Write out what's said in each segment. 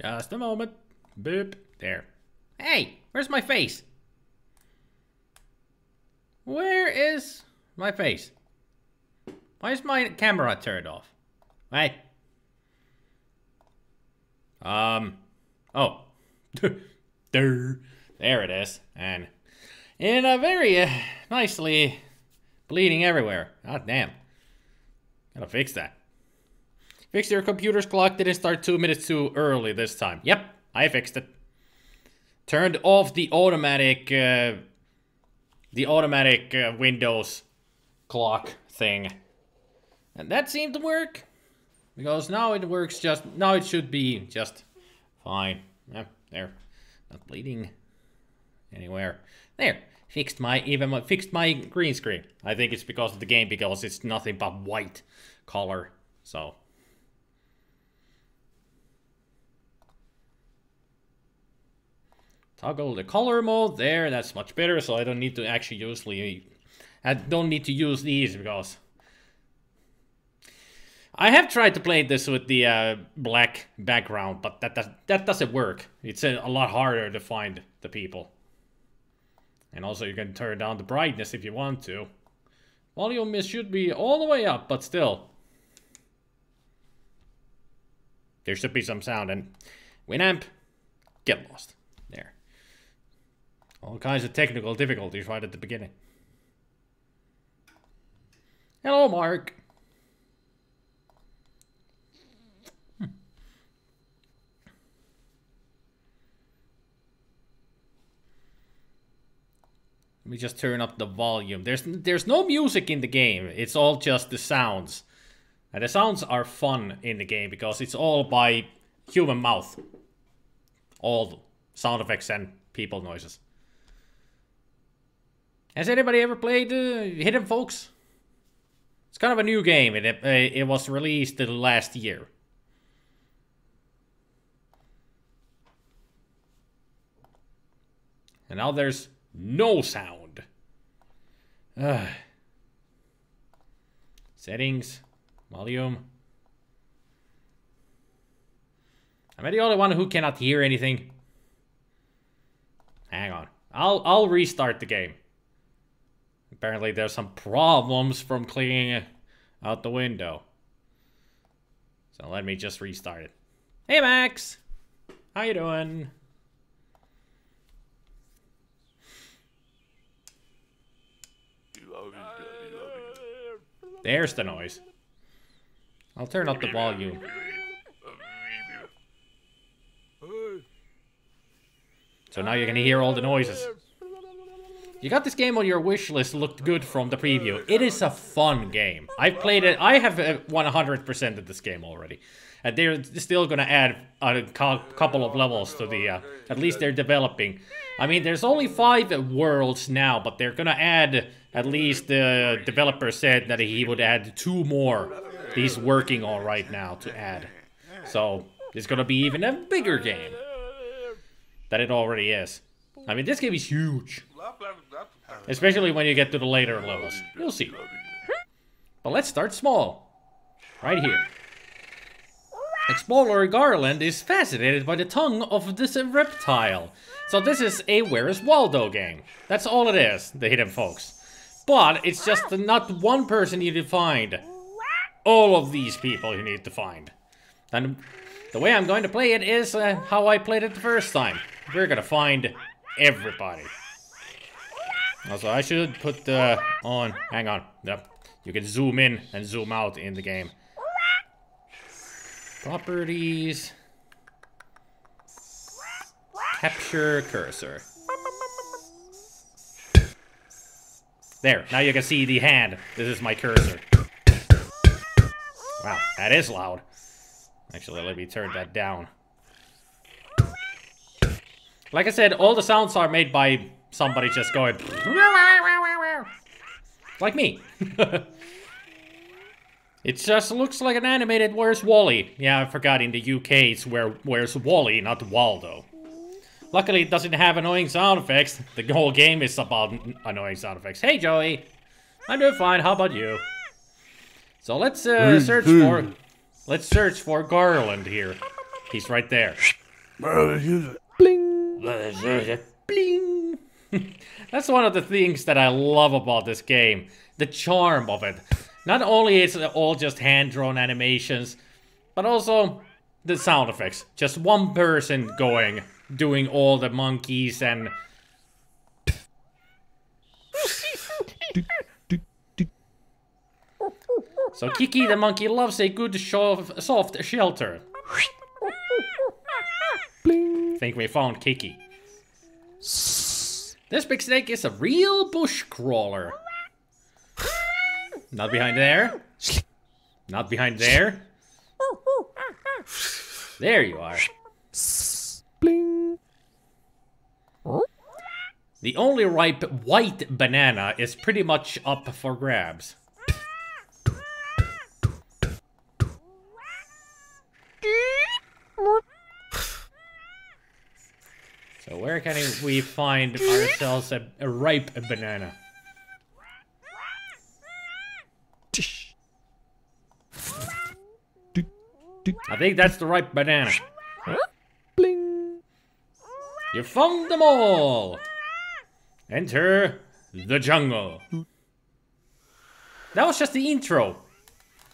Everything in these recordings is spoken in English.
Just a moment. Boop. There. Hey, where's my face? Where is my face? Why is my camera turned off? Right. Oh. There it is. And in a very nicely bleeding everywhere. God damn. Gotta fix that. Fix your computer's clock. Didn't start 2 minutes too early this time. Yep, I fixed it. Turned off the automatic Windows clock thing. And that seemed to work. Because now it works now it should be just fine. Yep, there. Not bleeding anywhere. There. Fixed my green screen. I think it's because of the game, because it's nothing but white color. So. Toggle the color mode there. That's much better. So I don't need to actually use these because I have tried to play this with the black background, but that doesn't work. It's a lot harder to find the people. And also you can turn down the brightness if you want to. Volume should be all the way up, but still. There should be some sound, and Winamp, get lost. There. All kinds of technical difficulties right at the beginning. Hello, Mark. Let me just turn up the volume. There's no music in the game. It's all just the sounds. And the sounds are fun in the game because it's all by human mouth. All sound effects and people noises. Has anybody ever played Hidden Folks? It's kind of a new game. It was released last year. And now there's no sound. Settings. Volume. Am I the only one who cannot hear anything? Hang on. I'll restart the game. Apparently there's some problems from clicking out the window. So let me just restart it. Hey Max! How you doing? There's the noise. I'll turn up the volume. So now you can hear all the noises. You got this game on your wish list, looked good from the preview. It is a fun game. I've played it, I have 100% of this game already. And they're still gonna add a couple of levels to the, at least they're developing. I mean, there's only 5 worlds now, but they're gonna add, at least the developer said that he would add 2 more. He's working on right now to add. So, it's gonna be even a bigger game than it already is. I mean, this game is huge. Especially when you get to the later levels. You'll see. But let's start small. Right here. Explorer Garland is fascinated by the tongue of this reptile. So this is a Where's Waldo game. That's all it is, the Hidden Folks. But it's just not one person you need to find. All of these people you need to find. And the way I'm going to play it is how I played it the first time. We're gonna find everybody. Also, I should put on... Hang on. Yep. You can zoom in and zoom out in the game. Properties. Capture cursor. There. Now you can see the hand. This is my cursor. Wow, that is loud. Actually, let me turn that down. Like I said, all the sounds are made by somebody just going... Like me. It just looks like an animated Where's Wally. Yeah, I forgot, in the UK it's Where's Wally, not Waldo. Luckily it doesn't have annoying sound effects. The whole game is about annoying sound effects. Hey Joey! I'm doing fine, how about you? So let's search for Garland here. He's right there. Bling. Bling. That's one of the things that I love about this game. The charm of it. Not only is it all just hand-drawn animations, but also the sound effects. Just one person going, doing all the monkeys and... So Kiki the monkey loves a good soft shelter. Bling. Think we found Kiki. This big snake is a real bush crawler. Not behind there. Not behind there. There you are. Bling. The only ripe white banana is pretty much up for grabs. So where can we find ourselves a ripe banana? I think that's the ripe banana. Bling. You found them all! Enter the jungle. That was just the intro.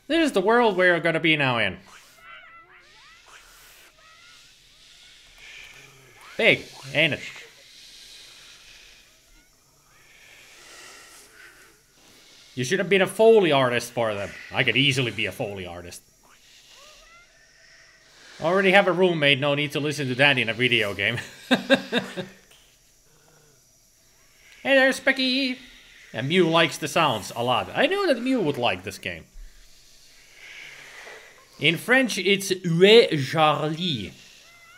This is the world we're gonna be now in. Big, ain't it? You should have been a Foley artist for them. I could easily be a Foley artist. Already have a roommate, no need to listen to that in a video game. Hey there, Specky! And Mew likes the sounds a lot. I know that Mew would like this game. In French, it's Où est Charlie?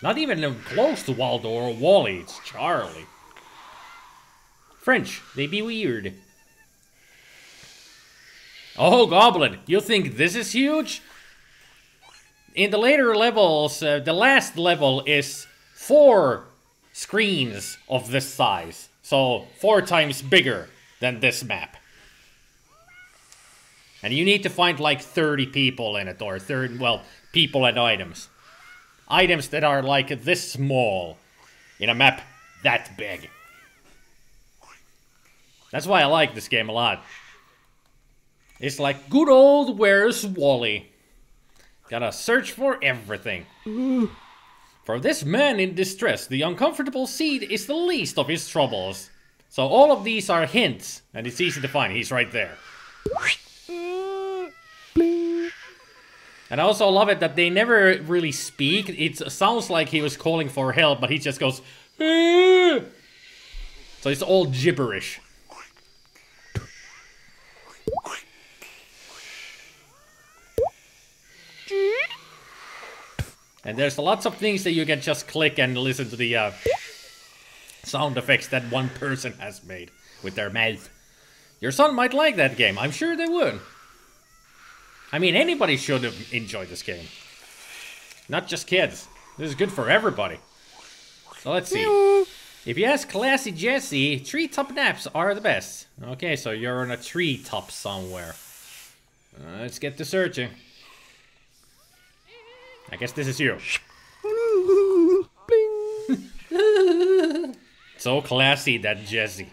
Not even close to Waldo or Wally, it's Charlie. French, they be weird. Oh, Goblin, you think this is huge? In the later levels, the last level is 4 screens of this size. So 4 times bigger than this map. And you need to find like 30 people in it, or people and items. Items that are like this small in a map that big. That's why I like this game a lot. It's like good old Where's Wally? Gotta search for everything. For this man in distress, the uncomfortable seat is the least of his troubles. So all of these are hints, and it's easy to find. He's right there. And I also love it that they never really speak. It sounds like he was calling for help, but he just goes... So it's all gibberish. And there's lots of things that you can just click and listen to the sound effects that one person has made with their mouth. Your son might like that game. I'm sure they would. I mean, anybody should enjoy this game. Not just kids. This is good for everybody. So let's see. If you ask Classy Jesse, treetop naps are the best. Okay, so you're on a treetop somewhere. Let's get to searching. I guess this is you. So classy, that Jesse.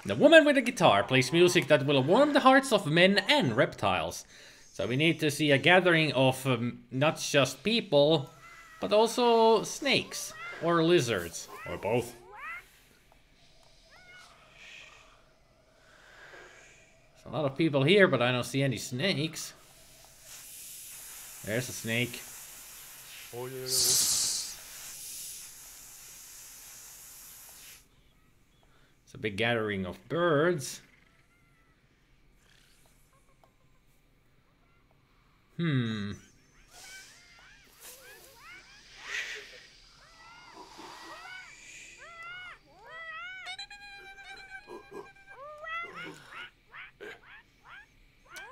The woman with the guitar plays music that will warm the hearts of men and reptiles. So we need to see a gathering of not just people, but also snakes or lizards or both. There's a lot of people here, but I don't see any snakes. There's a snake. It's a big gathering of birds.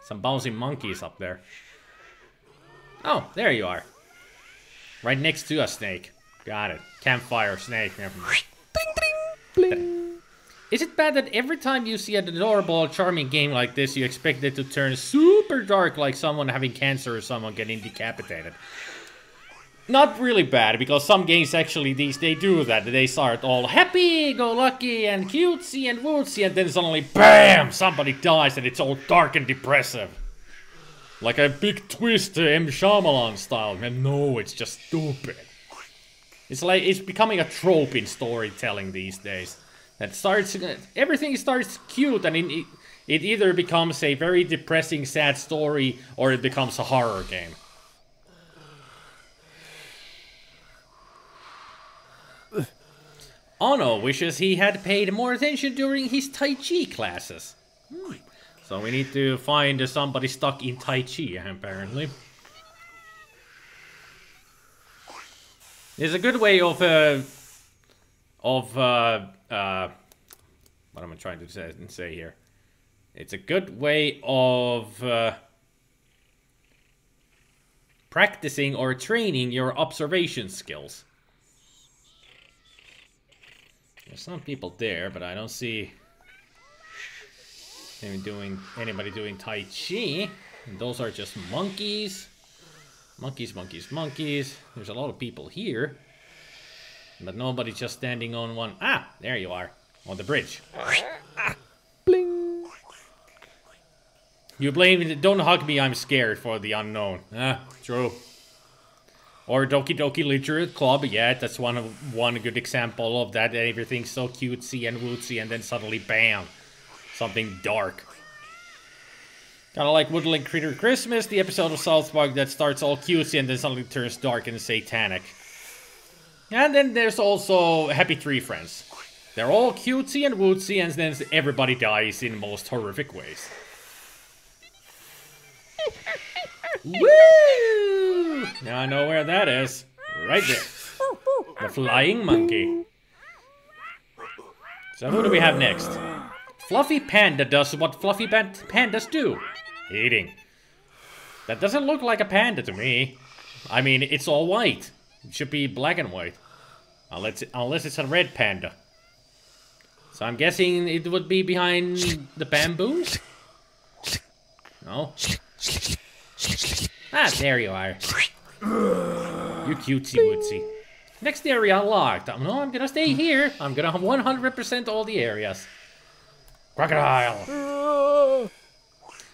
Some bouncing monkeys up there. Oh, there you are. Right next to a snake. Got it. Campfire snake. Is it bad that every time you see an adorable, charming game like this, you expect it to turn super dark like someone having cancer or someone getting decapitated? not really bad, because some games actually they do that. They start all happy-go-lucky and cutesy and wootsy, and then suddenly, BAM! Somebody dies and it's all dark and depressive. Like a big twist, M. Shyamalan style. And no, it's just stupid. It's like, it's becoming a trope in storytelling these days. That starts, everything starts cute, and it either becomes a very depressing, sad story, or it becomes a horror game. Ono wishes he had paid more attention during his Tai Chi classes. So we need to find somebody stuck in Tai Chi, apparently. It's a good way of what am I trying to say here? It's a good way of practicing or training your observation skills. There's some people there, but I don't see anybody doing Tai Chi. And those are just monkeys. Monkeys, monkeys, monkeys. There's a lot of people here. But nobody just standing on one. Ah, there you are. On the bridge. Bling. You blame it. Don't hug me, I'm scared for the unknown. Ah, true. Or Doki Doki Literature Club, yeah, that's one good example of that. Everything's so cutesy and wootsy, and then suddenly, bam, something dark. Kinda like Woodland Critter Christmas, the episode of South Park that starts all cutesy and then suddenly turns dark and satanic. And then there's also Happy Tree Friends. They're all cutesy and wootsy, and then everybody dies in most horrific ways. Woo! Now I know where that is. Right there. The flying monkey. So who do we have next? Fluffy Panda does what fluffy pandas do. Eating. That doesn't look like a panda to me. I mean, it's all white. It should be black and white. Unless it's a red panda. So I'm guessing it would be behind the bamboos? No? Ah, there you are. You cutesy wootsy. Next area unlocked. No, I'm gonna stay here. I'm gonna 100% all the areas. Crocodile.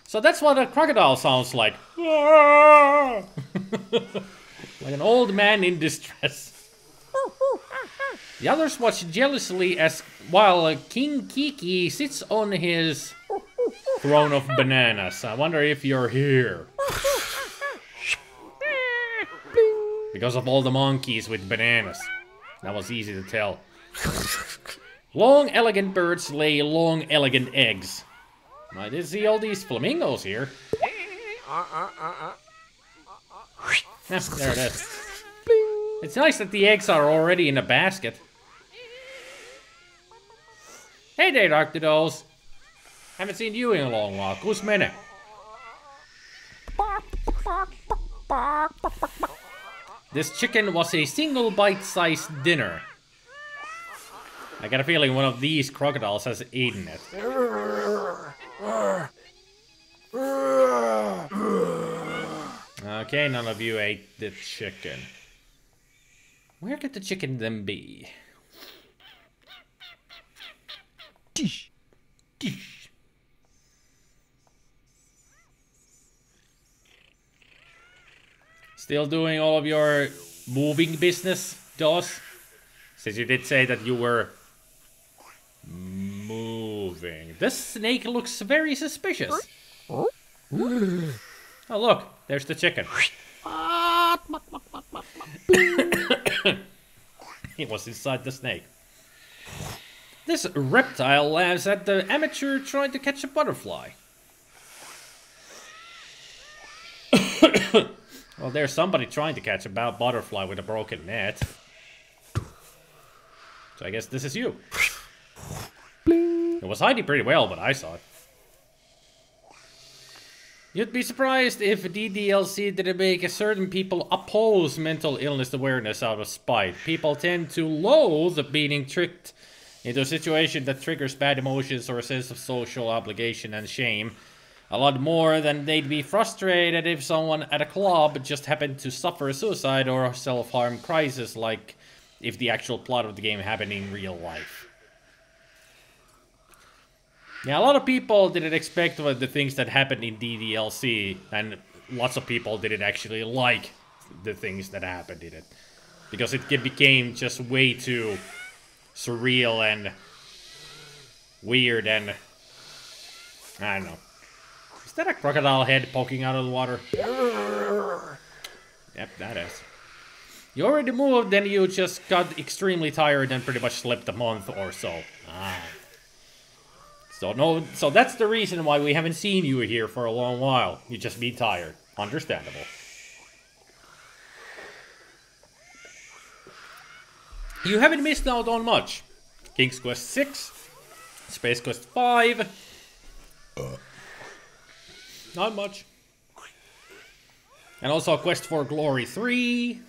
So that's what a crocodile sounds like. Like an old man in distress. The others watch jealously as while King Kiki sits on his throne of bananas. I wonder if you're here. Because of all the monkeys with bananas. That was easy to tell. Long, elegant birds lay long, elegant eggs. I did see all these flamingos here. There it is. It's nice that the eggs are already in a basket. Hey there, Dr. Dolls. Haven't seen you in a long while. Who's minute? This chicken was a single bite-sized dinner. I got a feeling one of these crocodiles has eaten it. Okay, none of you ate the chicken. Where could the chicken then be? Tish. Tish. Still doing all of your moving business, Doss? Since you did say that you were moving. This snake looks very suspicious. Oh look, there's the chicken. He was inside the snake. This reptile laughs at the amateur trying to catch a butterfly. Well, there's somebody trying to catch a butterfly with a broken net. So I guess this is you. Bling. It was hiding pretty well, but I saw it. You'd be surprised if DDLC didn't make certain people oppose mental illness awareness out of spite. People tend to loathe being tricked into a situation that triggers bad emotions or a sense of social obligation and shame. A lot more than they'd be frustrated if someone at a club just happened to suffer a suicide or self-harm crisis, like if the actual plot of the game happened in real life. Yeah, a lot of people didn't expect the things that happened in DDLC, and lots of people didn't actually like the things that happened in it. Because it became just way too surreal and weird and... I don't know. Is that a crocodile head poking out of the water? Yep, that is. You already moved, then you just got extremely tired and pretty much slept a month or so. Ah. So that's the reason why we haven't seen you here for a long while. You just be tired. Understandable. You haven't missed out on much. King's Quest 6, Space Quest 5. Not much. And also Quest for Glory 3.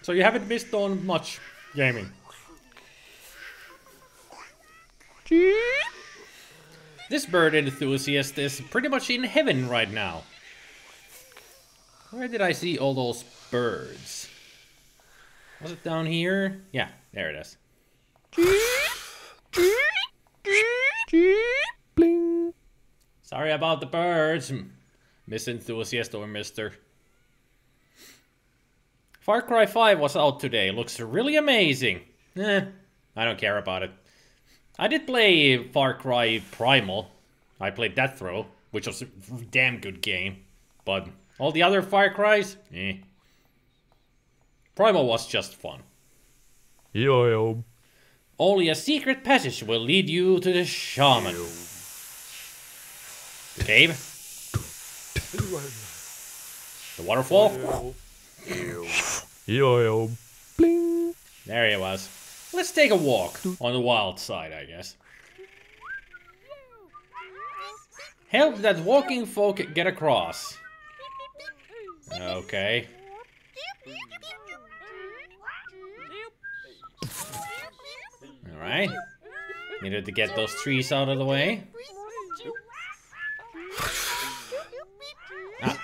So you haven't missed on much gaming. This bird enthusiast is pretty much in heaven right now. Where did I see all those birds? Was it down here? Yeah, there it is. Bling. Sorry about the birds, Miss Enthusiast or Mister. Far Cry 5 was out today. Looks really amazing. I don't care about it. I did play Far Cry Primal. I played that through, which was a damn good game. But all the other Far Cries, Primal was just fun. Yo. Only a secret passage will lead you to the shaman. Cave. The waterfall. Yo. Bling. There he was. Let's take a walk on the wild side, I guess. Help that walking folk get across. Okay. Alright. Needed to get those trees out of the way. Ah.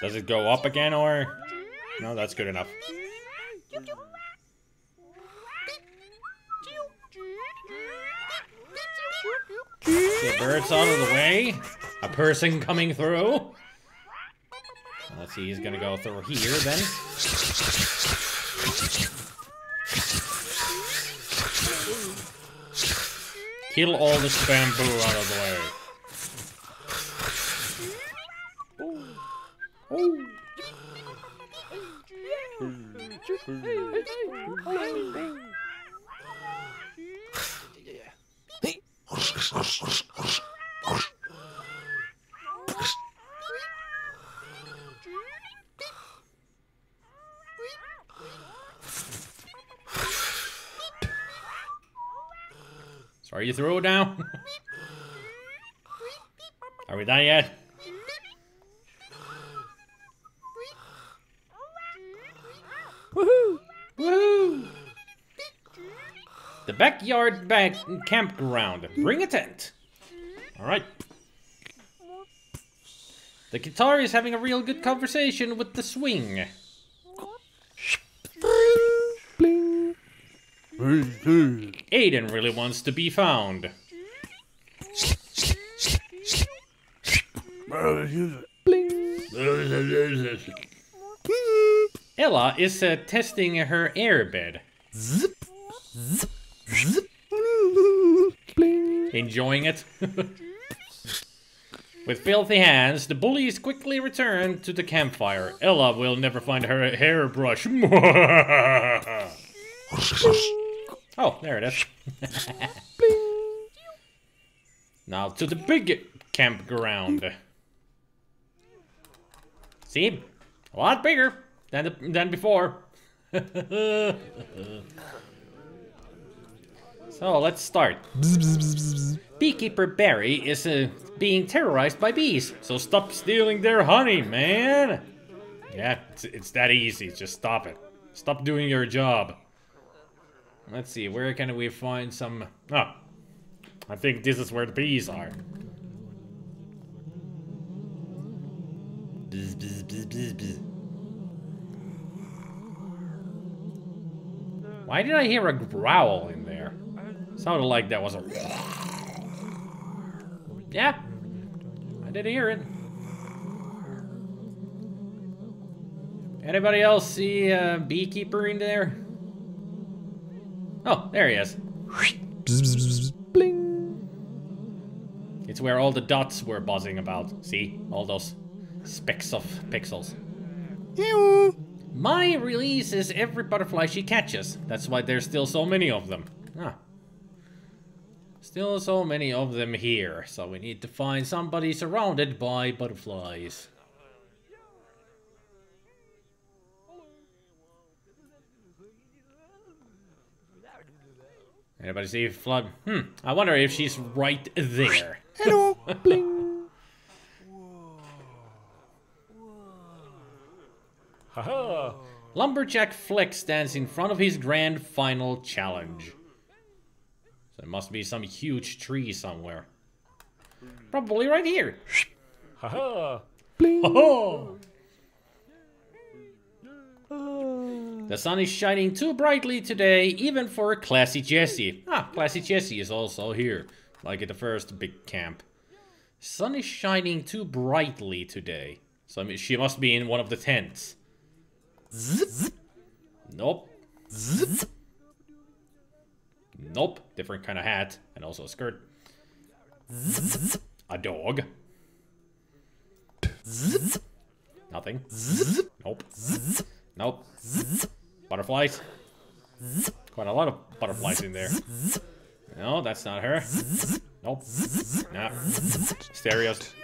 Does it go up again, or... No, that's good enough. Get birds out of the way. A person coming through. Let's see, he's gonna go through here then. Kill all this bamboo out of the way. So are you through now? Are we done yet? Woohoo! Woohoo! The backyard campground. Bring a tent. Alright. The guitar is having a real good conversation with the swing. Bling. Aiden really wants to be found. Bling. Ella is testing her airbed. Zip. Zip. Zip. Bling. Enjoying it? With filthy hands, the bullies quickly return to the campfire. Ella will never find her hairbrush. Oh, there it is. Now to the big campground. See? A lot bigger than before. So, let's start. Beekeeper Barry is being terrorized by bees, so stop stealing their honey, man! Yeah, it's that easy, just stop it. Stop doing your job. Let's see, where can we find some... Oh, I think this is where the bees are. Bzz, bzz, bzz, bzz, bzz. Why did I hear a growl in there? Sounded like that was a... Yeah, I did hear it. Anybody else see a beekeeper in there? Oh, there he is. Bling. It's where all the dots were buzzing about. See? All those specks of pixels. Ew. My releases every butterfly she catches. That's why there's still so many of them. Ah. Still so many of them here. So we need to find somebody surrounded by butterflies. Anybody see Flood? I wonder if she's right there. Hello. Bling. Haha! Lumberjack Flex stands in front of his grand final challenge. So there must be some huge tree somewhere. Probably right here. Haha. Bling. Ho-ho! The sun is shining too brightly today, even for Classy Jessie. Ah, Classy Jessie is also here, like at the first big camp. Sun is shining too brightly today. So I mean, she must be in one of the tents. Zip. Nope. Zip. Nope. Different kind of hat. And also a skirt. Zip. A dog. Zip. Nothing. Zip. Nope. Zip. Nope. Zip. Butterflies. Zip. Quite a lot of butterflies in there. Zip. No, that's not her. Zip. Nope. Nah. Stereos.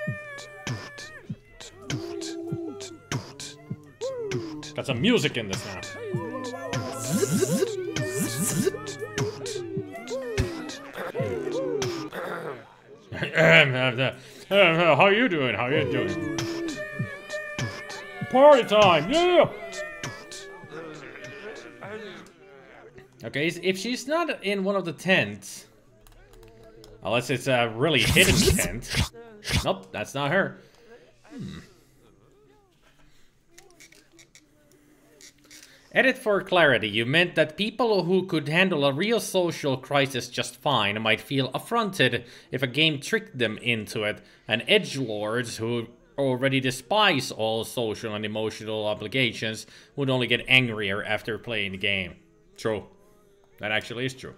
Got some music in this now. How you doing? How you doing? Party time, yeah! Okay, if she's not in one of the tents, unless it's a really hidden tent. Nope, that's not her. Edit for clarity, you meant that people who could handle a real social crisis just fine might feel affronted if a game tricked them into it, and edgelords who already despise all social and emotional obligations would only get angrier after playing the game. True. That actually is true.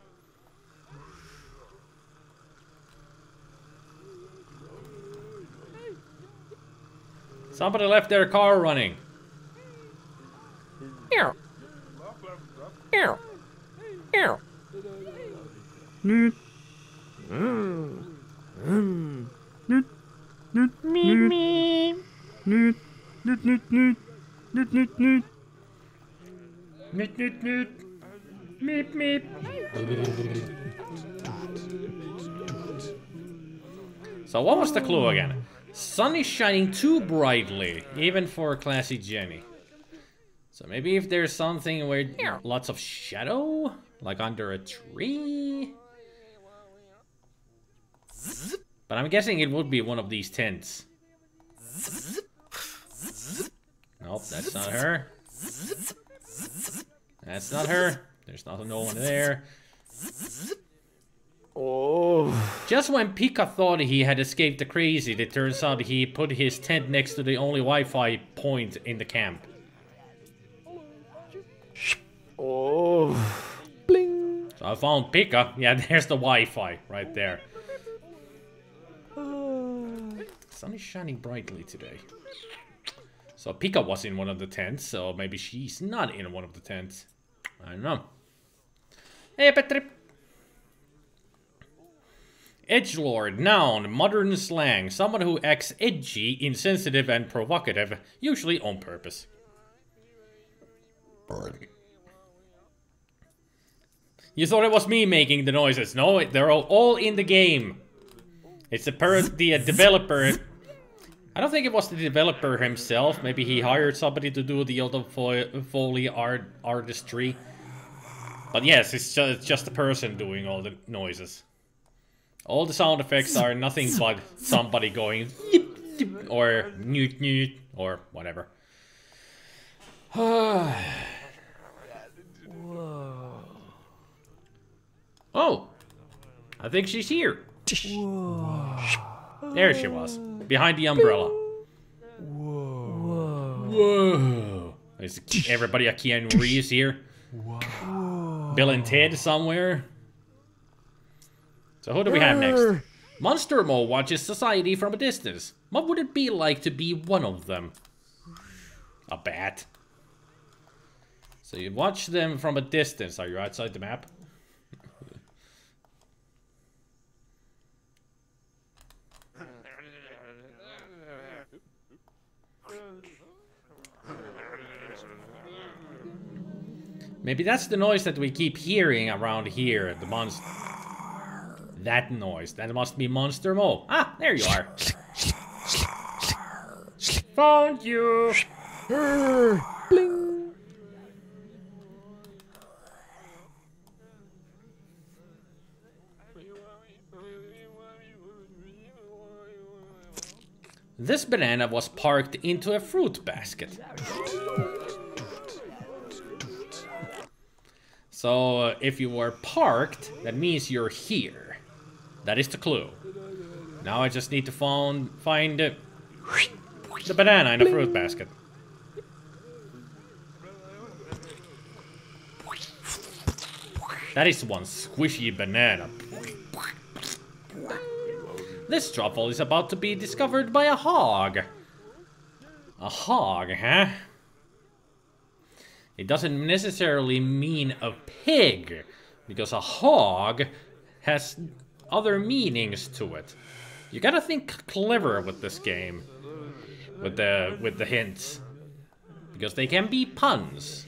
Somebody left their car running. Ew. Ew. Ew. Newt. Newt. Newt. Meep meep. Newt. Newt newt newt. Newt newt newt. Newt newt newt. Meep meep. So what was the clue again? Sun is shining too brightly, even for Classy Jenny. So maybe if there's something where lots of shadow, like under a tree. But I'm guessing it would be one of these tents. Nope, that's not her. That's not her. There's no one there. Oh. Just when Pika thought he had escaped the crazy, it turns out he put his tent next to the only Wi-Fi point in the camp. Oh. Bling. So I found Pika. Yeah, there's the Wi-Fi right there. Sun is shining brightly today. So Pika was in one of the tents, so maybe she's not in one of the tents. I don't know. Hey, Petri. Edgelord, noun, modern slang. Someone who acts edgy, insensitive, and provocative, usually on purpose. You thought it was me making the noises. No, they're all in the game. It's the developer. I don't think it was the developer himself. Maybe he hired somebody to do the other Foley artistry. But yes, it's just a person doing all the noises. All the sound effects are nothing but somebody going yip, yip, or newt newt or whatever. Oh, I think she's here. There she was, behind the umbrella. Whoa. Is everybody a Keanu Reeves here? Bill and Ted somewhere? So who do we have next? SpiderMwa watches society from a distance. What would it be like to be one of them? A bat. So you watch them from a distance. Are you outside the map? Maybe that's the noise that we keep hearing around here. The monster. That noise. That must be SpiderMwa. Ah, there you are. Found you. Bling. This banana was parked into a fruit basket. So, if you were parked, that means you're here. That is the clue. Now I just need to find the banana in the fruit basket. That is one squishy banana. This truffle is about to be discovered by a hog. A hog, huh? It doesn't necessarily mean a pig, because a hog has other meanings to it. You gotta think clever with this game, with the hints, because they can be puns.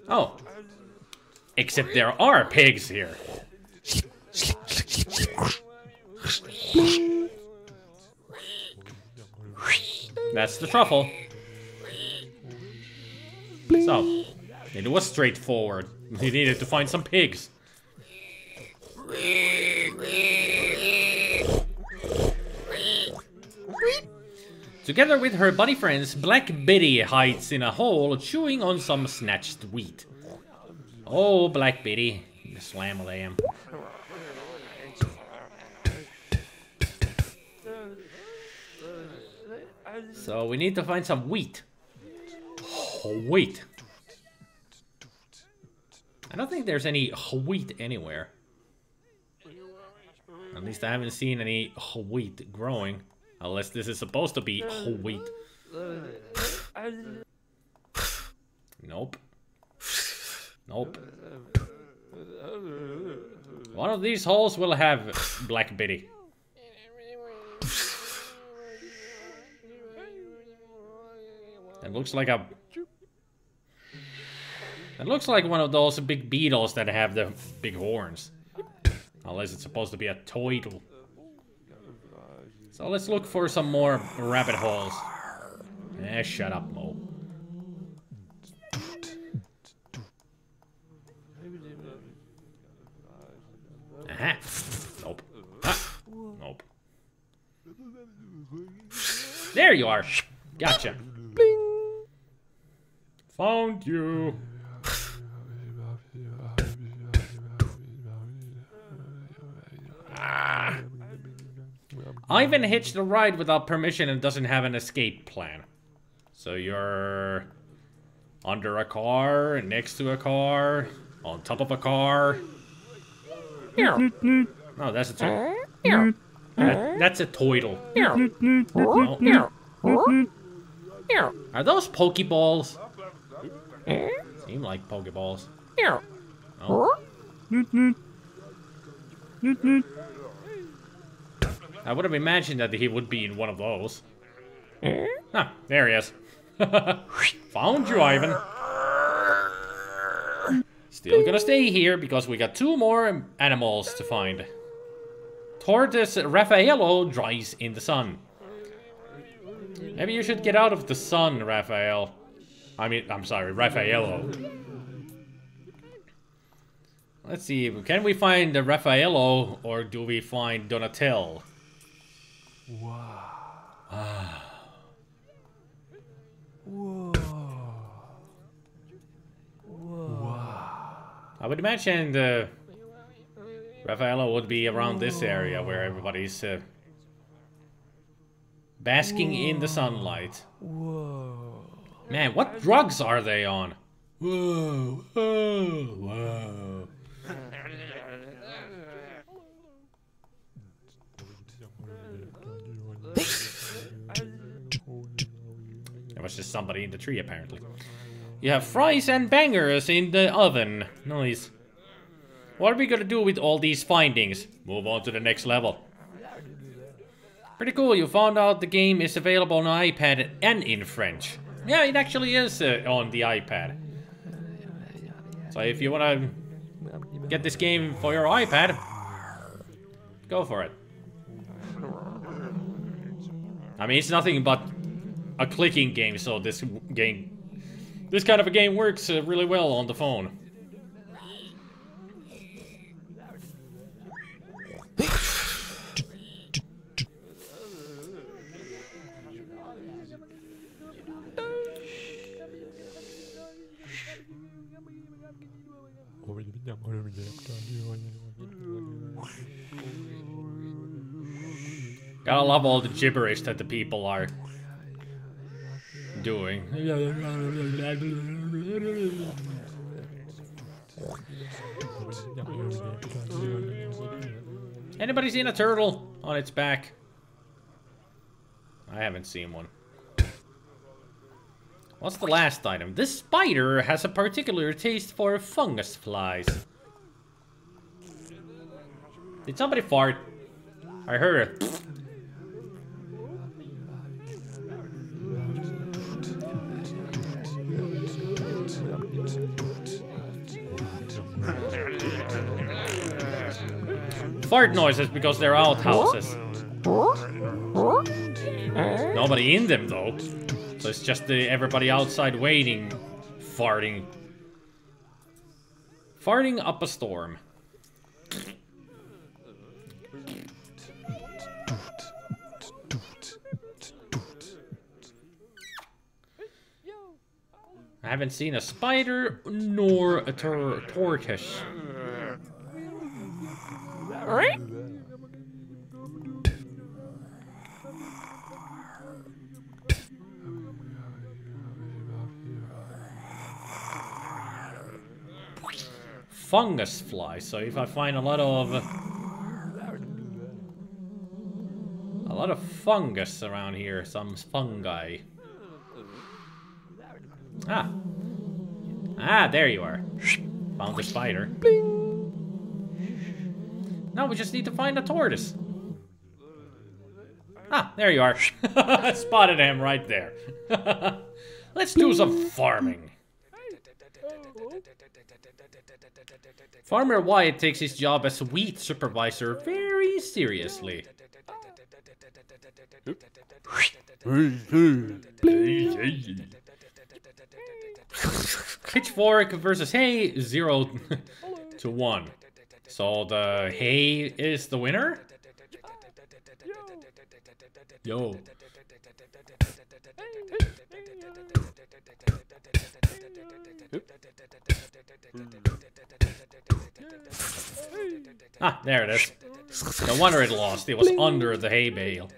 Oh, except there are pigs here. That's the truffle. So, it was straightforward. You needed to find some pigs. Together with her buddy friends, Black Betty hides in a hole chewing on some snatched wheat. Oh, Black Betty, slam-a-lam. So we need to find some wheat. Wheat. I don't think there's any wheat anywhere. At least I haven't seen any wheat growing. Unless this is supposed to be wheat. Nope. Nope. One of these holes will have Black Betty. It looks like a... It looks like one of those big beetles that have the big horns. Unless it's supposed to be a turtle. So let's look for some more rabbit holes. Eh, shut up, Mo. Aha. Nope. Ah. Nope. There you are. Gotcha. Bling. Found you. Ivan hitched a ride without permission and doesn't have an escape plan. So you're under a car, next to a car, on top of a car. Oh, that's a turtle. That's a turtle. No. Are those Pokeballs? Seem like Pokeballs. Oh. I would have imagined that he would be in one of those. Ah, there he is. Found you, Ivan. Still gonna stay here because we got 2 more animals to find. Tortoise Raffaello dries in the sun. Maybe you should get out of the sun, Raphael. I'm sorry, Raffaello. Let's see, can we find Raffaello or do we find Donatello? Wow. Whoa. Wow. I would imagine Raffaello would be around this area where everybody's basking in the sunlight. Whoa. Man, what drugs are they on? Whoa, whoa, whoa. There was just somebody in the tree, apparently. You have fries and bangers in the oven. Nice. What are we gonna do with all these findings? Move on to the next level. Pretty cool, you found out the game is available on iPad and in French. Yeah, it actually is on the iPad. So if you wanna get this game for your iPad, go for it. I mean, it's nothing but a clicking game, so this kind of a game works really well on the phone. Gotta love all the gibberish that the people are doing. Anybody seen a turtle on its back? I haven't seen one. What's the last item? This spider has a particular taste for fungus flies. Did somebody fart? I heard it. Fart noises because they're outhouses. Nobody in them though. So it's just everybody outside waiting, farting. Farting up a storm. I haven't seen a spider nor a tortoise. Fungus fly, so if I find a lot of fungus around here, some fungi. Ah, there you are. Found the spider. Now we just need to find a tortoise. Ah, there you are. Spotted him right there. Let's do some farming. Farmer Wyatt takes his job as wheat supervisor very seriously. Pitchfork versus hay, 0 to 1. So the hay is the winner? Yo. Ah, there it is. No wonder it lost. It was under the hay bale.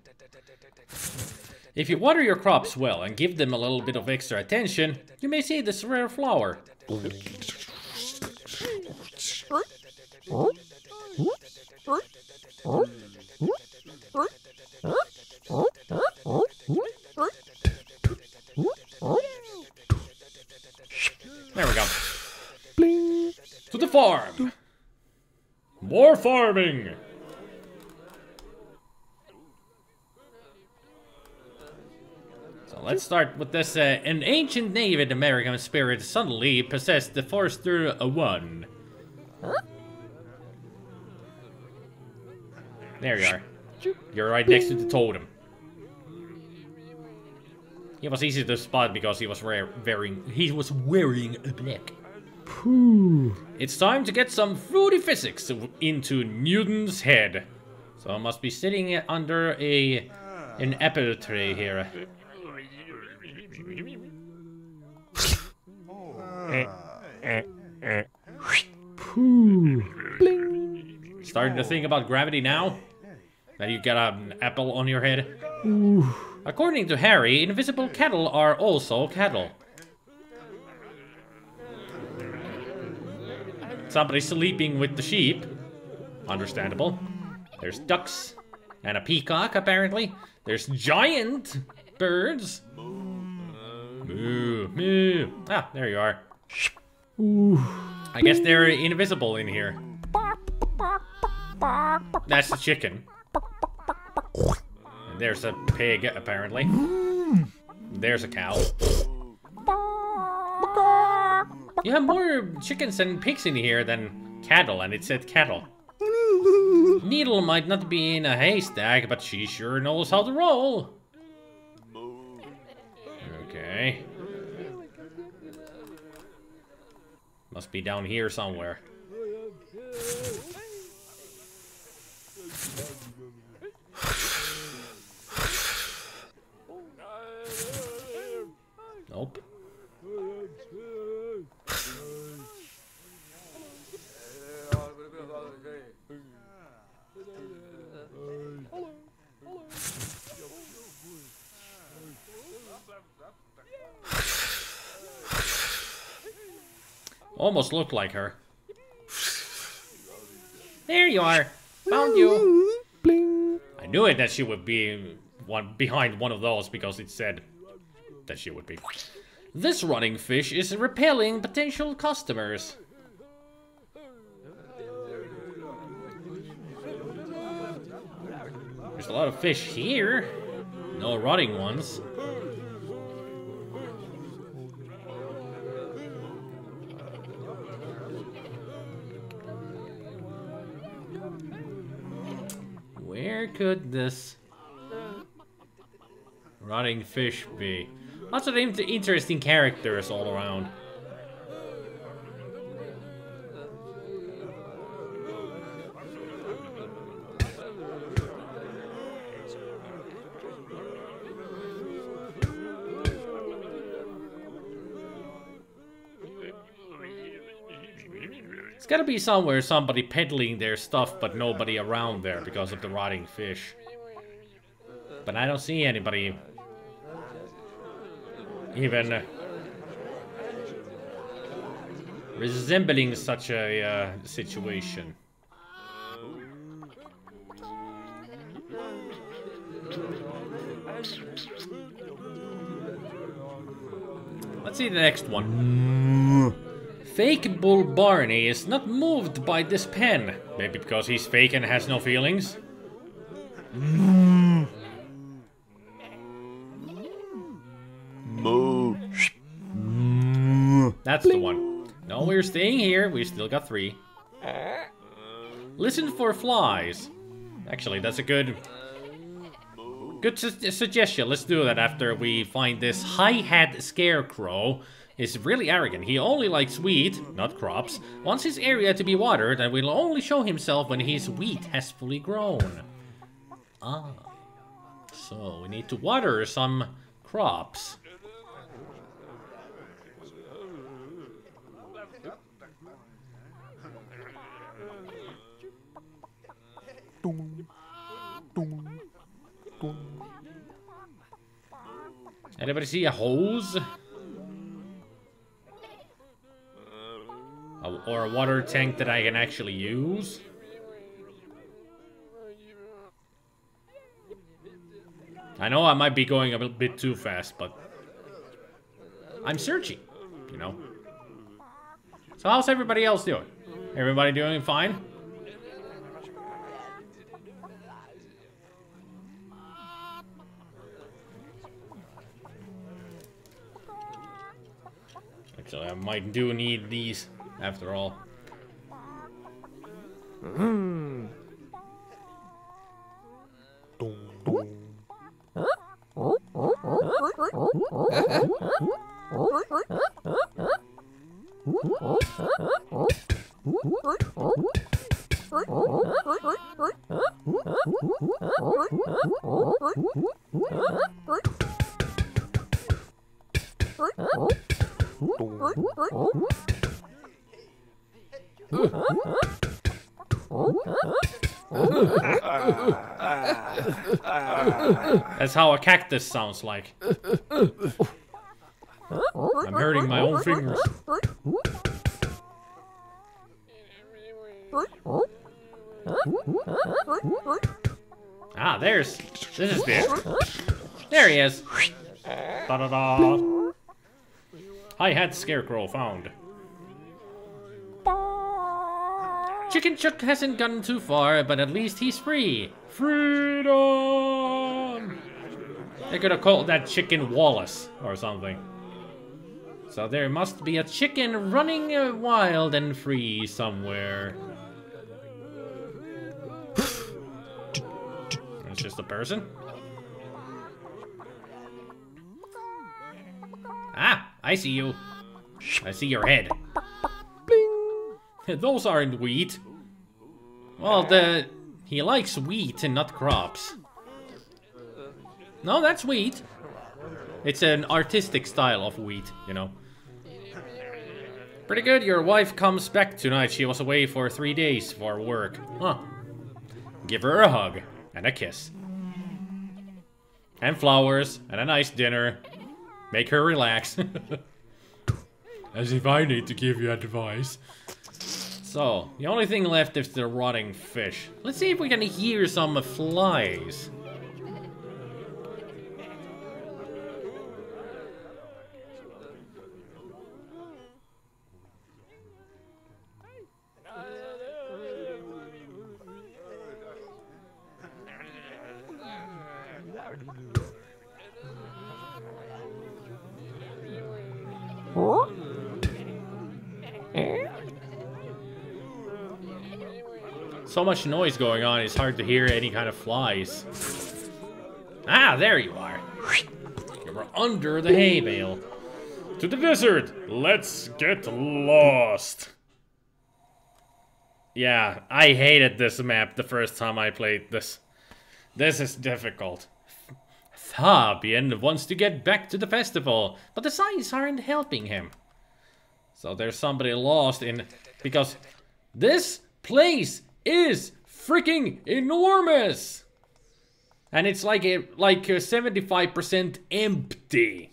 If you water your crops well and give them a little bit of extra attention, you may see this rare flower. There we go. To the farm. More farming. So let's start with this. An ancient Native American spirit suddenly possessed the Forester 1. There you are. You're right next to the totem. He was easy to spot because he was wearing a black. It's time to get some fruity physics into Newton's head. So I must be sitting under an apple tree here. Starting to think about gravity now? That you got an apple on your head? According to Harry, invisible cattle are also cattle. Somebody's sleeping with the sheep. Understandable. There's ducks. And a peacock, apparently. There's giant birds. Moo, moo. Ah, there you are. I guess they're invisible in here. That's the chicken. And there's a pig, apparently. There's a cow. You have more chickens and pigs in here than cattle, and it said cattle. Needle might not be in a haystack, but she sure knows how to roll. Okay. Must be down here somewhere. Nope. Almost looked like her. There you are. Found you. Bling. I knew it that she would be behind one of those because it said that she would be. This running fish is repelling potential customers. There's a lot of fish here. No rotting ones. Where could this rotting fish be? Lots of interesting characters all around. It's gotta be somewhere somebody peddling their stuff, but nobody around there because of the rotting fish. But I don't see anybody even resembling such a situation. Let's see the next one. Fake Bull Barney is not moved by this pen. Maybe because he's fake and has no feelings. That's the one. No, we're staying here. We still got 3. Listen for flies. Actually, that's a good suggestion. Let's do that after we find this high-hat scarecrow. Is really arrogant. He only likes wheat, not crops, wants his area to be watered, and will only show himself when his wheat has fully grown. Ah. So, we need to water some crops. Anybody see a hose? Or a water tank that I can actually use? I know I might be going a bit too fast, but I'm searching, you know. So how's everybody else doing? Everybody doing fine? Actually, I might need these. After all. That's how a cactus sounds like. I'm hurting my own fingers. Ah, this is big. There he is. Da-da-da. Hi-hat scarecrow found. Chicken Chuck hasn't gotten too far, but at least he's free. Freedom! They could have called that Chicken Wallace or something. So there must be a chicken running wild and free somewhere. It's just a person. Ah, I see you. I see your head. Those aren't wheat. Well, he likes wheat and not crops. No, that's wheat. It's an artistic style of wheat, you know. Pretty good. Your wife comes back tonight. She was away for 3 days for work. Huh. Give her a hug and a kiss. And flowers and a nice dinner. Make her relax. As if I need to give you advice. So, the only thing left is the rotting fish. Let's see if we can hear some flies. So much noise going on, it's hard to hear any kind of flies. Ah, there you are. You were under the hay bale. To the desert! Let's get lost! Yeah, I hated this map the first time I played this. This is difficult. Fabian wants to get back to the festival, but the signs aren't helping him. So there's somebody lost in... because this place is freaking enormous! And it's like 75% empty.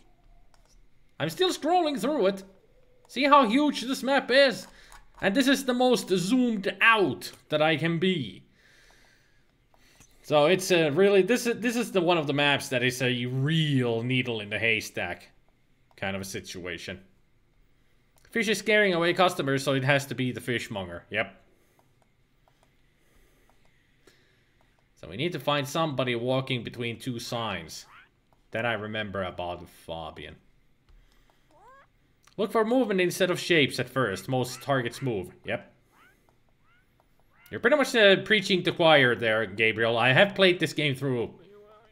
I'm still scrolling through it. See how huge this map is? And this is the most zoomed out that I can be. So it's really, this is the one of the maps that is a real needle in the haystack kind of a situation. Fish is scaring away customers, so it has to be the fishmonger. Yep. So we need to find somebody walking between two signs. That I remember about Fabian. Look for movement instead of shapes at first. Most targets move. Yep. You're pretty much preaching to choir there, Gabriel. I have played this game through.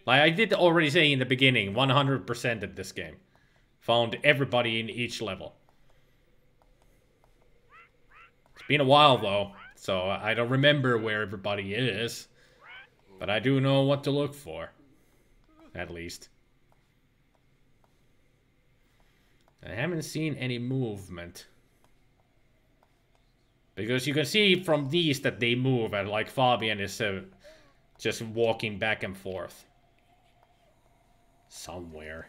Like I did already say in the beginning, 100% at this game. Found everybody in each level. It's been a while though, so I don't remember where everybody is. But I do know what to look for. At least. I haven't seen any movement. Because you can see from these that they move, and like Fabian is just walking back and forth. Somewhere.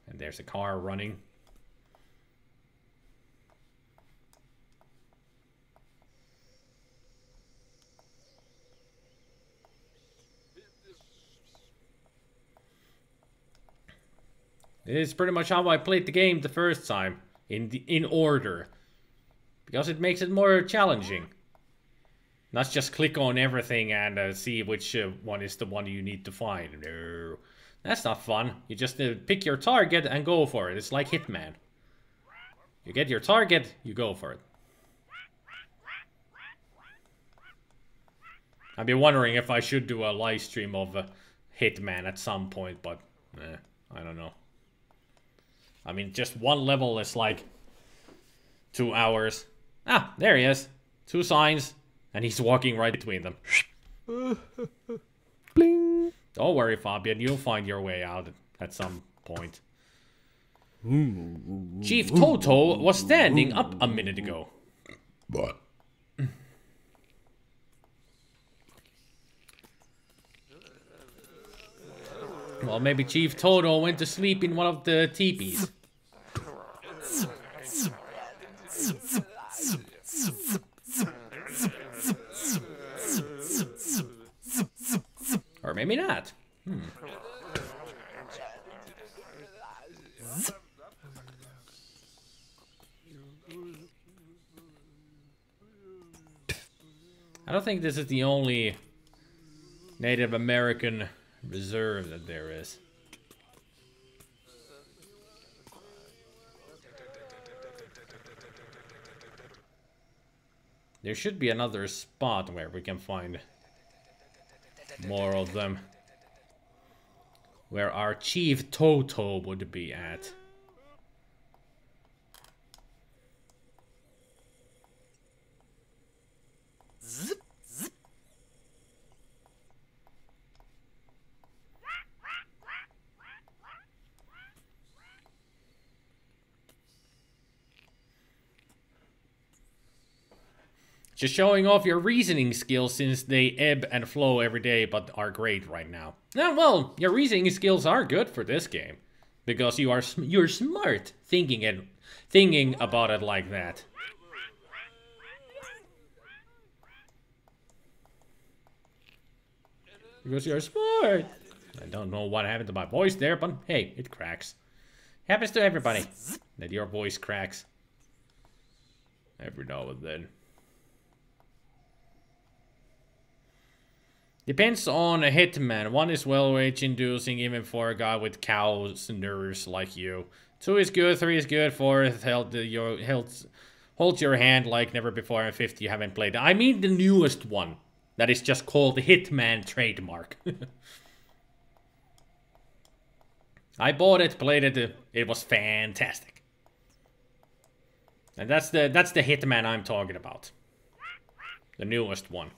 And there's a car running. It's pretty much how I played the game the first time, in order, because it makes it more challenging. Not just click on everything and see which one is the one you need to find. No, that's not fun. You just pick your target and go for it. It's like Hitman. You get your target, you go for it. I've been wondering if I should do a live stream of hitman at some point, but I don't know. I mean, just one level is like 2 hours. Ah, there he is. 2 signs, and he's walking right between them. Bling. Don't worry, Fabian, you'll find your way out at some point. Chief Toto was standing up a minute ago. What? Well, maybe Chief Toto went to sleep in one of the teepees. Or maybe not. I don't think this is the only Native American reserve that there is. There should be another spot where we can find more of them. Where our Chief Toto would be at. Just showing off your reasoning skills since they ebb and flow every day but are great right now. Yeah, well, your reasoning skills are good for this game. Because you're smart thinking about it like that. Because you're smart. I don't know what happened to my voice there, but hey, it cracks. Happens to everybody that your voice cracks. Every now and then. Depends on a hitman. 1 is well rage inducing even for a guy with cow's nerves like you. 2 is good, 3 is good, 4 holds your hand like never before, and 5 you haven't played. I mean the newest one. That is just called the Hitman trademark. I bought it, played it, it was fantastic. And that's the Hitman I'm talking about. The newest one.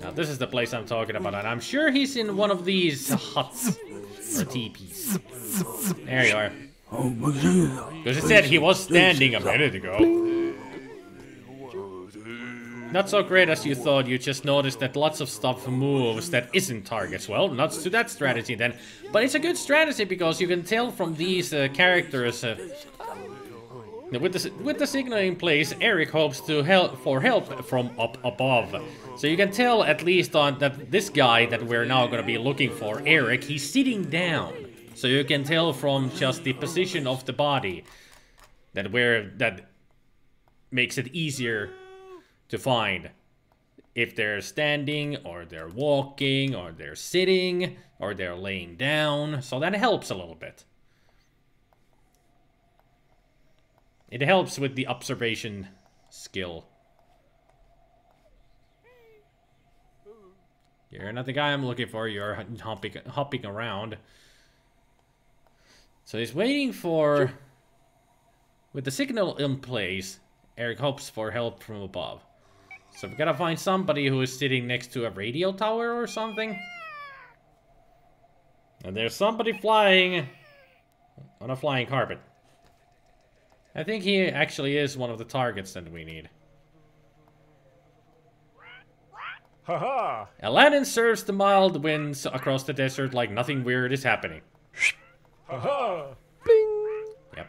Now this is the place I'm talking about, and I'm sure he's in one of these huts or teepees. There you are. Because it said he was standing a minute ago. Not so great as you thought. You just noticed that lots of stuff moves that isn't targets. Well, not to that strategy then, but it's a good strategy because you can tell from these characters. With the signal in place, Eric hopes to help from up above. So you can tell at least on that this guy that we're now going to be looking for, Eric, he's sitting down. So you can tell from just the position of the body that makes it easier to find if they're standing or they're walking or they're sitting or they're laying down. So that helps a little bit. It helps with the observation skill. You're not the guy I'm looking for. You're hopping around. So he's waiting for... With the signal in place, Eric hopes for help from above. So we gotta find somebody who is sitting next to a radio tower or something. And there's somebody flying on a flying carpet. I think he actually is one of the targets that we need. Haha! Aladdin serves the mild winds across the desert like nothing weird is happening. Haha! Bling. Yep.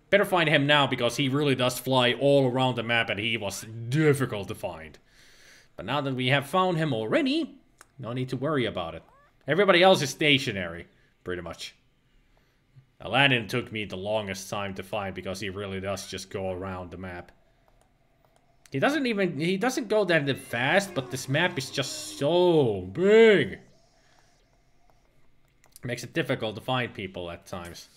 Better find him now because he really does fly all around the map and he was difficult to find. But now that we have found him already, no need to worry about it. Everybody else is stationary, pretty much. Aladdin took me the longest time to find because he really does just go around the map. He doesn't go that fast, but this map is just so big. Makes it difficult to find people at times.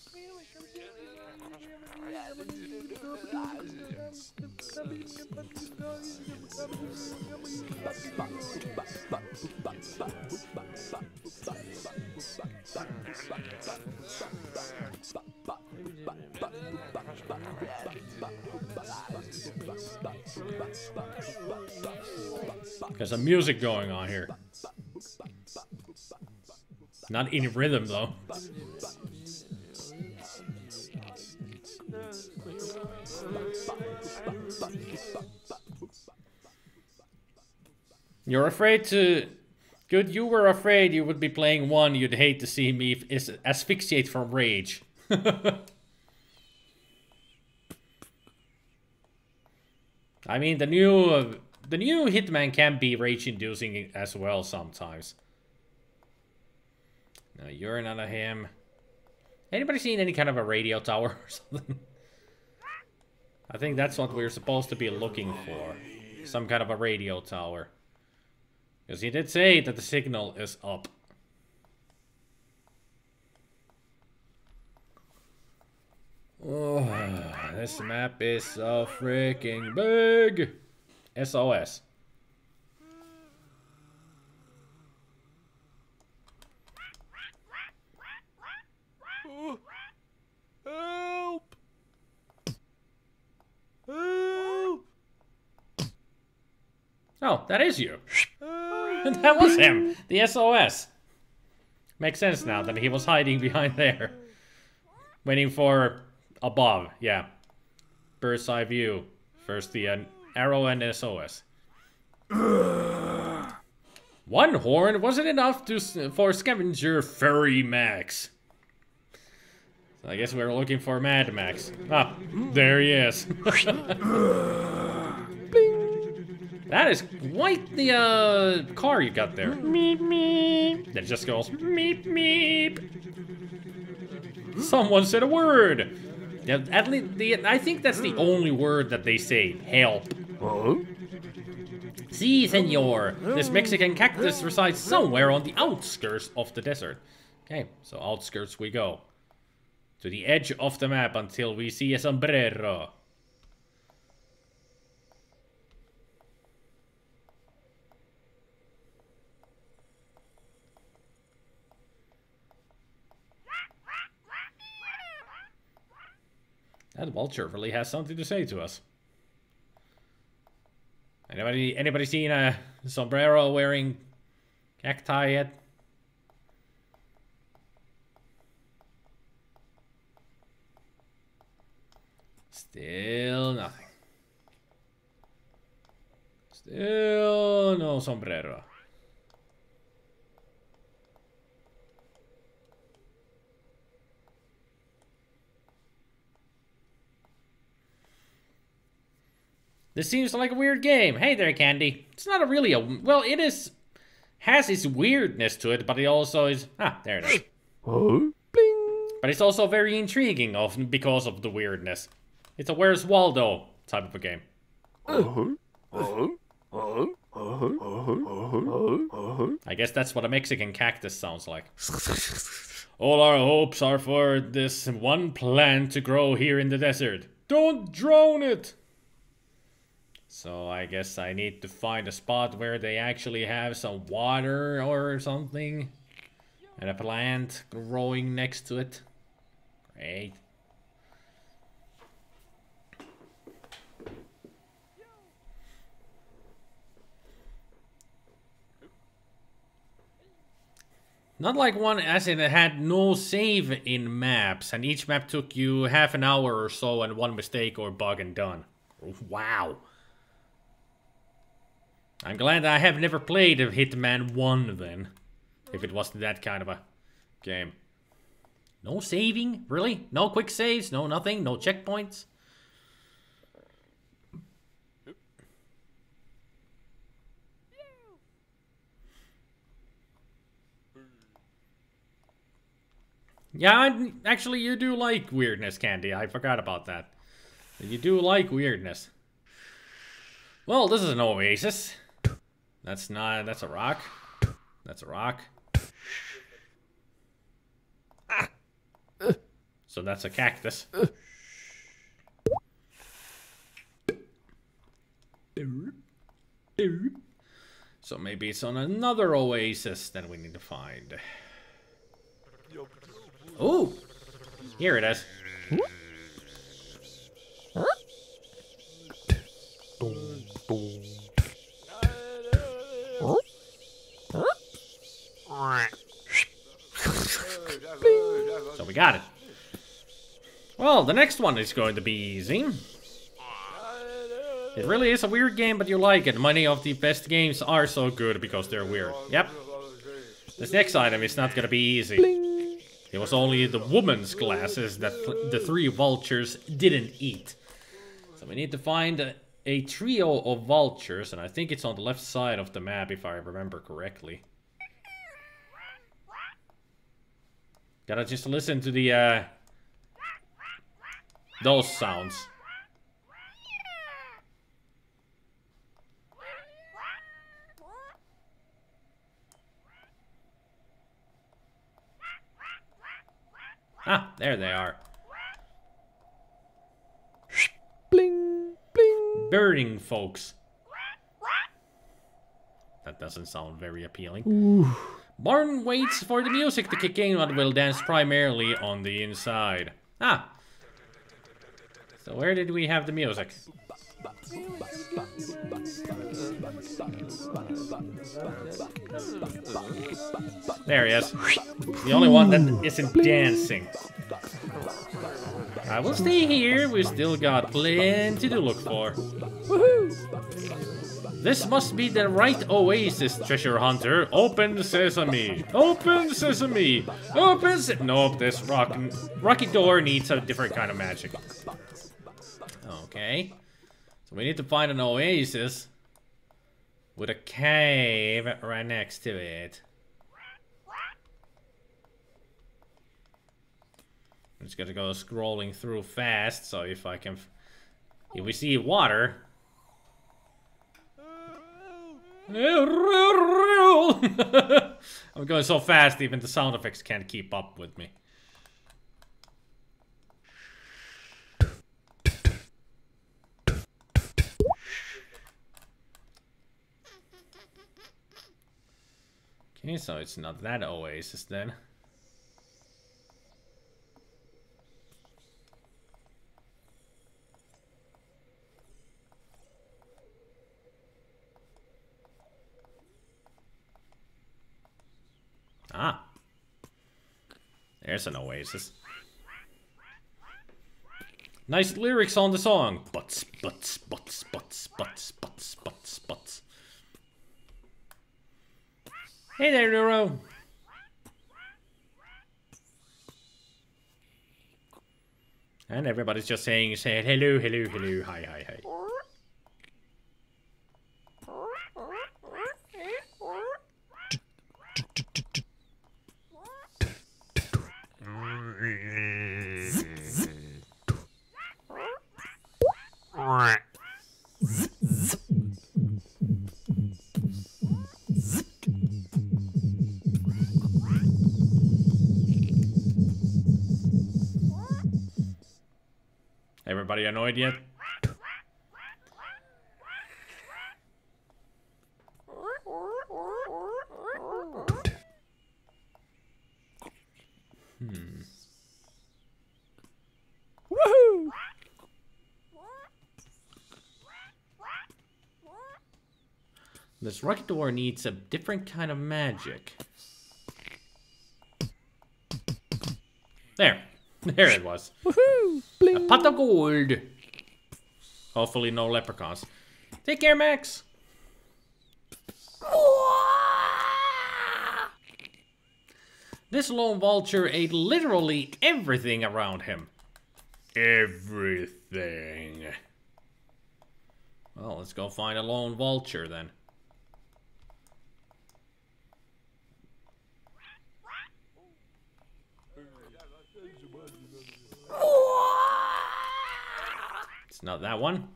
There's some music going on here. Not in rhythm though. You're afraid to... Good, you were afraid you would be playing one you'd hate to see me asphyxiate from rage. I mean, the new Hitman can be rage-inducing as well sometimes. No, you're none of him. Anybody seen any kind of a radio tower or something? I think that's what we're supposed to be looking for. Some kind of a radio tower. Because he did say that the signal is up. Oh, this map is so freaking big. SOS. Help! Help! Oh, that is you. That was him. The SOS. Makes sense now that he was hiding behind there. Waiting for above. Yeah. Bird's eye view. First the arrow and SOS. One horn wasn't enough for scavenger Furry Max. So I guess we were looking for Mad Max. Ah, there he is. That is quite the car you got there. Meep meep. That just goes meep meep. Someone said a word. Yeah, at least I think that's the only word that they say. Help. Si, senor. This Mexican cactus resides somewhere on the outskirts of the desert. Okay, so outskirts we go. To the edge of the map until we see a sombrero. That vulture really has something to say to us. Anybody seen a sombrero wearing cacti yet? Still nothing. Still no sombrero. This seems like a weird game. Hey there, Candy. It's not really a... Well, it is... Has its weirdness to it, but it also is... Ah, there it is. Bling. But it's also very intriguing because of the weirdness. It's a Where's Waldo type of a game. I guess that's what a Mexican cactus sounds like. All our hopes are for this one plant to grow here in the desert. Don't drown it! So I guess I need to find a spot where they actually have some water or something. And a plant growing next to it. Great. Not like one as in it had no save in maps. And each map took you half an hour or so and one mistake or bug and done. Wow. I'm glad I have never played a Hitman 1 then. If it was that kind of a game. No saving? Really? No quick saves? No nothing? No checkpoints? Yeah, actually you do like weirdness, Candy. I forgot about that. You do like weirdness. Well, this is an oasis. That's not... That's a rock. That's a rock. So that's a cactus. So maybe it's on another oasis that we need to find. Oh! Here it is. So we got it. Well, the next one is going to be easy. It really is a weird game, but you like it. Many of the best games are so good because they're weird. Yep. This next item is not gonna be easy. Bling. It was only the woman's glasses that the 3 vultures didn't eat. So we need to find a trio of vultures, and I think it's on the left side of the map if I remember correctly. Gotta just listen to the those sounds. Ah, there they are. Bling, bling. Burning folks. That doesn't sound very appealing. Ooh. Barn waits for the music to kick in and will dance primarily on the inside. Ah. So where did we have the music? There he is. The only one that isn't dancing. I will stay here. We still got plenty to look for. This must be the right oasis, treasure hunter. Open sesame. Open sesame. Open se— Nope, this rocky door needs a different kind of magic. Okay. So we need to find an oasis with a cave right next to it. I'm just gonna go scrolling through fast, so if I can... If we see water... I'm going so fast, even the sound effects can't keep up with me. Okay, so it's not that oasis then. Ah. There's an oasis. Nice lyrics on the song. Butts, butts, butts, butts, butts, butts, butts, butts. Hey there, Nero. And everybody's just saying hello, hello, hello, hi, hi, hi. Everybody annoyed yet? Woohoo! This rocket door needs a different kind of magic. There. There it was. Woohoo! A pot of gold. Hopefully no leprechauns. Take care, Max. This lone vulture ate literally everything around him. Everything. Well, let's go find a lone vulture then. It's not that one.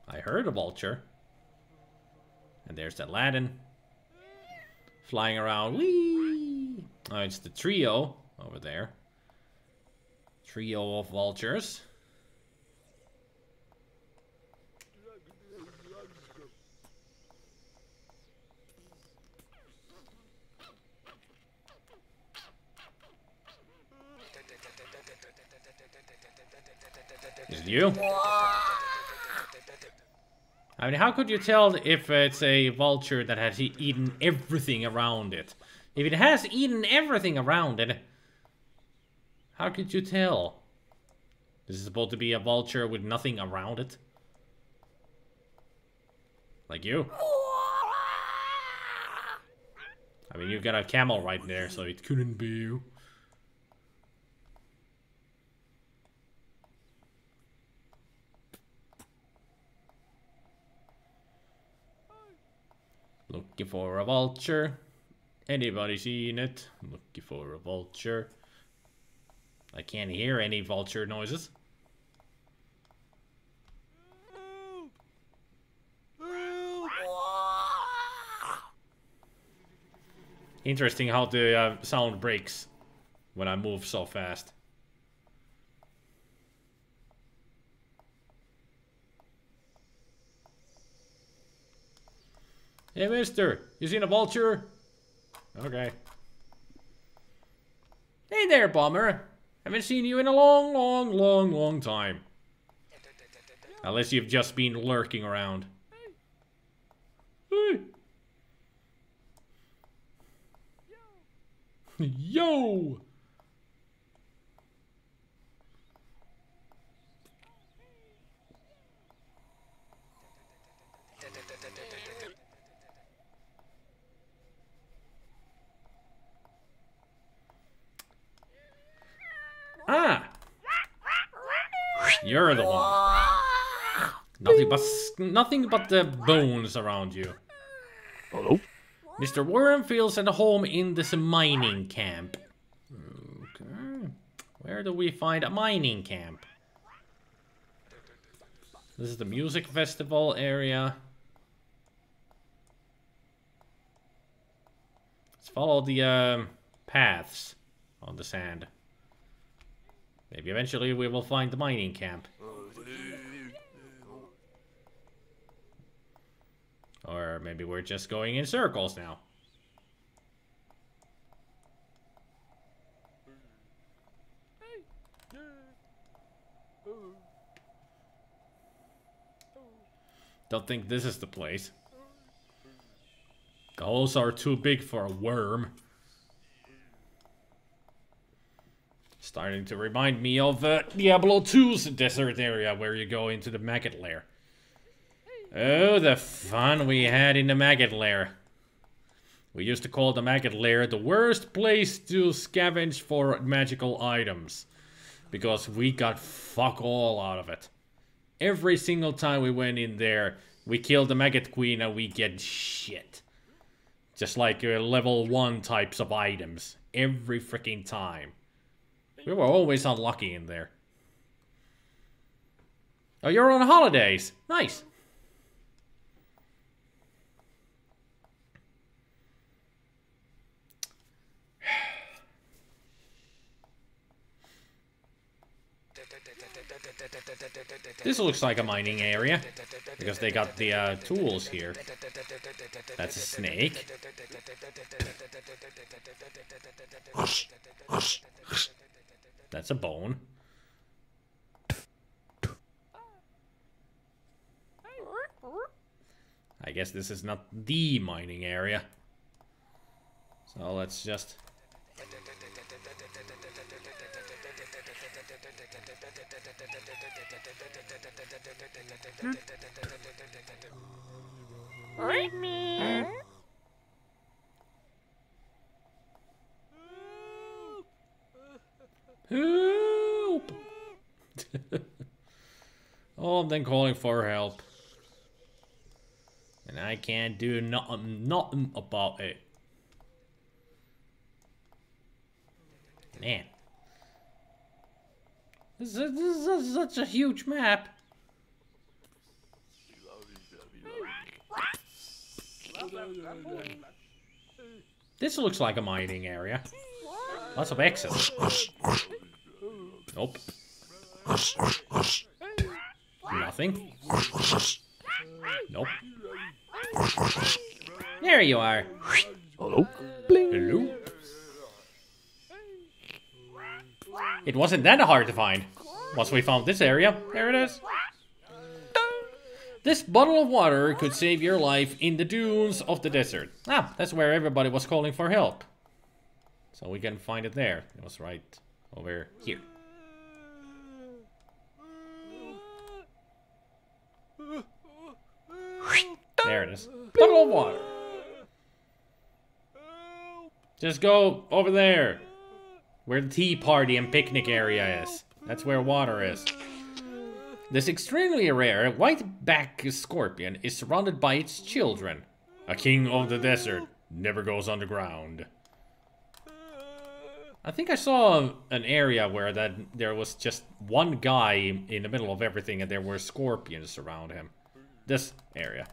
I heard a vulture. And there's Aladdin. Flying around. Whee! Oh, it's the trio. over there. Trio of vultures. Is it you? I mean, how could you tell if it's a vulture that has eaten everything around it? If it has eaten everything around it, how could you tell? This is supposed to be a vulture with nothing around it? Like you? I mean, you've got a camel right there, so it couldn't be you. Looking for a vulture. Anybody seen it? Looking for a vulture. I can't hear any vulture noises. Interesting how the sound breaks when I move so fast. Hey, mister, you seen a vulture? Okay. Hey there, bummer. Haven't seen you in a long time. Unless you've just been lurking around. Hey. Yo! Ah! You're the one. Nothing but the bones around you. Hello? Mr. Worm feels at home in this mining camp. Okay. Where do we find a mining camp? This is the music festival area. Let's follow the paths on the sand. Maybe eventually we will find the mining camp. Or maybe we're just going in circles now. Don't think this is the place. The holes are too big for a worm. Starting to remind me of Diablo 2's desert area where you go into the maggot lair. Oh, the fun we had in the maggot lair. We used to call the maggot lair the worst place to scavenge for magical items. Because we got fuck all out of it. Every single time we went in there, we killed the maggot queen and we get shit. Just like level 1 types of items. Every freaking time. We were always unlucky in there. Oh, you're on holidays. Nice. This looks like a mining area, because they got the tools here. That's a snake. That's a bone. I guess this is not the mining area. So let's just... Help! All of them calling for help. And I can't do nothing about it. Man. This is such a huge map. This looks like a mining area. Lots of X's. Nope. Nothing. Nope. There you are. Hello? Hello? It wasn't that hard to find. Once we found this area, there it is. This bottle of water could save your life in the dunes of the desert. Ah, that's where everybody was calling for help. So we can find it there. It was right over here. There it is. Bottle of water. Just go over there. Where the tea party and picnic area is. That's where water is. This extremely rare white-backed scorpion is surrounded by its children. A king of the desert never goes underground. I think I saw an area where there was just one guy in the middle of everything and there were scorpions around him. This area.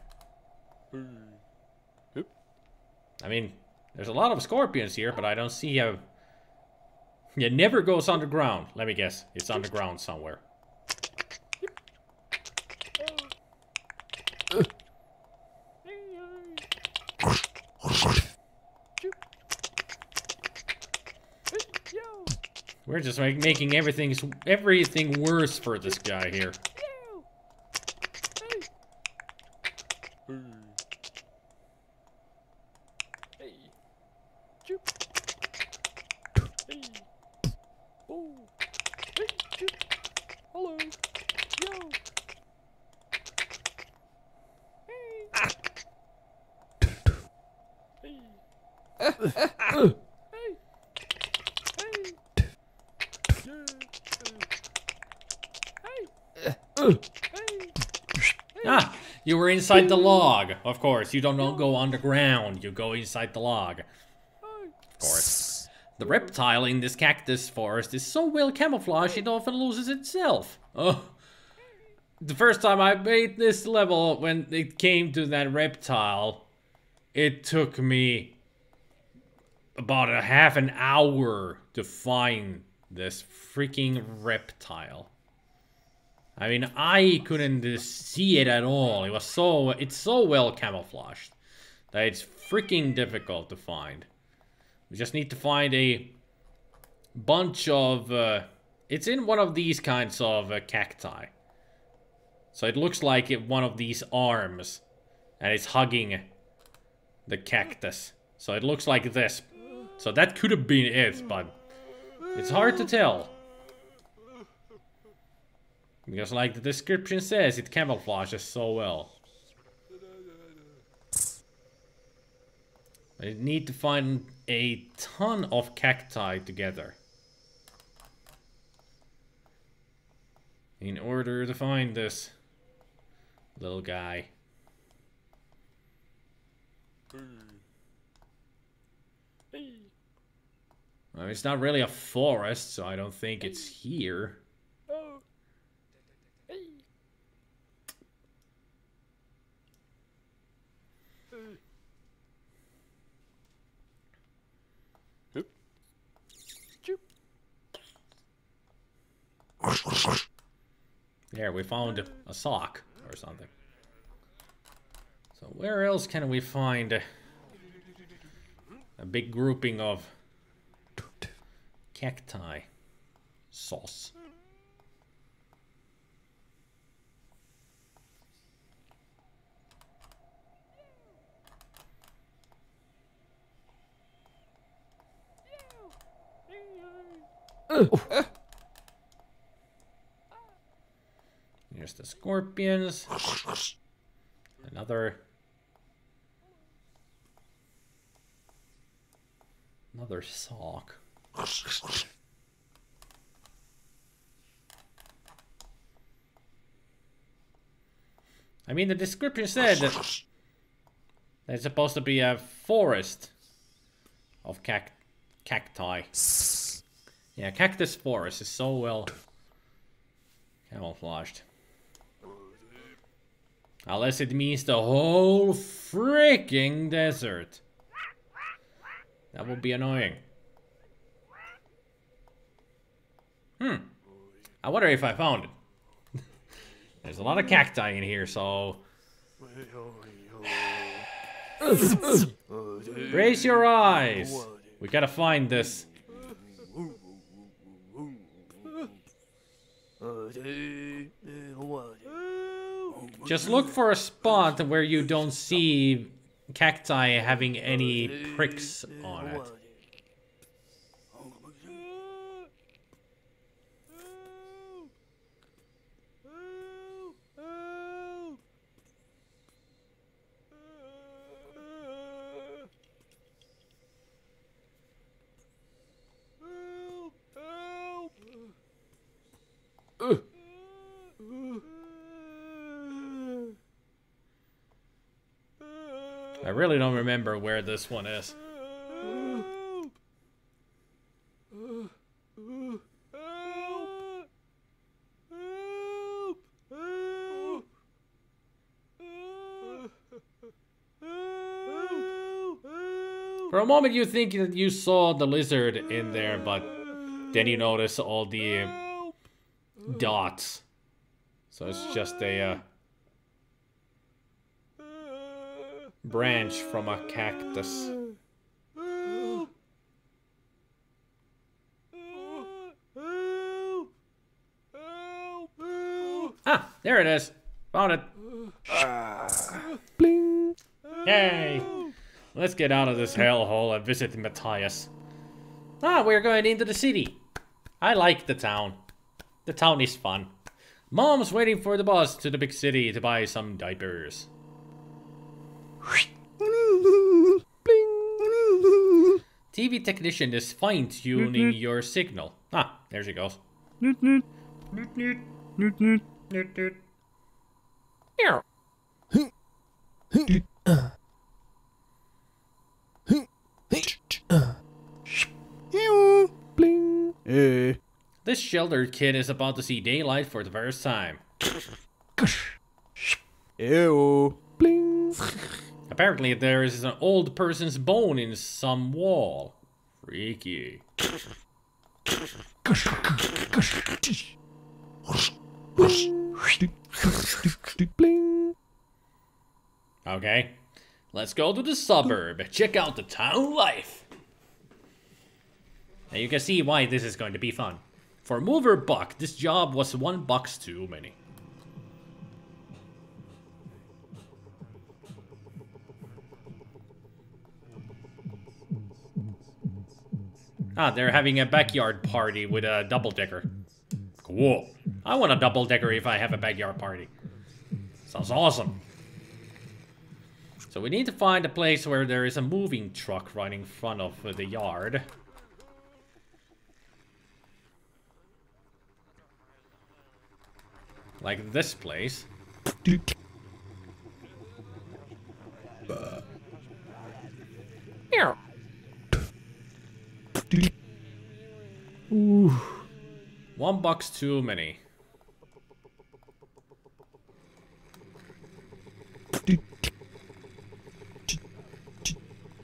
I mean, there's a lot of scorpions here, but I don't see a... It never goes underground. Let me guess. It's underground somewhere. We're just making everything worse for this guy here. Ah, you were inside the log. Of course, you don't go underground. You go inside the log. Of course. The reptile in this cactus forest is so well camouflaged it often loses itself. Oh. The first time I made this level, when it came to that reptile, it took me about a half an hour to find this freaking reptile. I mean, I couldn't see it at all. It's so well camouflaged that it's freaking difficult to find. We just need to find a bunch of... it's in one of these kinds of cacti. So it looks like one of these arms. And it's hugging the cactus. So it looks like this. So that could have been it, but it's hard to tell. Because like the description says, it camouflages so well. I need to find a ton of cacti together in order to find this little guy. Well, it's not really a forest, so I don't think it's here. There, we found a sock or something. So where else can we find a big grouping of cacti sauce? Here's the scorpions. Another sock. I mean, the description said that it's supposed to be a forest of cacti. Yeah, cactus forest is so well camouflaged. Unless it means the whole freaking desert. That would be annoying. I wonder if I found it. There's a lot of cacti in here, so... Raise your eyes! We gotta find this. Just look for a spot where you don't see cacti having any pricks on it. I really don't remember where this one is. For a moment you think that you saw the lizard in there, but then you notice all the dots. So it's just a branch from a cactus. Ah, there it is. Found it. Bling. Yay. Let's get out of this hellhole and visit Matthias. Ah, we're going into the city. I like the town. The town is fun. Mom's waiting for the bus to the big city to buy some diapers. TV technician is fine-tuning your signal. Ah, there she goes. Newt, newt. Newt, newt. Newt, newt. Newt, newt. Bling. This sheltered kid is about to see daylight for the first time. Ew. Bling. Apparently there is an old person's bone in some wall. Freaky. Bling. Okay, let's go to the suburb. Check out the town life. Now you can see why this is going to be fun. For Mover Buck, this job was $1 too many. Ah, they're having a backyard party with a double-decker. Cool. I want a double-decker if I have a backyard party. Sounds awesome. So we need to find a place where there is a moving truck right in front of the yard. Like this place. Here. Ooh. $1 too many.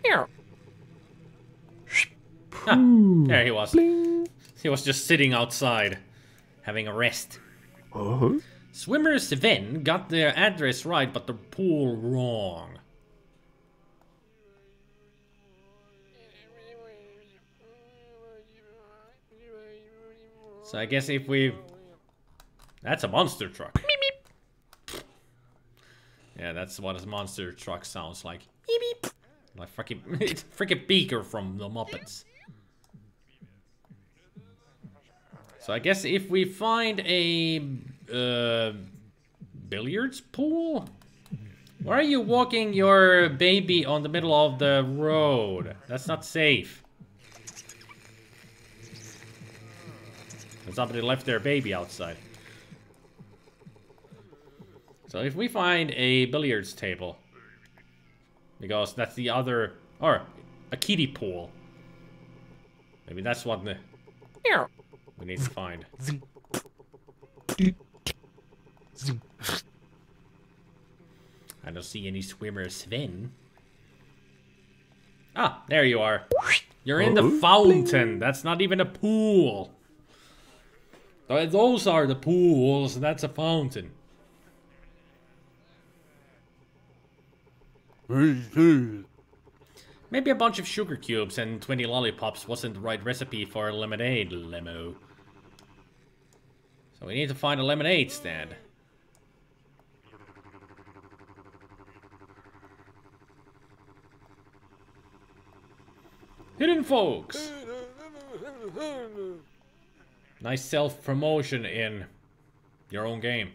Here. Ah, there he was. Bling. He was just sitting outside, having a rest. Uh-huh. Swimmer Sven got the address right, but the pool wrong. So I guess if we... That's a monster truck. Beep, beep. Yeah, that's what a monster truck sounds like. Beep, beep. Like freaking, it's freaking Beaker from the Muppets. So I guess if we find a billiards pool? Why are you walking your baby on the middle of the road? That's not safe. And somebody left their baby outside. So if we find a billiards table, because that's the other, or a kiddie pool. Maybe that's what we need to find. I don't see any swimmers, Sven. Ah, there you are. You're in the fountain. That's not even a pool. Those are the pools. That's a fountain. Maybe a bunch of sugar cubes and 20 lollipops wasn't the right recipe for a lemonade limo. So we need to find a lemonade stand. Hidden folks! Nice self-promotion in your own game.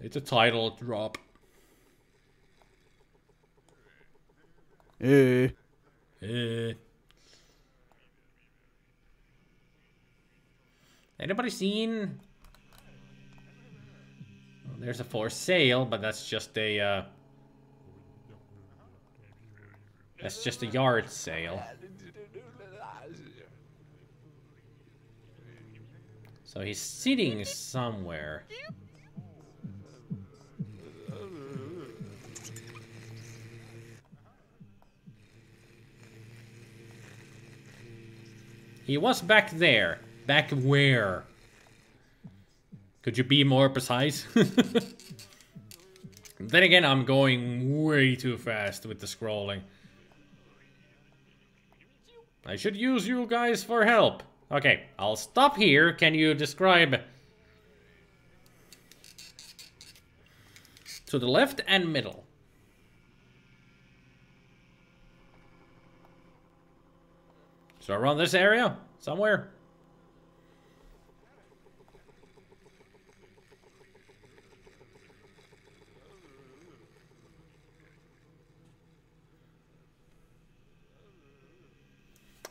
It's a title drop. Anybody seen? Well, there's a for sale, but that's just a yard sale. So he's sitting somewhere. He was back there. Back where? Could you be more precise? Then again, I'm going way too fast with the scrolling. I should use you guys for help. Okay, I'll stop here. Can you describe to the left and middle? So around this area? Somewhere?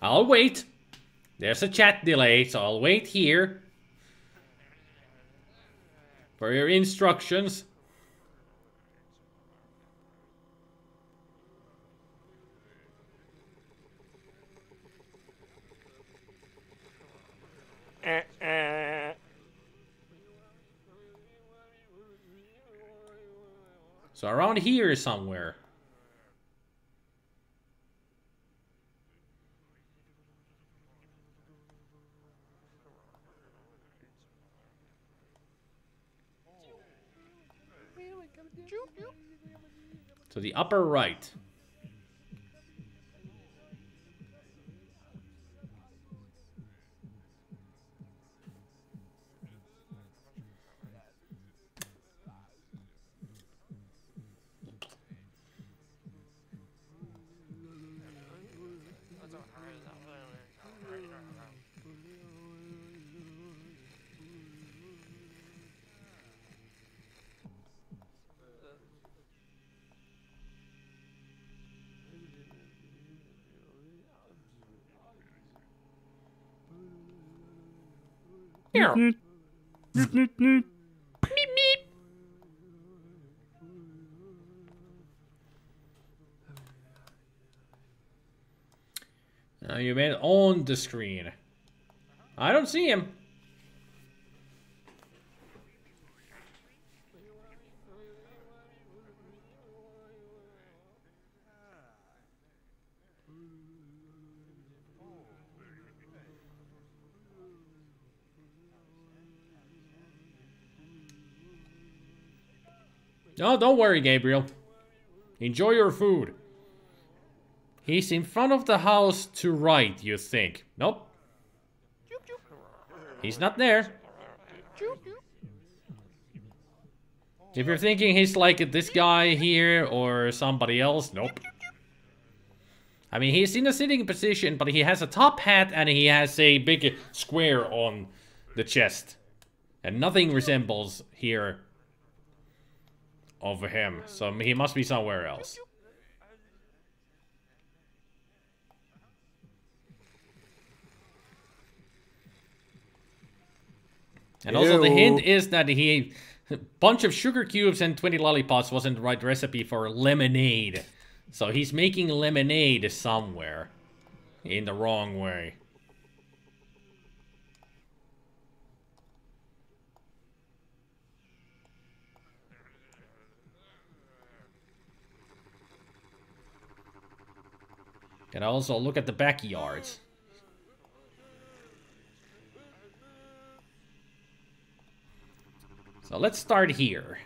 I'll wait. There's a chat delay, so I'll wait here for your instructions. So around here somewhere. To the upper right. Neat, neat, neat, neat. Meep, meep. Now you made it on the screen. I don't see him. No, don't worry, Gabriel. Enjoy your food. He's in front of the house to right, you think. Nope. He's not there. If you're thinking he's like this guy here or somebody else, nope. I mean, he's in a sitting position, but he has a top hat and he has a big square on the chest. And nothing resembles here of him, so he must be somewhere else. And also the hint is that he bunch of sugar cubes and 20 lollipops wasn't the right recipe for lemonade. So he's making lemonade somewhere in the wrong way. And also look at the backyards. So let's start here.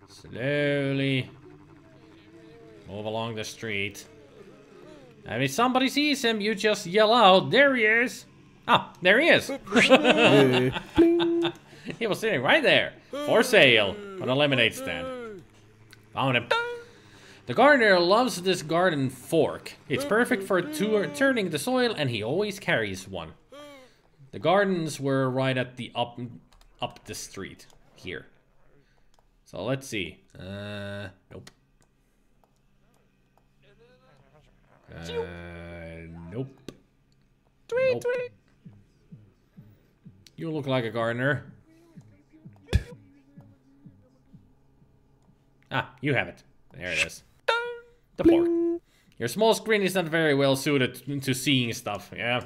Slowly move along the street. And if somebody sees him, you just yell out, "There he is!" Ah, there he is! He was sitting right there, for sale, on a lemonade stand. Found him. The gardener loves this garden fork. It's perfect for turning the soil, and he always carries one. The gardens were right at the up the street here. So let's see. Nope. Nope. Nope. You look like a gardener. Ah, you have it. There it is. The fork. Your small screen is not very well suited to seeing stuff, yeah.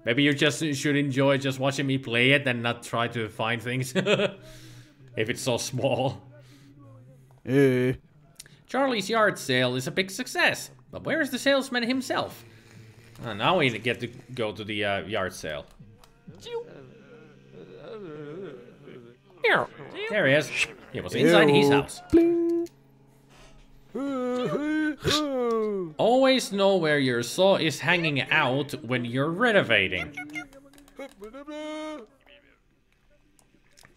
Maybe you just should enjoy just watching me play it and not try to find things. If it's so small. Charlie's yard sale is a big success. But where is the salesman himself? Now we get to go to the yard sale. There he is. He was inside his house. Always know where your saw is hanging out when you're renovating.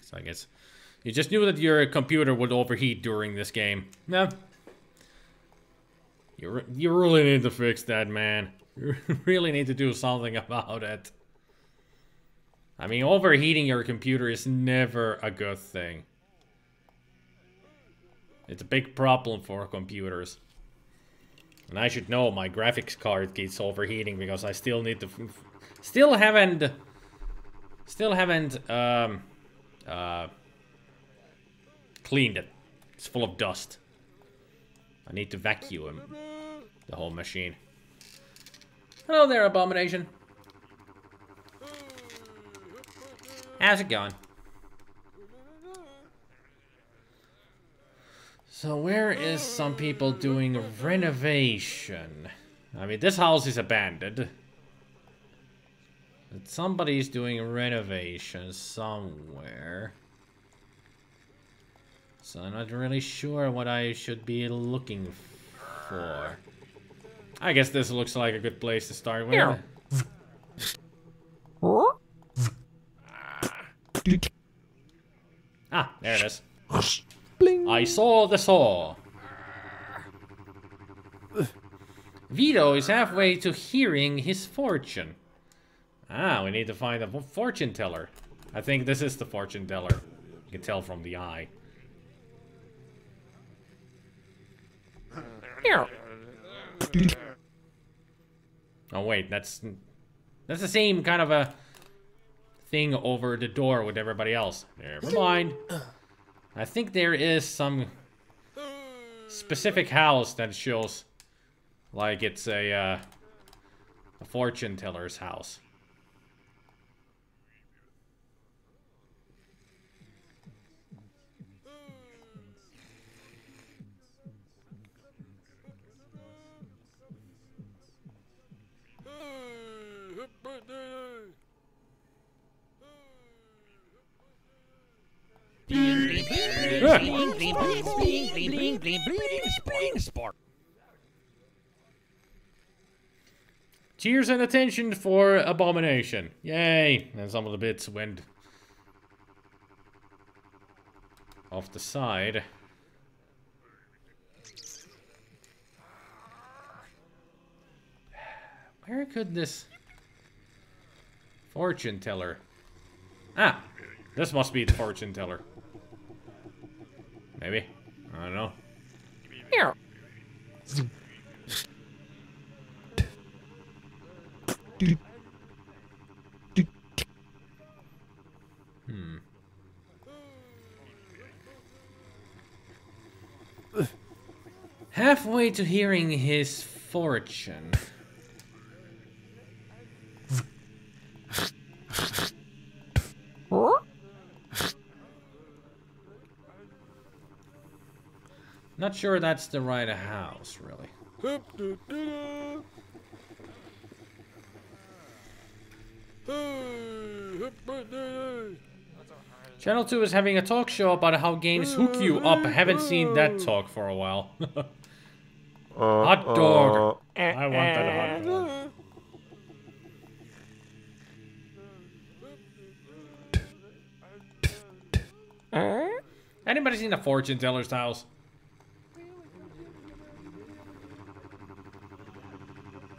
So I guess you just knew that your computer would overheat during this game. No. You really need to fix that, man. You really need to do something about it. I mean, overheating your computer is never a good thing. It's a big problem for computers. And I should know my graphics card keeps overheating because I still need to... Still haven't cleaned it. It's full of dust. I need to vacuum the whole machine. Hello there, Abomination. How's it going? So where is some people doing renovation? I mean, this house is abandoned. But somebody's doing renovation somewhere. So I'm not really sure what I should be looking for. I guess this looks like a good place to start with. Ah, there it is. I saw the saw. Vito is halfway to hearing his fortune. Ah, we need to find a fortune teller. I think this is the fortune teller. You can tell from the eye. Oh wait, that's the same kind of a thing over the door with everybody else. Never mind. I think there is some specific house that shows like it's a fortune teller's house. Cheers and attention for Abomination. Yay! And some of the bits went off the side. Where could this fortune teller... Ah! This must be the fortune teller. Maybe. I don't know. Here. Halfway to hearing his fortune. Not sure that's the right house, really. Channel 2 is having a talk show about how games hook you up. I haven't seen that talk for a while. Hot dog. I want that hot dog. Anybody seen a fortune teller's house?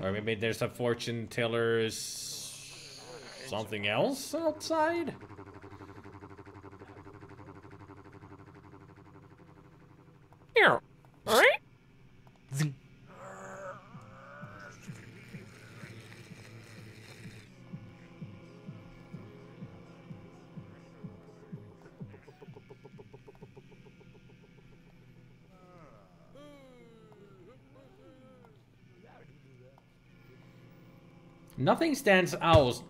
Or maybe there's a fortune teller's something else outside? Here. Alright? Nothing stands out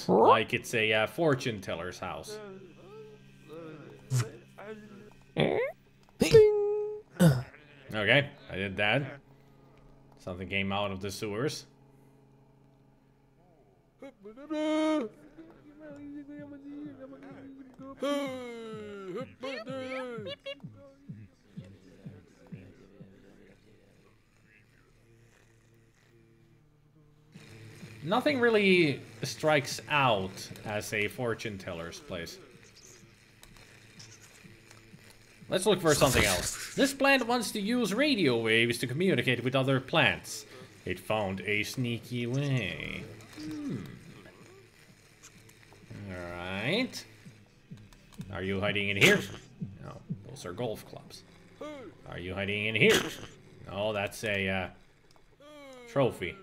like it's a fortune teller's house. Okay, I did that. Something came out of the sewers. Nothing really strikes out as a fortune teller's place. Let's look for something else. This plant wants to use radio waves to communicate with other plants. It found a sneaky way. Alright. Are you hiding in here? No, those are golf clubs. Are you hiding in here? No, that's a trophy.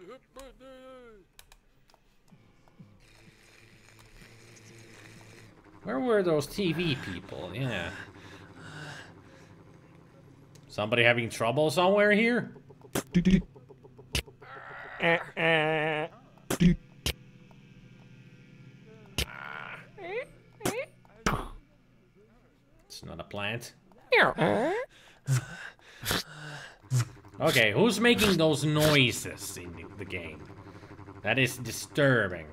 Where were those TV people? Yeah. Somebody having trouble somewhere here? It's not a plant. Okay, who's making those noises in the game? That is disturbing.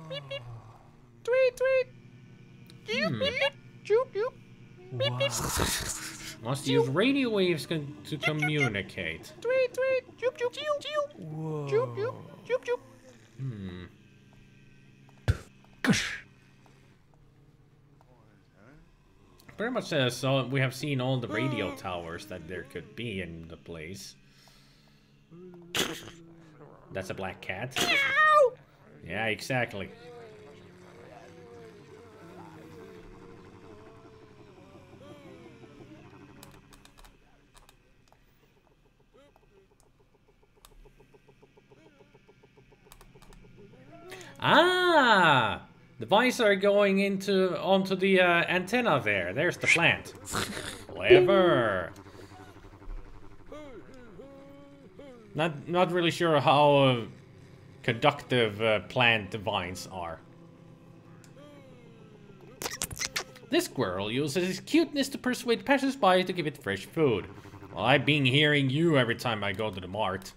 Beep, beep. Tweet, tweet. Beep, beep, beep. Choop, choop. Beep, beep. Must use radio waves to communicate. Tweet, tweet. Choop, choop, choop, choop. Choop, choop, choop, choop. Pretty much so we have seen all the radio towers that there could be in the place. That's a black cat. Yeah, exactly. Ah! The vines are going onto the antenna there. There's the plant. Clever. Not really sure how conductive plant vines are. This squirrel uses his cuteness to persuade passers-by to give it fresh food. Well, I've been hearing you every time I go to the mart.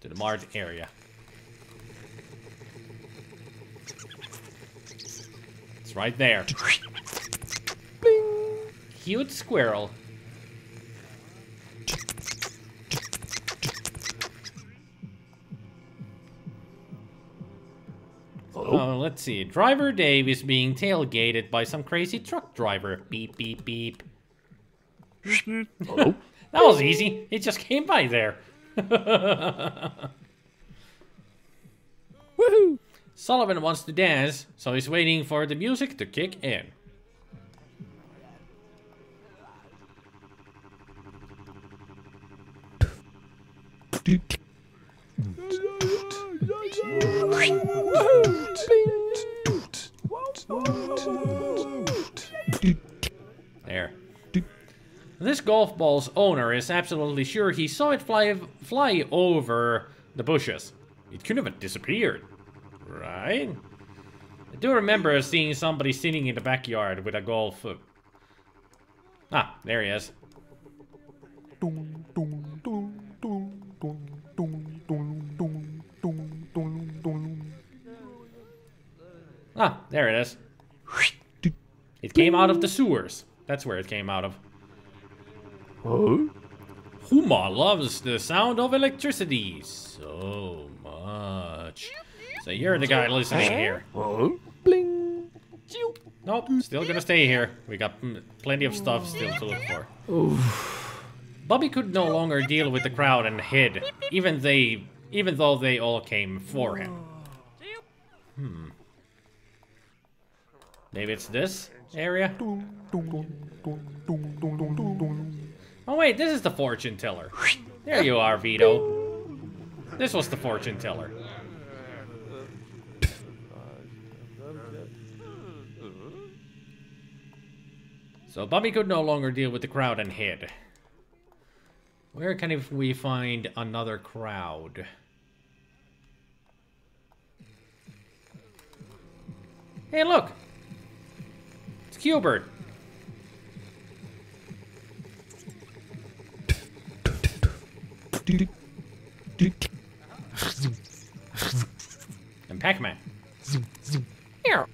To the mart area. It's right there. Bing. Cute squirrel. Oh, let's see. Driver Dave is being tailgated by some crazy truck driver. Beep, beep, beep. Hello? That was easy. It just came by there. Woohoo! Sullivan wants to dance, so he's waiting for the music to kick in. There. This golf ball's owner is absolutely sure he saw it fly over the bushes. It couldn't have disappeared. Right? I do remember seeing somebody sitting in the backyard with a golf. Ah, there he is. Ah, There it is. It came out of the sewers. That's where it came out of. Huh? Huma loves the sound of electricity so much. So you're the guy listening here. Huh? Bling. Nope, still gonna stay here. We got plenty of stuff still to look for. Bobby could no longer deal with the crowd and hid, even though they all came for him. Maybe it's this area? Oh wait, this is the fortune teller. There you are, Vito. This was the fortune teller. So Bobby could no longer deal with the crowd and hid. Where can we find another crowd? Hey, look! It's Q-Bird. And Pac-Man. Here.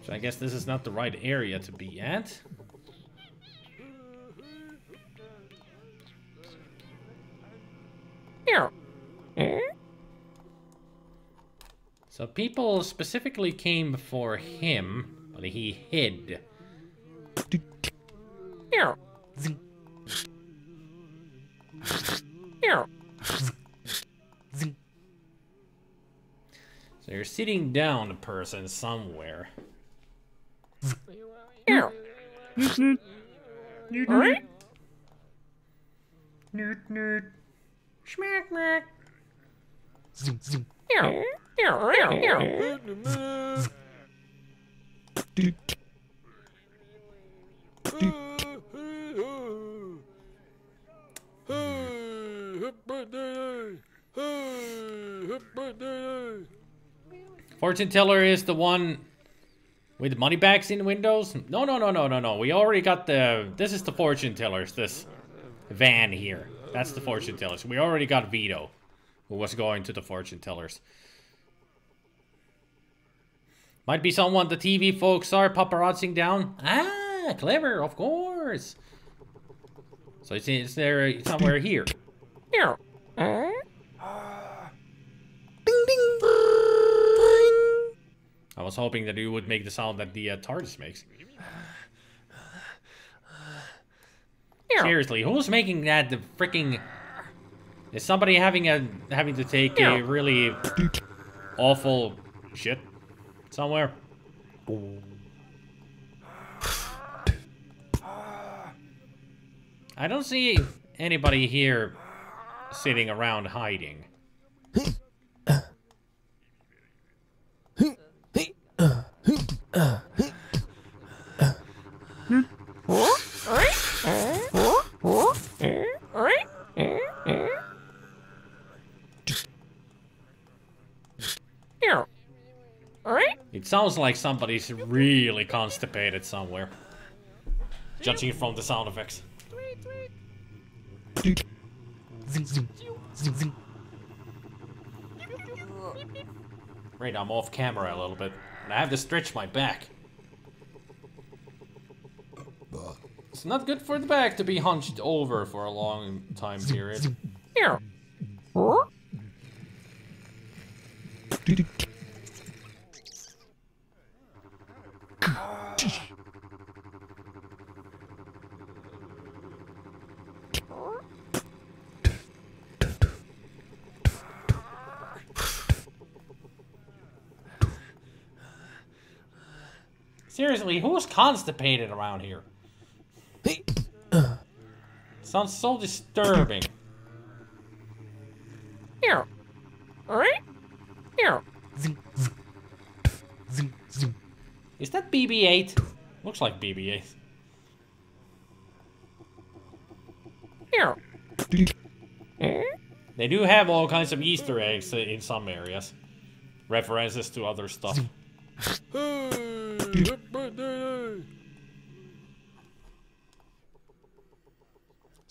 So I guess this is not the right area to be at. Here. So people specifically came for him, but he hid. Here. Here. So you're sitting down a person somewhere. Here. Alright. Schmack, schmack. Here. Here. Here. Fortune teller is the one with money bags in the windows? No. We already got the... This is the fortune tellers, this van here. That's the fortune tellers. We already got Vito, who was going to the fortune tellers. Might be someone the TV folks are paparazzing down. Ah, clever, of course. So it's there somewhere here. Here. I was hoping that you would make the sound that the TARDIS makes. Seriously, who's making that the freaking... Is somebody having to take a really awful shit somewhere? I don't see anybody here sitting around hiding. It sounds like somebody's really constipated somewhere, judging from the sound effects. Right, I'm off camera a little bit, and I have to stretch my back. It's not good for the back to be hunched over for a long time period. Here. Seriously, who's constipated around here? Sounds so disturbing. Here. Alright? Here. Is that BB-8? Looks like BB-8. Here. They do have all kinds of Easter eggs in some areas. References to other stuff.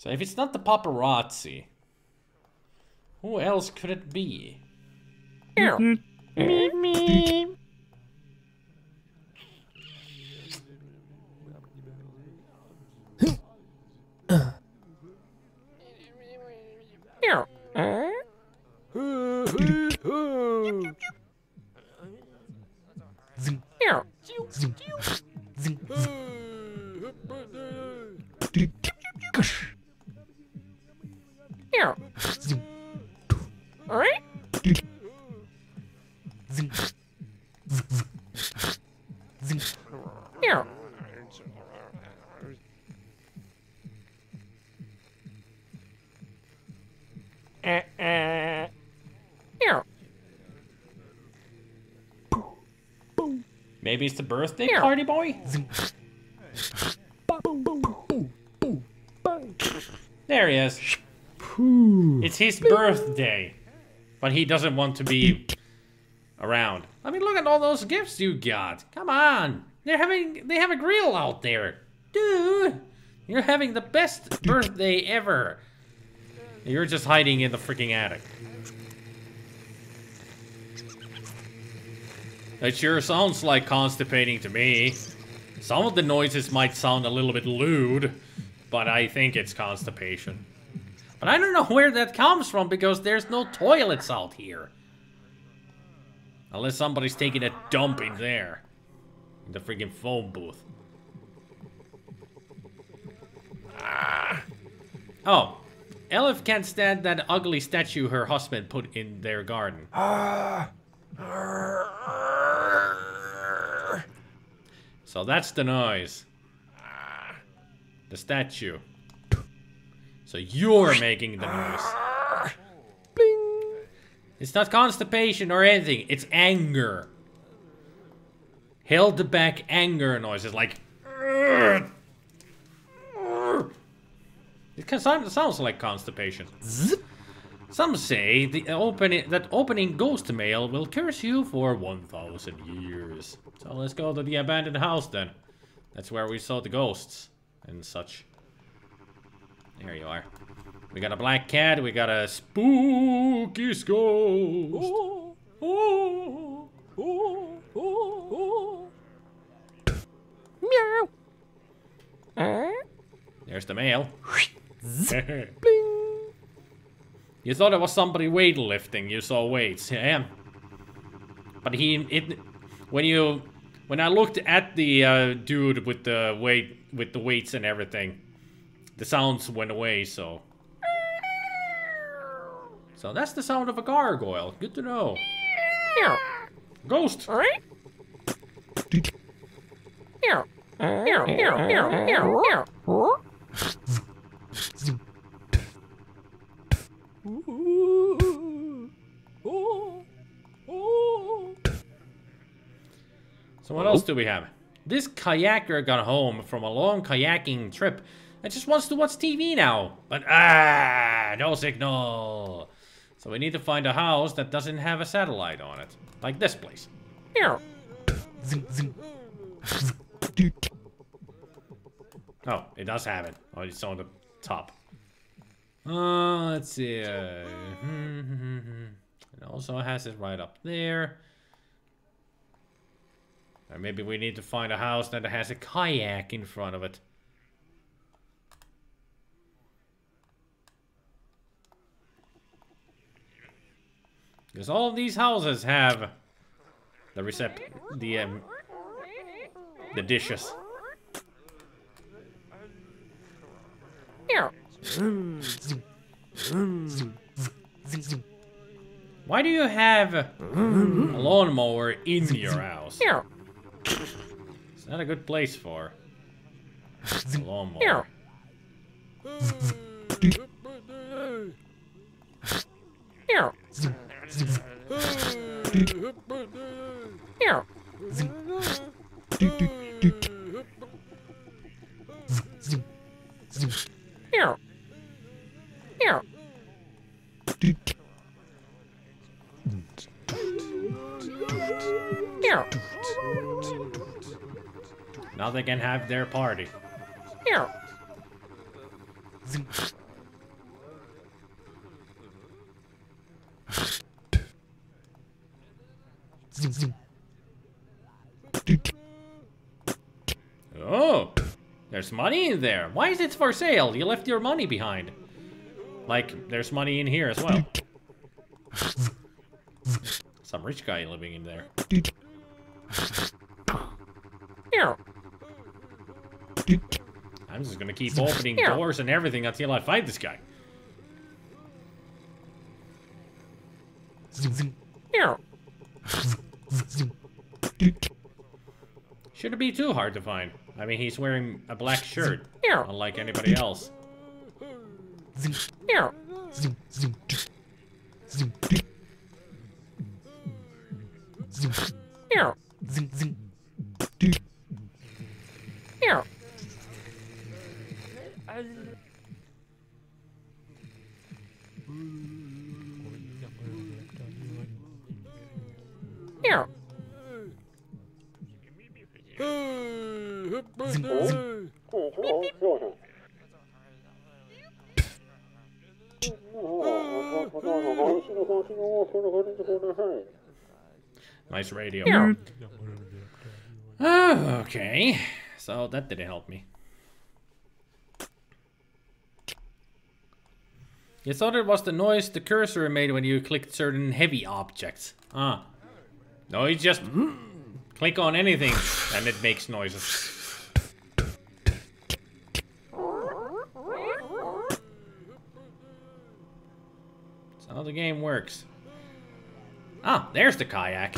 So if it's not the paparazzi, who else could it be? Meow. Meep, meep. Meow. Meow. Meow. All right. Meow. Meow. Maybe it's the birthday Meow. party boy? There he is. It's his birthday. But he doesn't want to be around. I mean, look at all those gifts you got. Come on. They have a grill out there. Dude, you're having the best birthday ever. You're just hiding in the freaking attic. It sure sounds like constipating to me. Some of the noises might sound a little bit lewd, but I think it's constipation. But I don't know where that comes from because there's no toilets out here. Unless somebody's taking a dump in there. In the freaking phone booth. Oh. Elif can't stand that ugly statue her husband put in their garden. So that's the noise. The statue. So you're making the noise. Bling. It's not constipation or anything. It's anger. Held back anger noises like. It sounds like constipation. Some say that opening ghost mail will curse you for 1,000 years. So let's go to the abandoned house then. That's where we saw the ghosts and such. There you are. We got a black cat. We got a spooky ghost. Oh, oh, oh, oh, oh. Meow. There's the mail. Bling. You thought it was somebody weightlifting. You saw weights, yeah. But when I looked at the dude with the weights and everything, the sounds went away. So that's the sound of a gargoyle. Good to know. Meow. Ghost. All right. Meow. Meow. Meow. Meow. Meow. Meow. So what else do we have? This kayaker got home from a long kayaking trip and just wants to watch TV now. But no signal. So we need to find a house that doesn't have a satellite on it. Like this place. Meow. Oh, it does have it. Oh, it's on the top. Let's see. It also has it right up there. Or maybe we need to find a house that has a kayak in front of it. Because all of these houses have the the dishes. Meow. Why do you have a lawnmower in your house? Meow. It's not a good place for a lawnmower. Meow. Meow. Meow. Meow. Meow. Meow. Now they can have their party. Meow. Oh, there's money in there. Why is it for sale? You left your money behind. Like, there's money in here as well. Some rich guy living in there. I'm just gonna keep opening doors and everything until I fight this guy. Shouldn't be too hard to find. I mean, he's wearing a black shirt, unlike anybody else. Nice radio. Oh, okay. So that didn't help me. You thought it was the noise the cursor made when you clicked certain heavy objects. Ah. No, you just click on anything and it makes noises. That's how the game works. Ah, there's the kayak.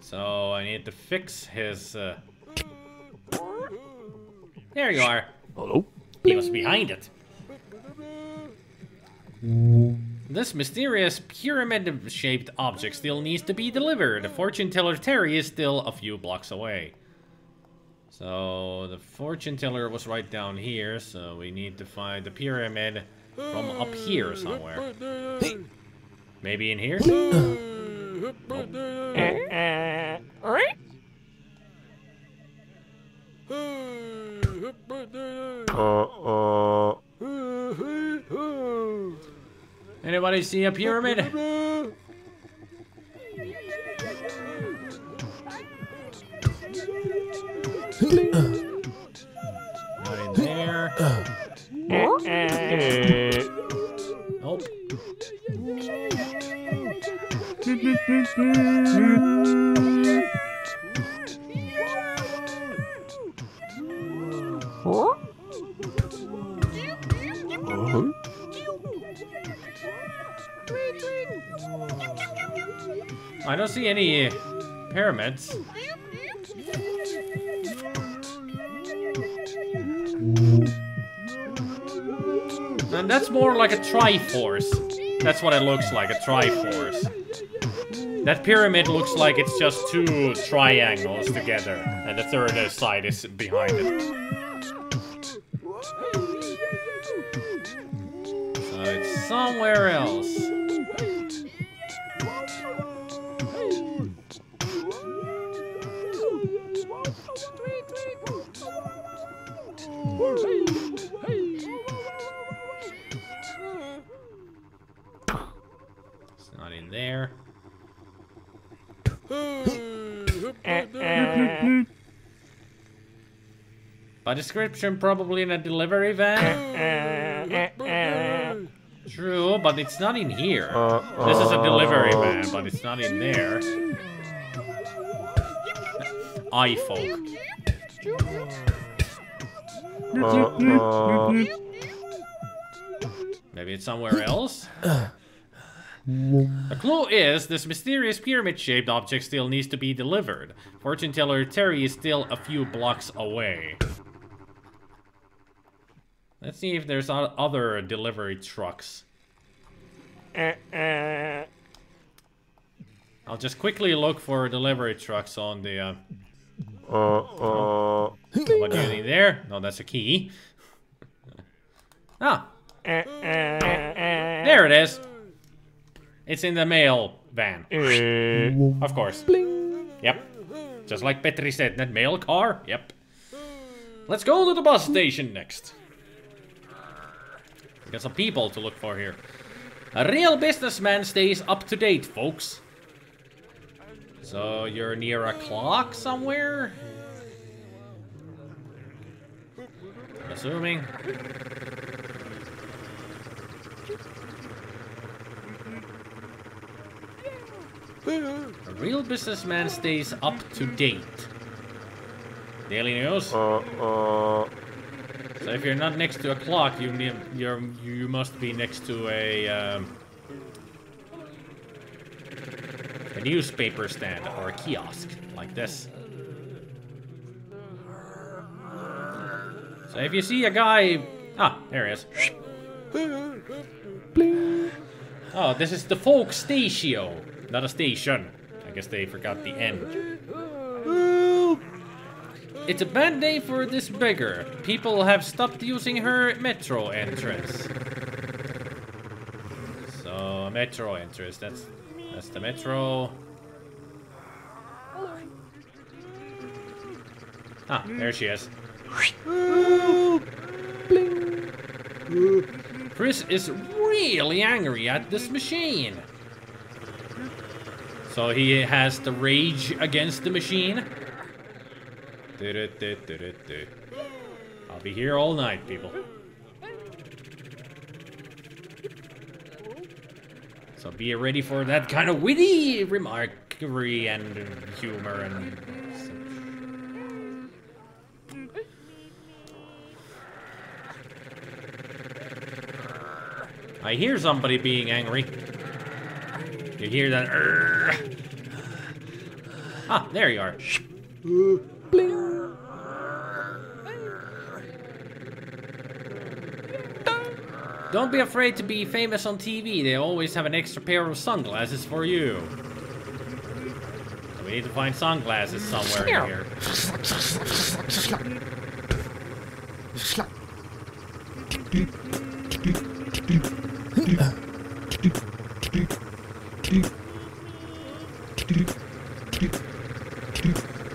So I need to fix his... There you are. Hello? He was behind it. This mysterious pyramid-shaped object still needs to be delivered. The fortune teller Terry is still a few blocks away. So the fortune teller was right down here, so we need to find the pyramid from up here somewhere. Maybe in here? Anybody see a pyramid? Not in there. Nope. I don't see any pyramids. And that's more like a Triforce. That's what it looks like, a Triforce. That pyramid looks like it's just two triangles together, and the third side is behind it. So it's somewhere else. It's not in there. By description, probably in a delivery van. True, but it's not in here. This is a delivery van, but it's not in there. iPhone. Maybe it's somewhere else? The clue is, this mysterious pyramid-shaped object still needs to be delivered. Fortune teller Terry is still a few blocks away. Let's see if there's other delivery trucks. I'll just quickly look for delivery trucks on the... What do you need there? No, that's a key. Ah! There it is! It's in the mail van. Of course. Yep. Just like Petri said, that mail car? Yep. Let's go to the bus station next. Got some people to look for here. A real businessman stays up to date, folks. So you're near a clock somewhere? I'm assuming. A real businessman stays up to date. Daily News. So if you're not next to a clock, you must be next to a newspaper stand or a kiosk like this. So if you see a guy, there he is. Oh, this is the folk station, not a station. I guess they forgot the N. It's a bad day for this beggar. People have stopped using her metro entrance. So, metro entrance, that's the metro. There she is. Chris is really angry at this machine. So he has the rage against the machine. I'll be here all night, people. So be ready for that kind of witty remarkery and humor and such. I hear somebody being angry. You hear that? There you are. Don't be afraid to be famous on TV. They always have an extra pair of sunglasses for you. So we need to find sunglasses somewhere in here.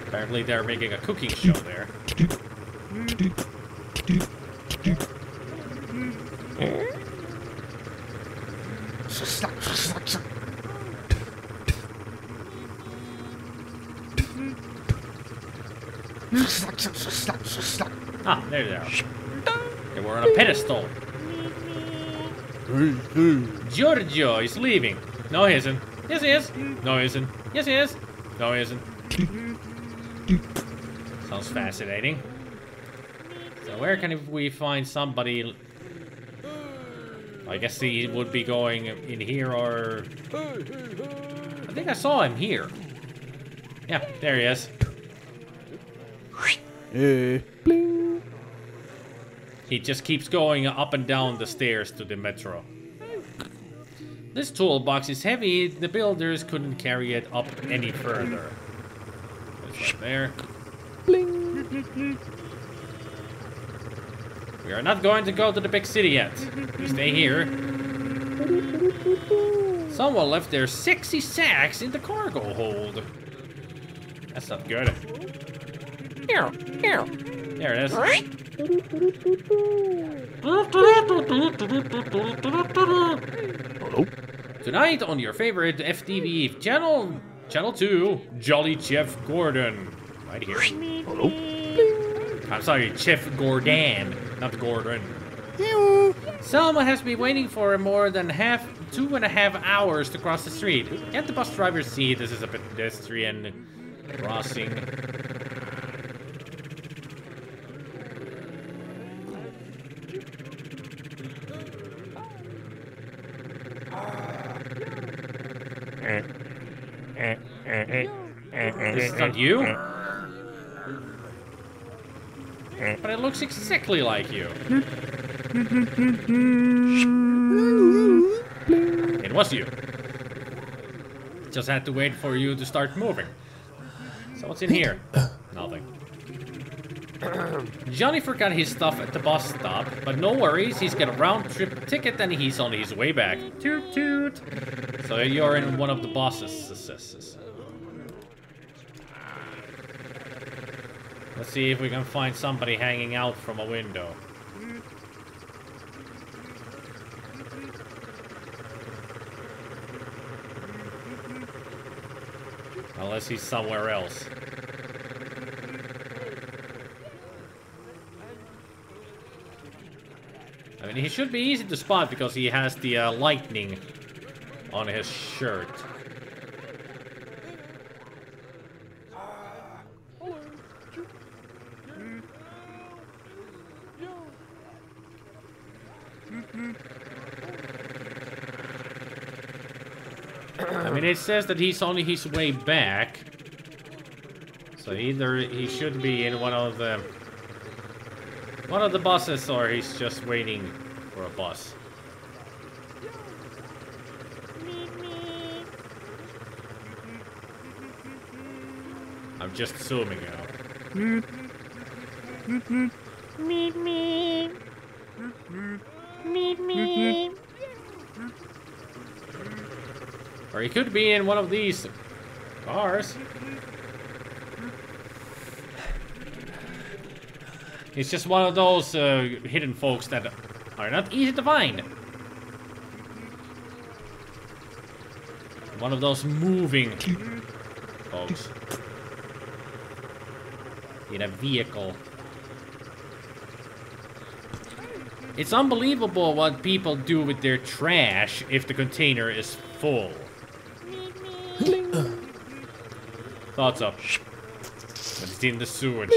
Apparently they're making a cooking show there. There they are. They were on a pedestal. Giorgio is leaving. No, he isn't. Yes, he is. No, he isn't. Yes, he is. No, he isn't. Sounds fascinating. So where can we find somebody? I guess he would be going in here or... I think I saw him here. Yeah, there he is. He just keeps going up and down the stairs to the metro. This toolbox is heavy. The builders couldn't carry it up any further. It's right there. We are not going to go to the big city yet. We stay here. Someone left their sexy sacks in the cargo hold. That's not good. There it is. Hello? Tonight on your favorite FTV channel, Channel 2, Jolly Chef Gordon. Right here. Hello? I'm sorry, Chef Gordon, not Gordon. Someone has been waiting for more than 2.5 hours to cross the street. Can't the bus driver see this is a pedestrian crossing? This is not you? But it looks exactly like you. It was you. Just had to wait for you to start moving. So what's in here? Nothing. Johnny forgot his stuff at the bus stop, but no worries, he's got a round-trip ticket and he's on his way back. Toot toot! So you're in one of the buses. Let's see if we can find somebody hanging out from a window. Unless he's somewhere else. I mean, he should be easy to spot because he has the lightning on his shirt. I mean, it says that he's on his way back. So either he should be in one of the buses, or he's just waiting for a bus. I'm just zooming out. Or he could be in one of these cars. He's just one of those hidden folks that are not easy to find. One of those moving folks. In a vehicle. It's unbelievable what people do with their trash if the container is full. Thought so. But it's in the sewage.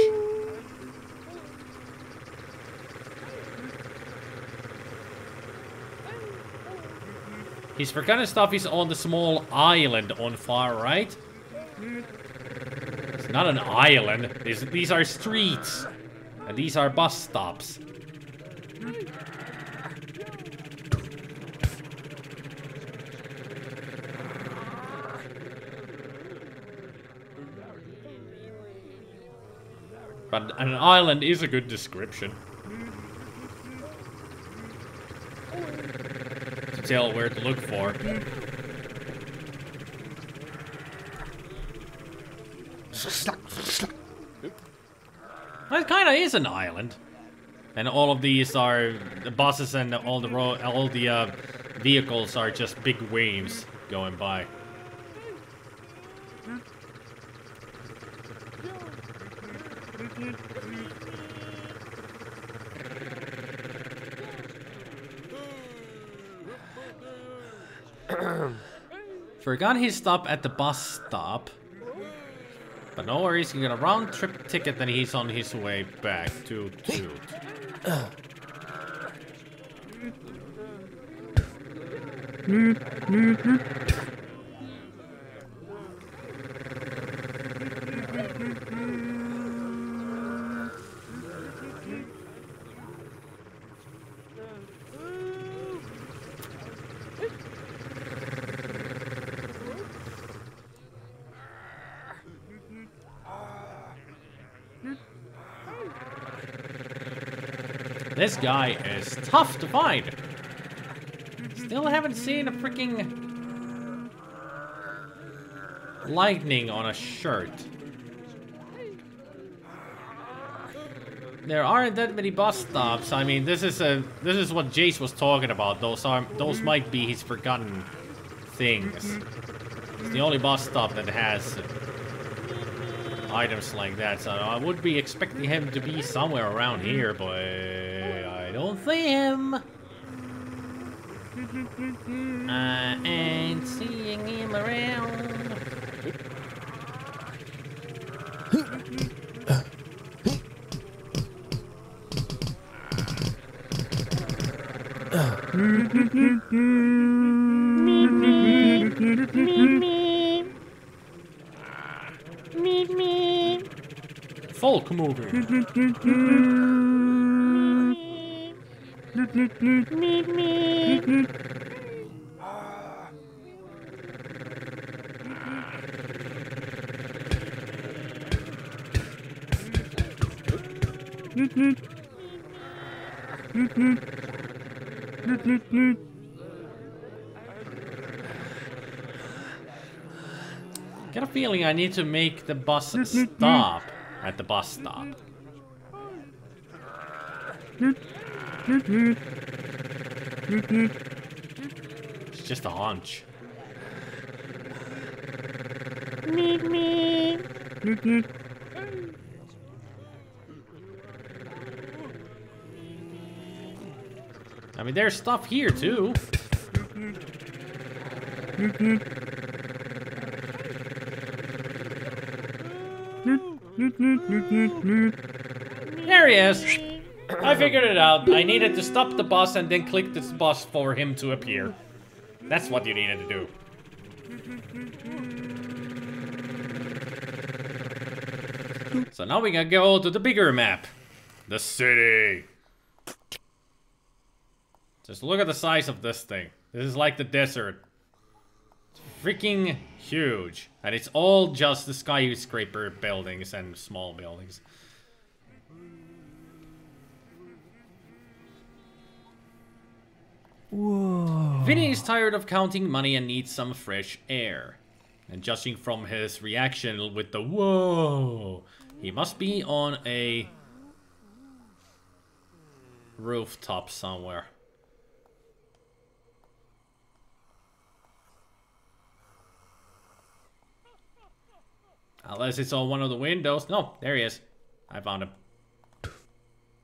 His forgotten stuff is on the small island on far right. It's not an island. These are streets. And these are bus stops. But an island is a good description. To tell where to look for. Well, it kinda is an island. And all of these are the buses, and all the vehicles are just big waves going by. Forgot his stop at the bus stop. But no worries, he got a round trip ticket and he's on his way back to Toot. This guy is tough to find. Still haven't seen a freaking lightning on a shirt. There aren't that many bus stops. I mean, this is what Jace was talking about. Those might be his forgotten things. It's the only bus stop that has items like that. So I would be expecting him to be somewhere around here, but I don't see him. I ain't seeing him around. Folk movie. Get a feeling I need to make the bus stop at the bus stop. It's just a hunch. Newt, newt. I mean, there's stuff here too. Newt, newt. Newt, newt, newt, newt, newt. There he is. I figured it out. I needed to stop the bus and then click this bus for him to appear. That's what you needed to do. So now we can go to the bigger map. The city. Just look at the size of this thing. This is like the desert. It's freaking huge. And it's all just the skyscraper buildings and small buildings. Whoa. Vinny is tired of counting money and needs some fresh air. And judging from his reaction with the whoa, he must be on a rooftop somewhere. Unless it's on one of the windows. No, there he is. I found him.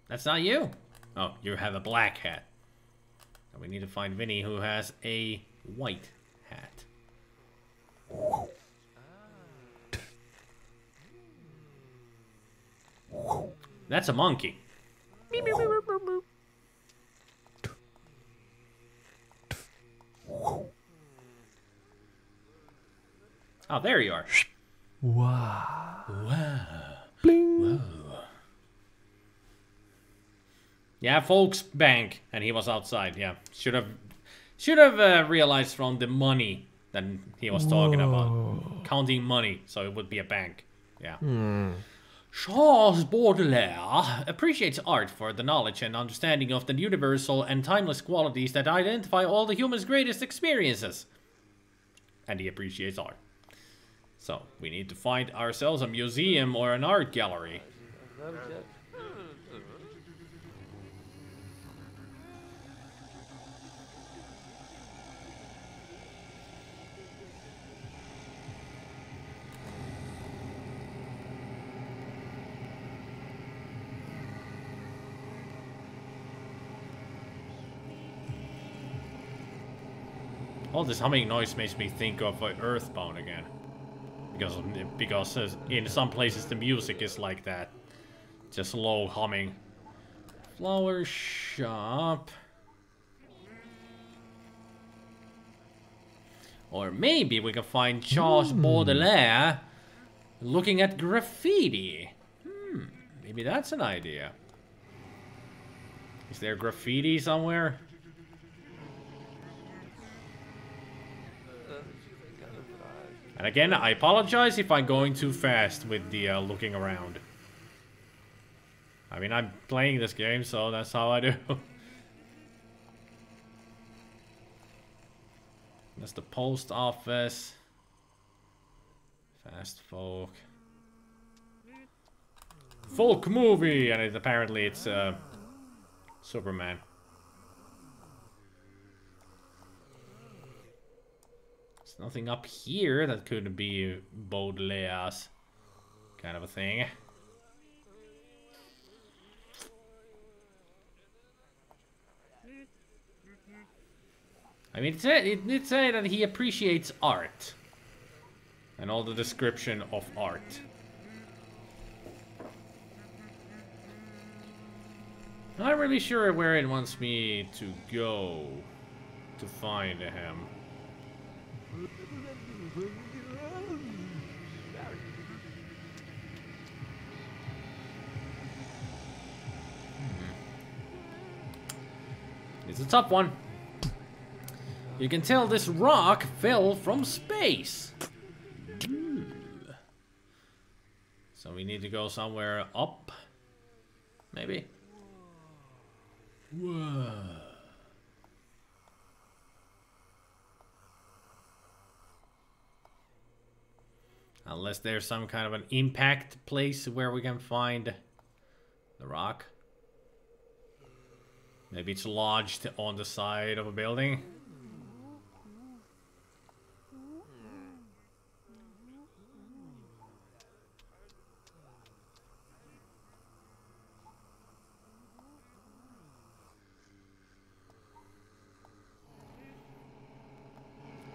That's not you. Oh, you have a black hat. So we need to find Vinny, who has a white hat. That's a monkey. Oh, there you are. Wow. Wow. Bling. Whoa. Yeah, folks bank, and he was outside. Yeah, should have realized from the money that he was talking about, counting money, so it would be a bank. Yeah. Charles Baudelaire appreciates art for the knowledge and understanding of the universal and timeless qualities that identify all the human's greatest experiences. And he appreciates art. So, we need to find ourselves a museum or an art gallery. All this humming noise makes me think of Earthbound again. Because in some places the music is like that. Just low humming. Flower shop. Or maybe we can find Charles Baudelaire looking at graffiti. Maybe that's an idea. Is there graffiti somewhere? And again, I apologize if I'm going too fast with the looking around. I mean, I'm playing this game, so that's how I do. That's the post office. Fast folk. Folk movie! And apparently it's Superman. There's nothing up here that could be Baudelaire's kind of a thing. I mean, it did say that he appreciates art. And all the description of art. Not really sure where it wants me to go to find him. It's a tough one. You can tell this rock fell from space. So we need to go somewhere up. Maybe. Whoa. Unless there's some kind of an impact place where we can find the rock. Maybe it's lodged on the side of a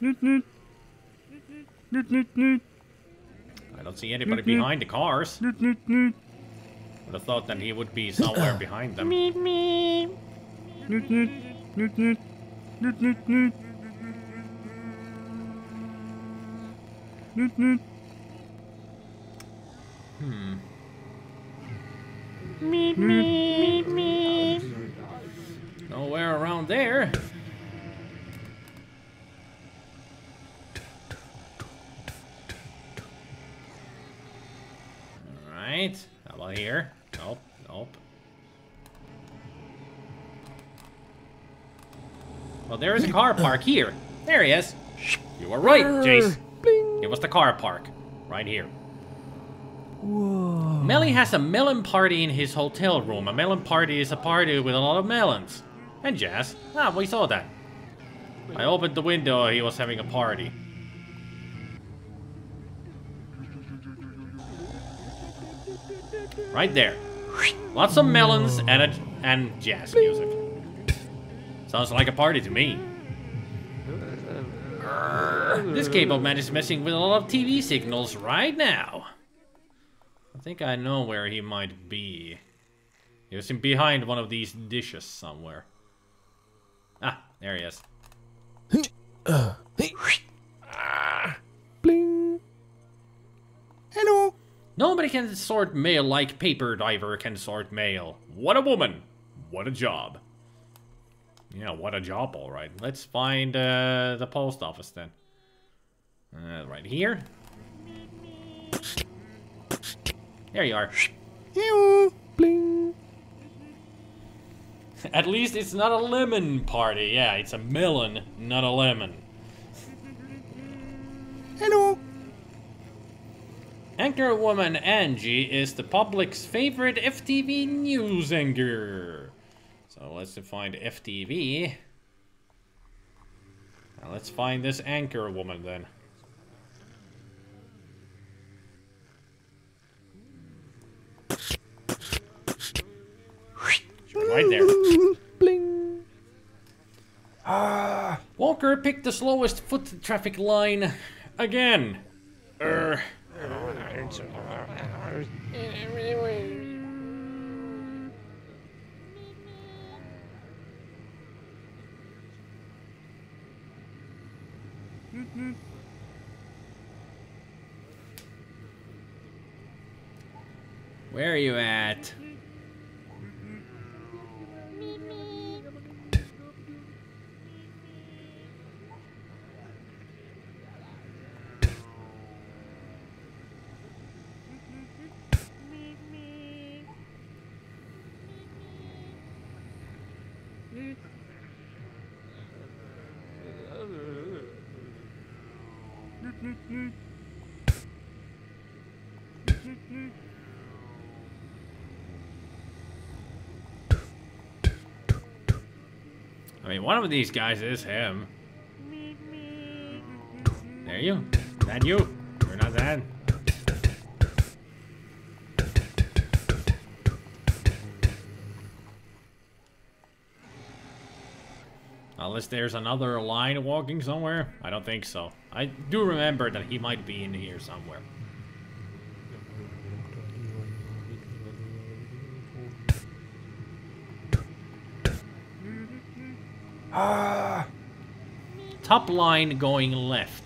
Noot, noot. Noot, noot, noot. I don't see anybody behind the cars. Noot, noot, noot. Would have thought that he would be somewhere behind them. Noot, noot. Noot, noot. Noot, noot, noot. Noot, noot. Nowhere around there. Alright. How about here? Nope. Nope. Well, there is a car park here. There he is. You were right, Jace. It was the car park. Right here. Whoa. Melly has a melon party in his hotel room. A melon party is a party with a lot of melons. And jazz. Ah, we saw that. I opened the window, he was having a party. Right there. Lots of melons and jazz music. Sounds like a party to me. This cable man is messing with a lot of TV signals right now. I think I know where he might be. He was in behind one of these dishes somewhere. Ah, there he is. Bling. Hello. Nobody can sort mail like Paper Diver can sort mail. What a woman. What a job. Yeah, what a job, alright. Let's find the post office then. Right here. There you are. Bling. At least it's not a lemon party. Yeah, it's a melon, not a lemon. Hello. Anchor woman Angie is the public's favorite FTV news anchor. So let's find FTV. Now let's find this anchor woman then. Right there. Bling. Walker picked the slowest foot traffic line again. Where are you at? I mean, one of these guys is him. There you. That you. You're not that. Unless there's another line walking somewhere. I don't think so. I do remember that he might be in here somewhere. Top line going left.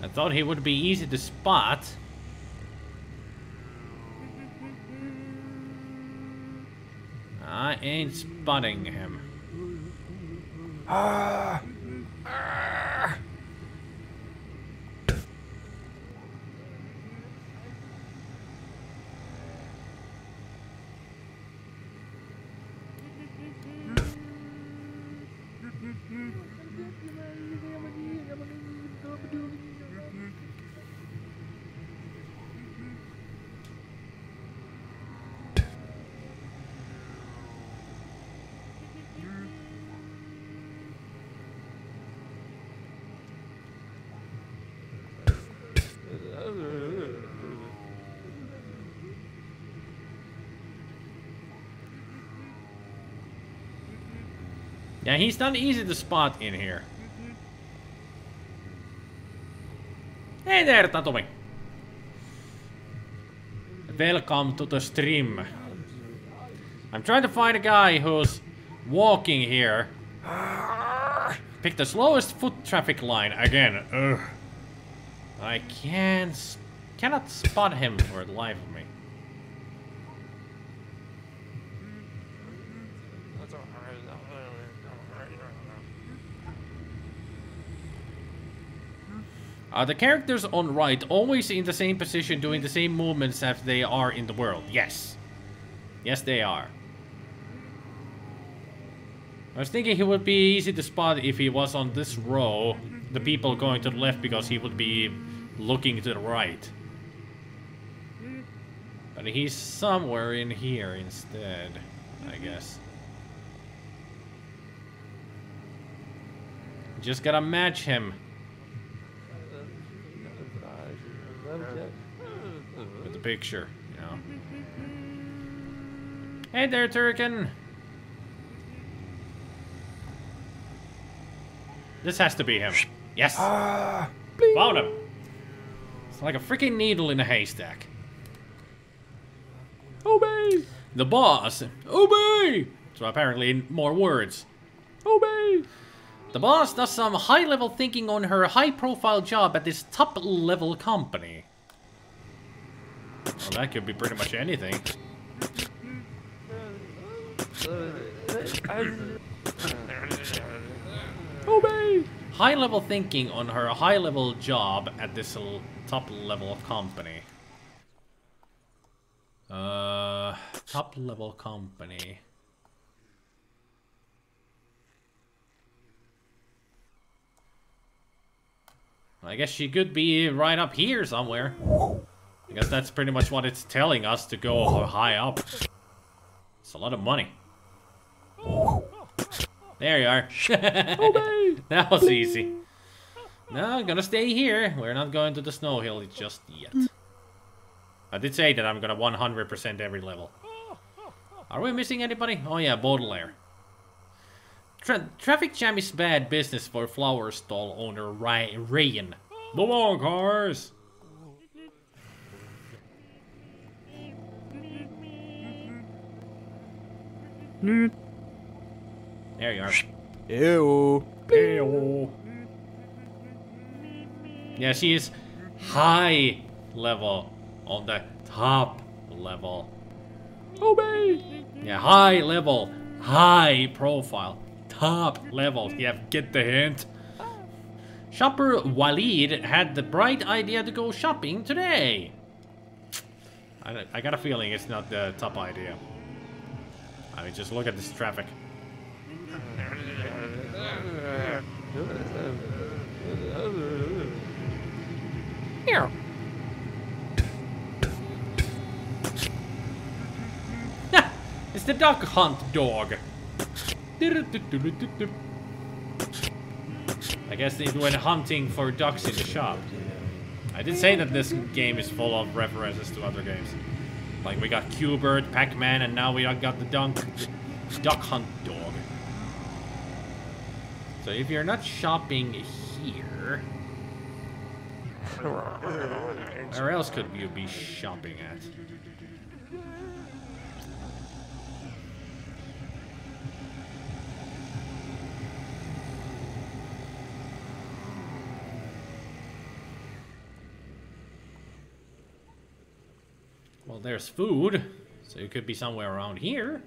I thought he would be easy to spot. I ain't spotting him. Yeah, he's not easy to spot in here. Hey there, Tatumi. Welcome to the stream. I'm trying to find a guy who's walking here. Pick the slowest foot traffic line again. Ugh. I cannot spot him for the life of me. The characters on right always in the same position doing the same movements as they are in the world. Yes. Yes, they are. I was thinking he would be easy to spot if he was on this row. The people going to the left because he would be looking to the right. But he's somewhere in here instead, I guess. Just gotta match him. With the picture, you know. Hey there, Turrican. This has to be him. Yes. Found him. It's like a freaking needle in a haystack. Obey. The boss. Obey. So apparently more words. Obey. The boss does some high-level thinking on her high-profile job at this top-level company. Well, that could be pretty much anything. Obey! High-level thinking on her high-level job at this top-level company. Top-level company. I guess she could be right up here somewhere. I guess that's pretty much what it's telling us, to go high up. It's a lot of money. There you are. That was easy. No, I'm gonna stay here. We're not going to the snow hill just yet. I did say that I'm gonna 100% every level. Are we missing anybody? Oh yeah, Baudelaire. Traffic jam is bad business for flower stall owner Ryan. Move on, cars! There you are. Ew. Ew. Yeah, she is high level on the top level. Obey! Yeah, high level, high profile. Top level. Yeah, get the hint. Shopper Walid had the bright idea to go shopping today. I got a feeling it's not the top idea. I mean, just look at this traffic. Here. It's the duck hunt dog. I guess they went hunting for ducks in the shop. I did say that this game is full of references to other games. Like we got Q-Bird, Pac-Man, and now we got the duck hunt dog. So if you're not shopping here, where else could you be shopping at? Well, there's food, so it could be somewhere around here.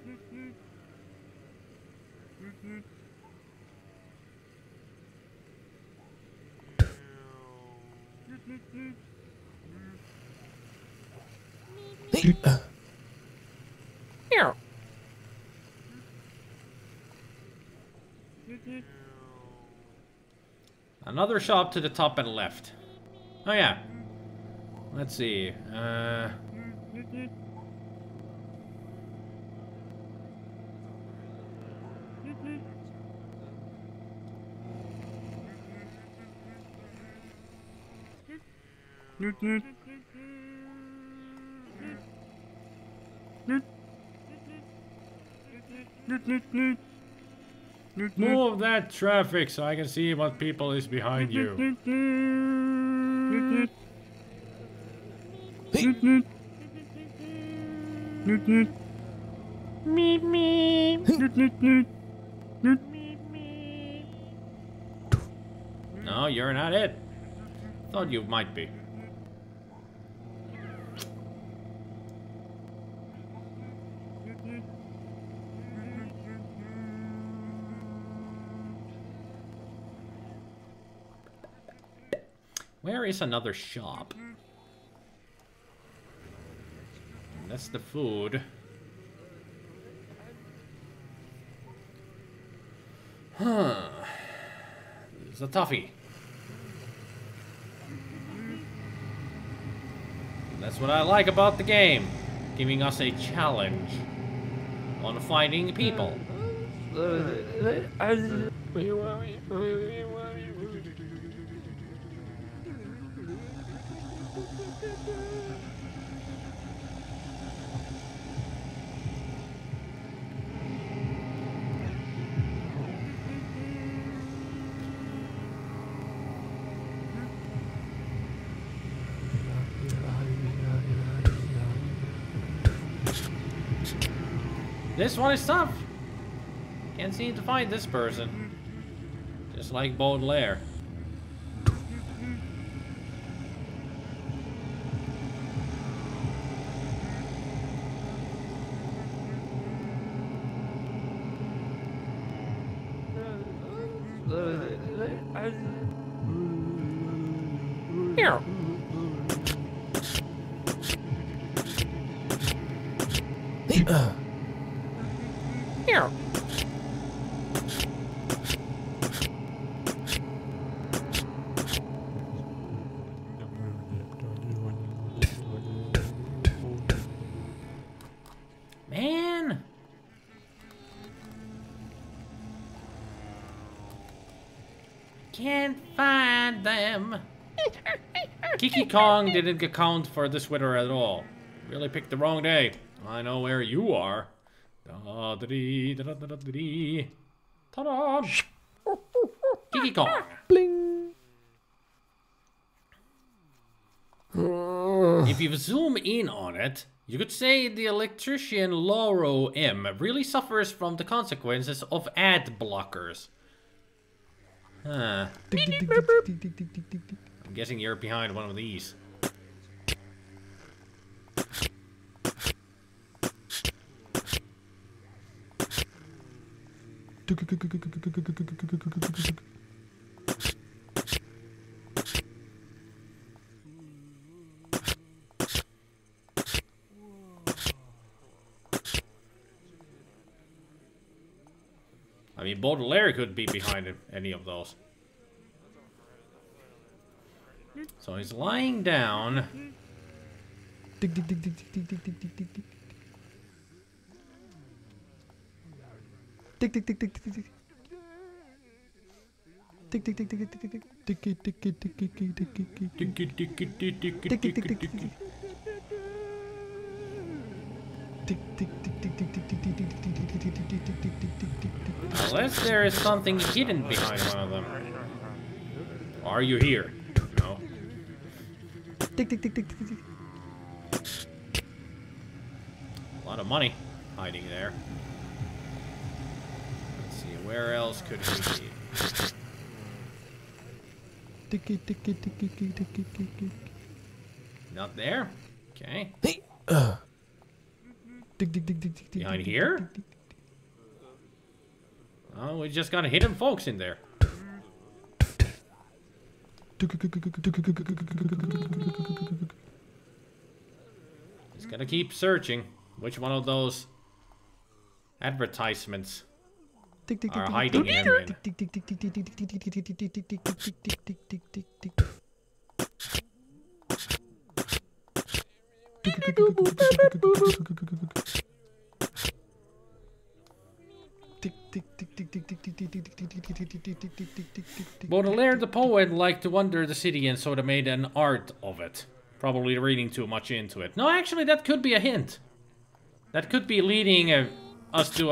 Here. Another shop to the top and left. Oh yeah. Let's see. Newt, newt. Newt. Newt, newt, newt. Move that traffic so I can see what people is behind you. Meep meep. No, you're not it. Thought you might be. Where is another shop? That's the food. Huh. It's a toffee. That's what I like about the game. Giving us a challenge on finding people. This one is tough. Can't seem to find this person. Just like Baudelaire. Here. Here. Man! Can't find them. Kiki Kong didn't account for the sweater at all. Really picked the wrong day. I know where you are. Da-da-dee, da-da-da-da-dee. Ta-da! Kiki Kong. Bling. If you zoom in on it, you could say the electrician Lauro M really suffers from the consequences of ad blockers. Huh. I'm guessing you're behind one of these. I mean, Baudelaire could be behind any of those. So he's lying down. Unless there is something hidden behind one of them. Are you here? No. A lot of money hiding there. Let's see, where else could he be? Not there? Okay. Behind here? Oh, we just got hidden folks in there. Just gotta keep searching. Which one of those advertisements are hiding him in? Baudelaire the poet liked to wander the city and sort of made an art of it. Probably reading too much into it. No, actually, that could be a hint. That could be leading us to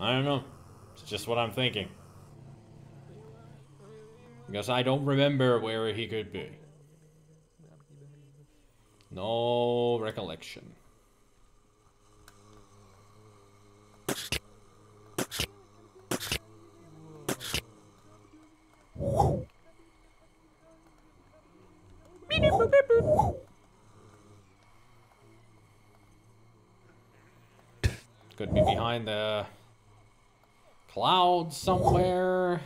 I don't know. It's just what I'm thinking. Because I don't remember where he could be. No recollection. Could be behind the clouds somewhere.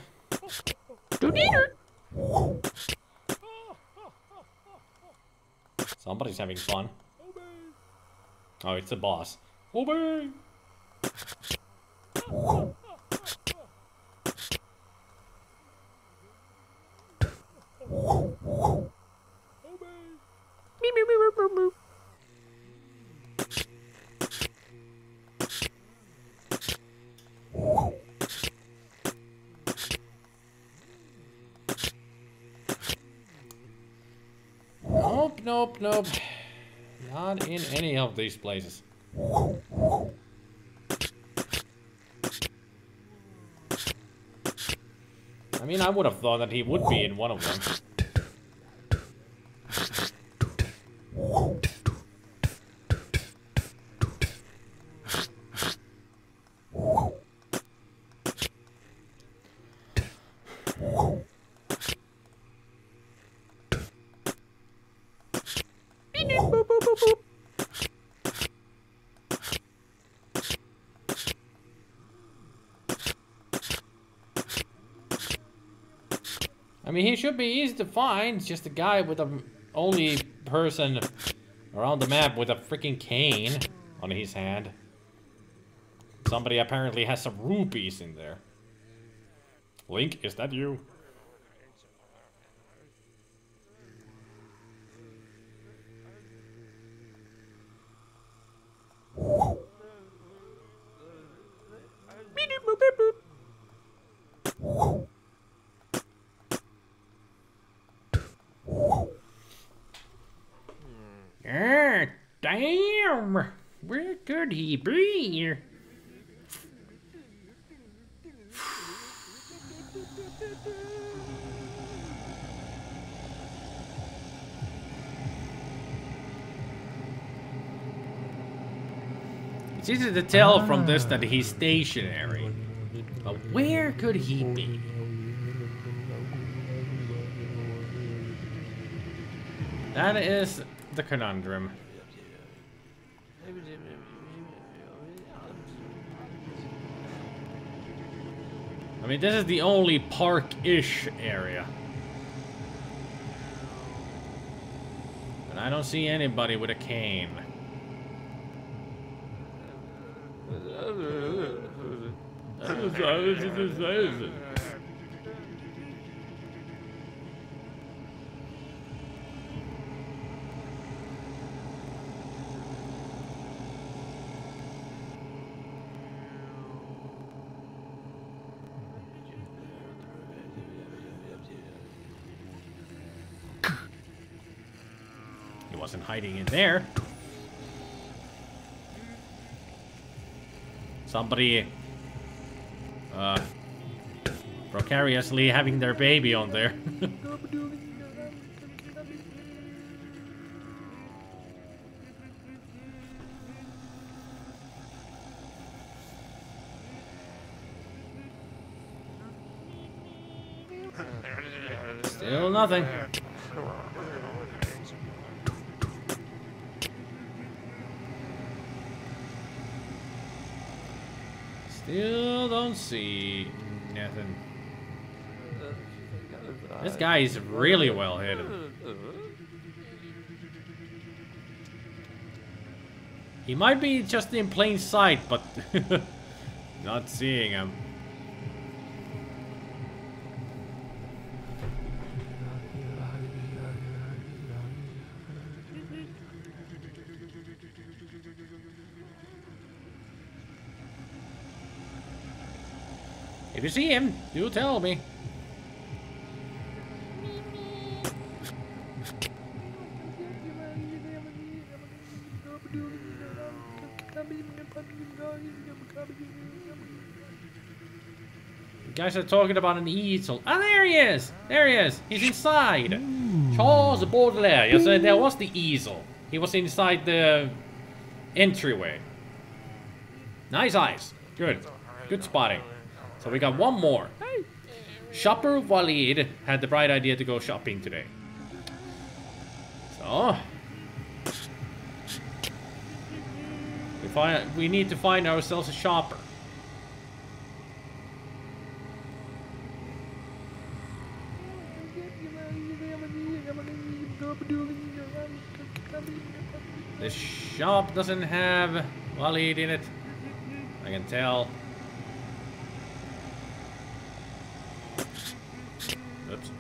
Somebody's having fun. Oh, it's the boss. Obey! Nope, nope, nope. Not in any of these places. I mean, I would have thought that he would be in one of them. I mean, he should be easy to find. It's just a guy with the only person around the map with a freaking cane on his hand. Somebody apparently has some rupees in there. Link, is that you? Damn! Where could he be? It's easy to tell from this that he's stationary. But where could he be? That is the conundrum. I mean, this is the only park-ish area. And I don't see anybody with a cane. He wasn't hiding in there. Somebody precariously having their baby on there. Still nothing. Still don't see nothing. This guy is really well hidden. He might be just in plain sight, but not seeing him. If you see him, do tell me. You guys are talking about an easel. Ah, there he is! There he is! He's inside! Charles Baudelaire. You said there was the easel. He was inside the entryway. Nice eyes. Good. Good spotting. So we got one more. Shopper Walid had the bright idea to go shopping today. So... we need to find ourselves a shopper. This shop doesn't have Walid in it. I can tell. Oops.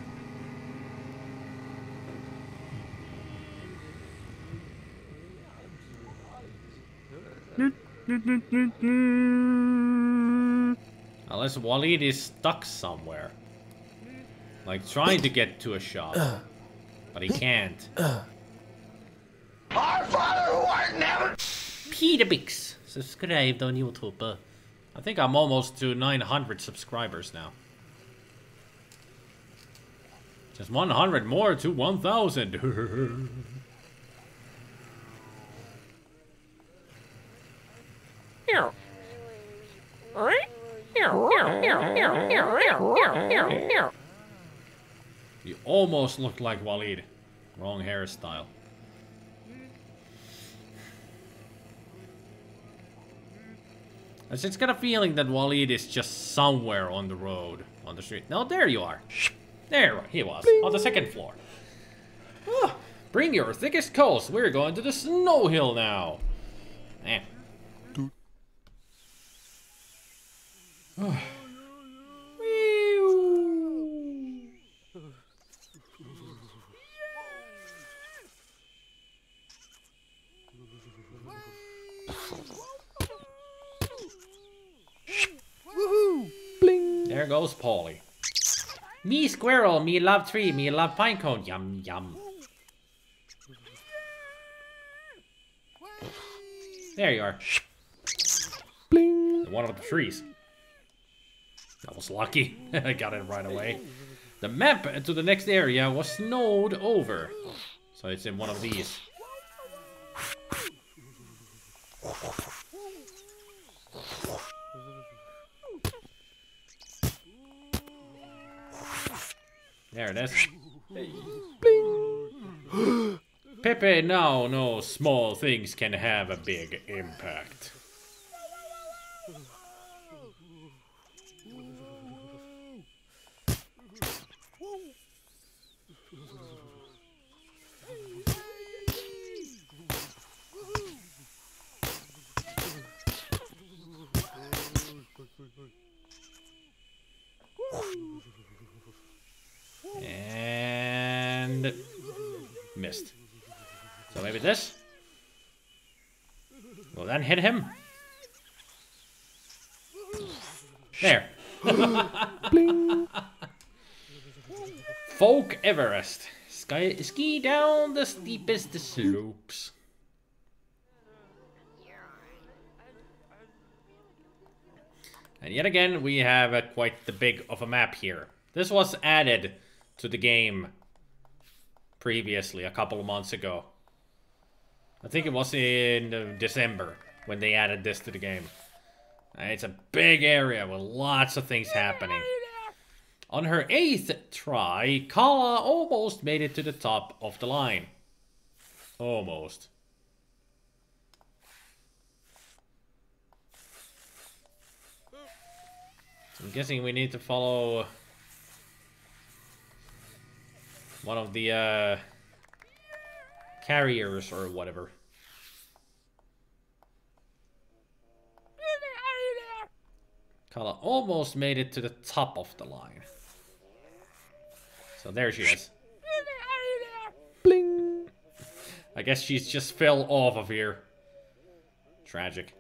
Unless Walid is stuck somewhere. Like trying to get to a shop. But he can't. Our Father who art in heaven. Peter Bix subscribed on YouTube. I think I'm almost to 900 subscribers now. Just 100 more to 1,000. Here. Right? Here. You almost look like Walid. Wrong hairstyle. I just got a feeling that Walid is just somewhere on the road, on the street. No, there you are. There he was, on the second floor. Oh, bring your thickest coats. We're going to the snow hill now. Eh. There goes Polly. Me squirrel, me love tree, me love pinecone. Yum, yum. There you are. Bling. One of the trees. That was lucky. I got it right away. The map to the next area was snowed over. So it's in one of these. There it is. Bling. Pepe now knows small things can have a big impact. And missed. So maybe this. Will that hit him? There. Bling. Folk Everest. Ski down the steepest slopes. And yet again, we have quite the big of a map here. This was added to the game previously, a couple of months ago. I think it was in December when they added this to the game. It's a big area with lots of things happening. On her 8th try, Kala almost made it to the top of the line. Almost. I'm guessing we need to follow one of the carriers or whatever. Kala almost made it to the top of the line. So there she is. Bling. I guess she's just fell off of here. Tragic.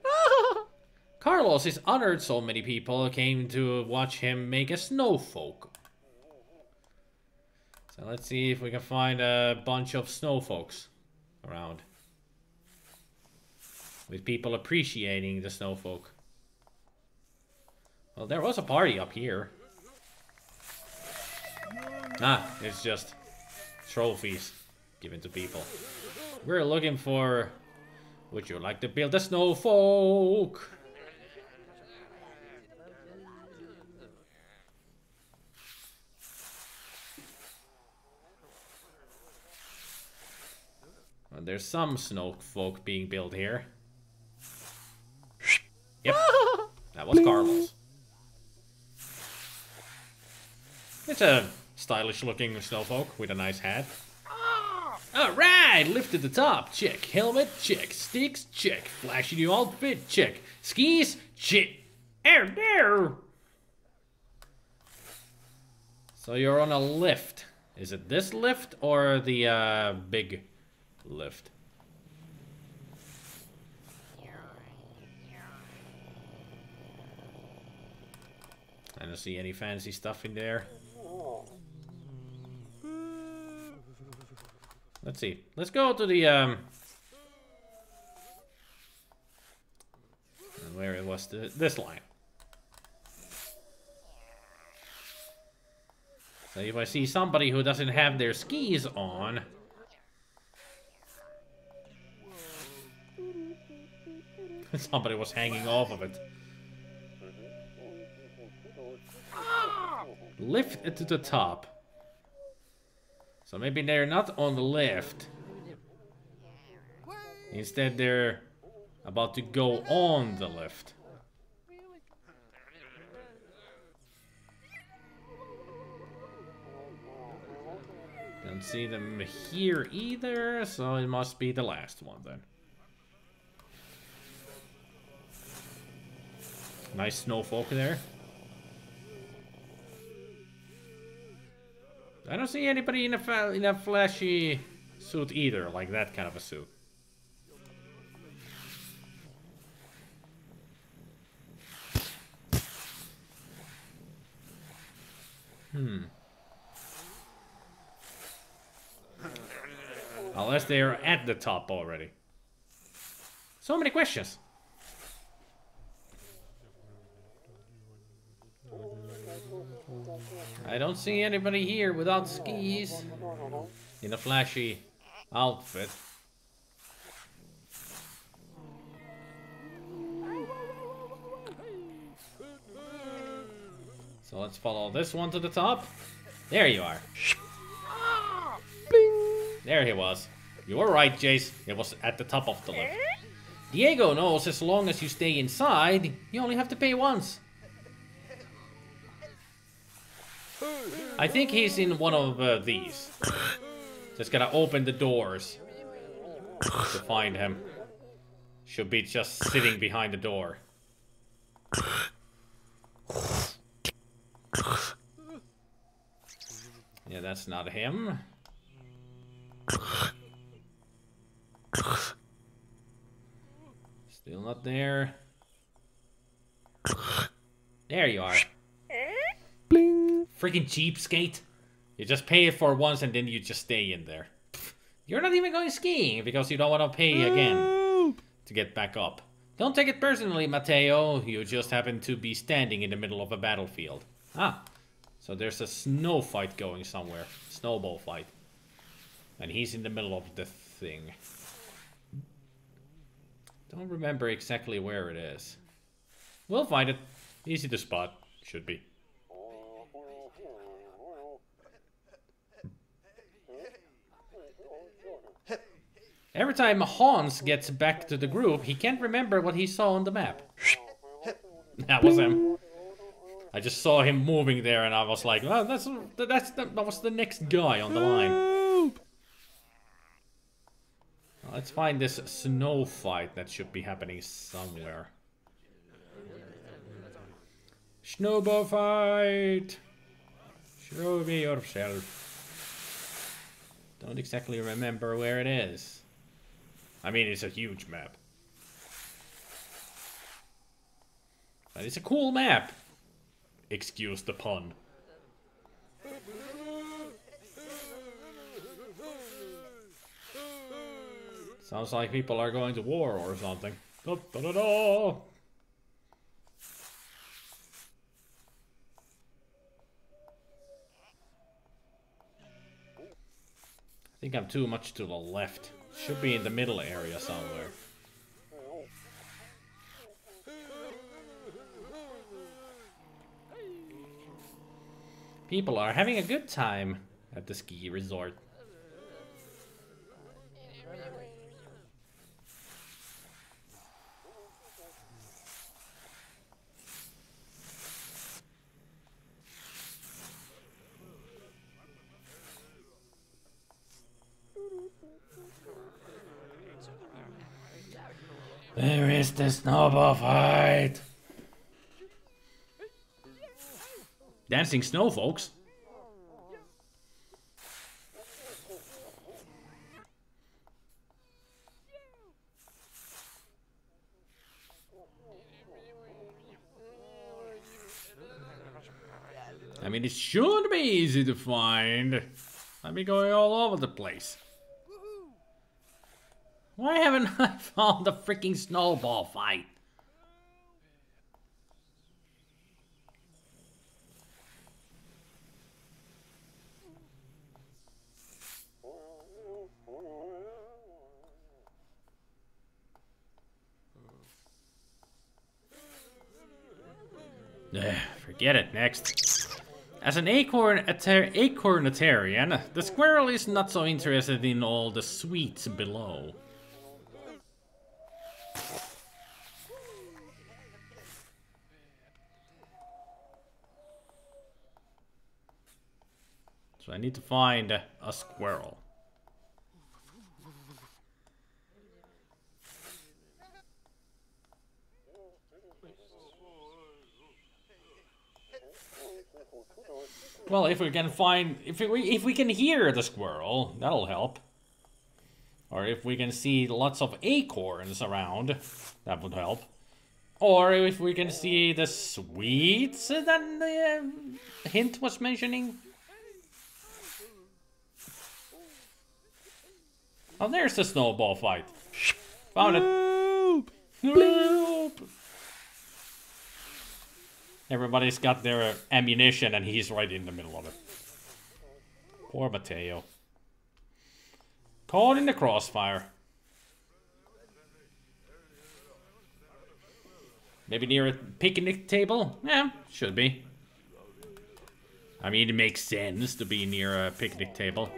Carlos is honored. So many people came to watch him make a snowfolk. So let's see if we can find a bunch of snowfolks around. With people appreciating the snowfolk. Well, there was a party up here. Ah, it's just trophies given to people. We're looking for... Would you like to build a snowfolk? Well, there's some snowfolk being built here. Yep, that was Carlos. It's a stylish looking snowfolk with a nice hat. Alright, lift to the top, check. Helmet, check. Sticks, check. Flashy new outfit, check. Skis, check. There. So you're on a lift. Is it this lift or the big lift? I don't see any fancy stuff in there. Let's see. Let's go to the where it was this line. So if I see somebody who doesn't have their skis on, somebody was hanging off of it. Lift it to the top. So maybe they're not on the lift. Instead, they're about to go on the lift. Don't see them here either, so it must be the last one then. Nice snowfolk there. I don't see anybody in a flashy suit either, like that kind of a suit. Unless they're at the top already. So many questions. I don't see anybody here without skis in a flashy outfit. So let's follow this one to the top. There you are. There he was. You were right, Jace. It was at the top of the lift. Diego knows as long as you stay inside, you only have to pay once. I think he's in one of these. Just gotta open the doors to find him. Should be just sitting behind the door. Yeah, that's not him. Still not there. There you are. Bling. Freaking cheapskate. You just pay it for once and then you just stay in there. You're not even going skiing because you don't want to pay again to get back up. Don't take it personally, Matteo. You just happen to be standing in the middle of a battlefield. Ah, so there's a snow fight going somewhere. Snowball fight. And he's in the middle of the thing. Don't remember exactly where it is. We'll find it. Easy to spot. Should be. Every time Hans gets back to the group, he can't remember what he saw on the map. That was him. I just saw him moving there and I was like, oh, that was the next guy on the line. Let's find this snow fight that should be happening somewhere. Snowball fight! Show me yourself. Don't exactly remember where it is. I mean, it's a huge map. But it's a cool map. Excuse the pun. Sounds like people are going to war or something. Da, da, da, da. think I'm too much to the left. Should be in the middle area somewhere. People are having a good time at the ski resort. Where is the snowball fight? Dancing snow, folks. I mean, it should be easy to find. I'd be going all over the place. Why haven't I found the freaking snowball fight? Forget it, next. As an acornitarian, the squirrel is not so interested in all the sweets below. So I need to find a squirrel. Well, if we can find, if we can hear the squirrel, that'll help. Or if we can see lots of acorns around, that would help. Or if we can see the sweets that the hint was mentioning. Oh, there's the snowball fight. Found it. Bloop. Everybody's got their ammunition and he's right in the middle of it. Poor Mateo. Caught in the crossfire. Maybe near a picnic table? Yeah, should be. I mean, it makes sense to be near a picnic table.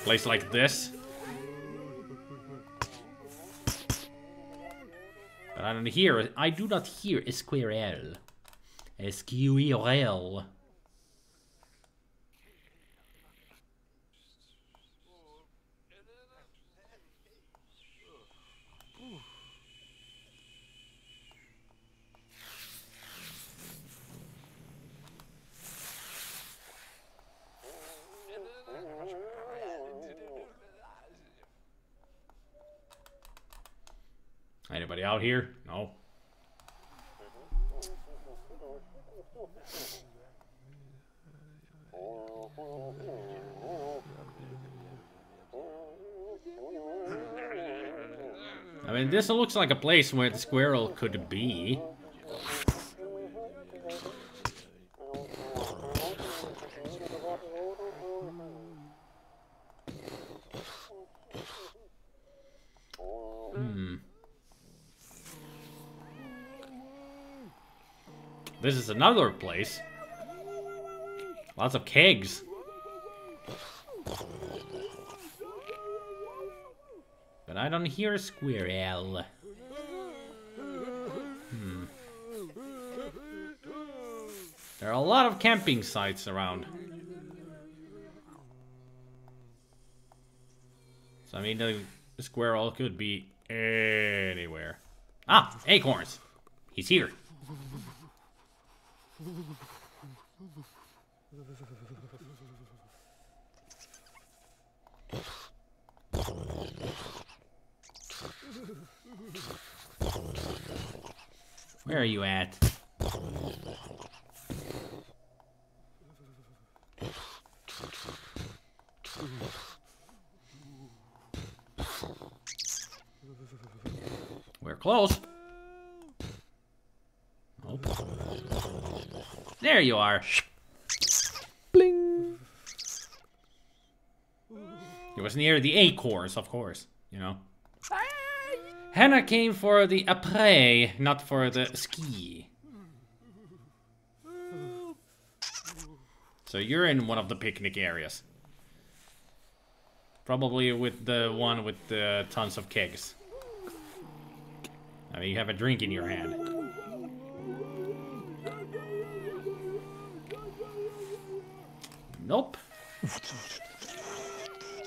Place like this. But I do not hear a squirrel. A squirrel. Anybody out here? No. I mean, this looks like a place where the squirrel could be. This is another place. Lots of kegs. But I don't hear a squirrel. There are a lot of camping sites around. So I mean, the squirrel could be anywhere. Ah, acorns. He's here. Where are you at? We're close. Oh. There you are. Bling. was near the acorns, of course, you know. Hannah came for the après, not for the ski. So you're in one of the picnic areas. Probably with the one with the tons of kegs. I mean, you have a drink in your hand. Nope.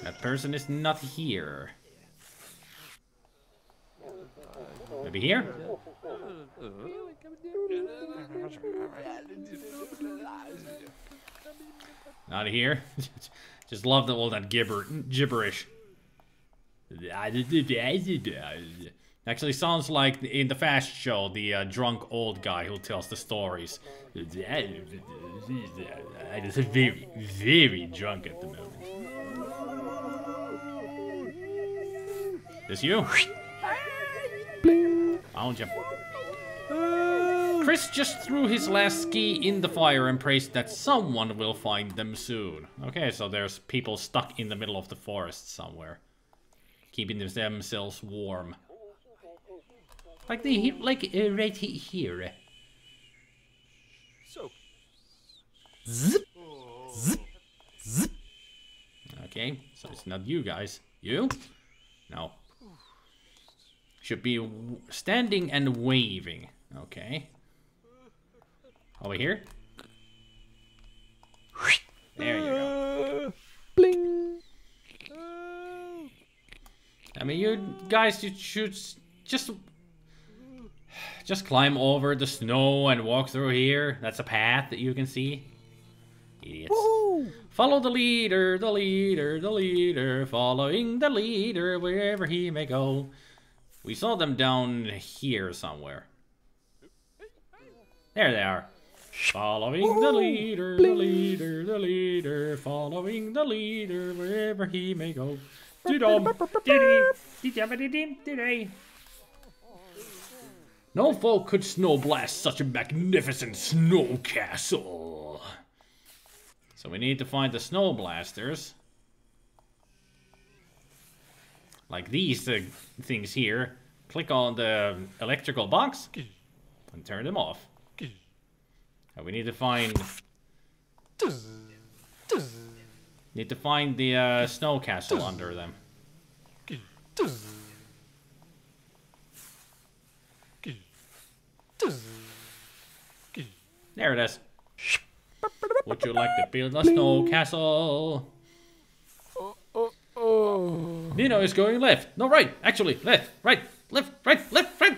That person is not here. Maybe here? Not here. Just love all that gibberish. Actually sounds like in the Fast Show, the drunk old guy who tells the stories. I'm just very, very drunk at the moment. This you? Found you. Chris just threw his last ski in the fire and prays that someone will find them soon. Okay, so there's people stuck in the middle of the forest somewhere, keeping themselves warm. Like right here. So. Zip, zip, zip. Okay, so it's not you guys. You? No. Should be standing and waving. Okay. Over here. There you go. Bling. I mean, you guys, you should just climb over the snow and walk through here. That's a path that you can see. Idiots. Woohoo! Follow the leader, the leader, the leader, following the leader wherever he may go. We saw them down here somewhere. There they are. Following the leader, the leader, the leader, following the leader wherever he may go. No folk could snowblast such a magnificent snow castle. So we need to find the snow blasters. Like these things here. Click on the electrical box and turn them off. And we need to find... Need to find the snow castle under them. There it is. Would you like to build a snow castle? Nino is going left. No, right. Actually, left, right, left, right, left, right.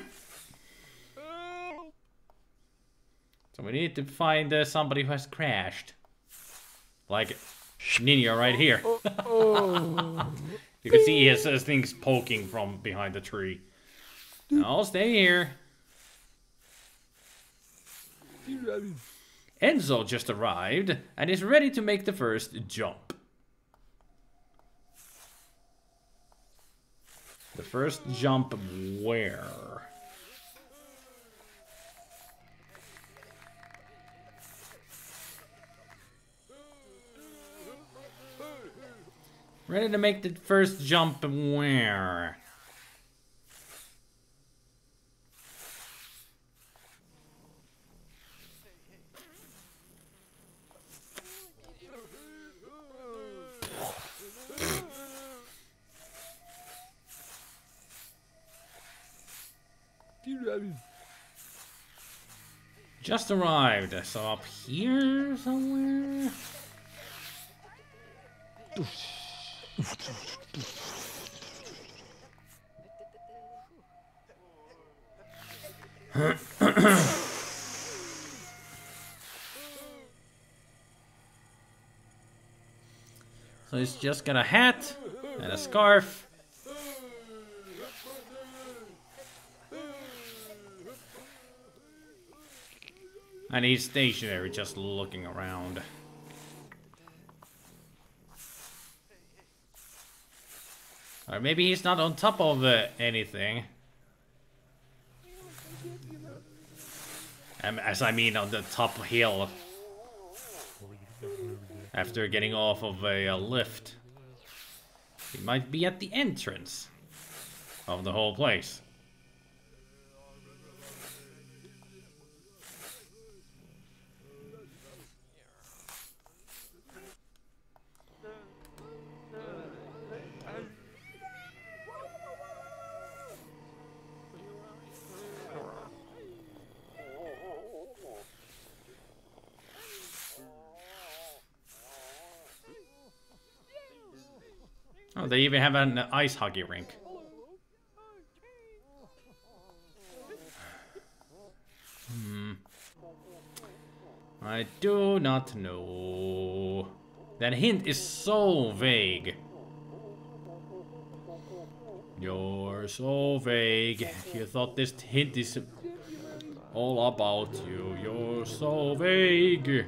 So we need to find somebody who has crashed. Like Nino right here. You can see he has things poking from behind the tree. No, stay here. Enzo just arrived and is ready to make the first jump. The first jump where? Ready to make the first jump where? Just arrived, so up here somewhere? So he's just got a hat and a scarf. And he's stationary, just looking around. Or maybe he's not on top of anything. As I mean on the top hill. After getting off of a lift. He might be at the entrance of the whole place. Oh, they even have an ice hockey rink. I do not know. That hint is so vague. You're so vague. You thought this hint is all about you. You're so vague.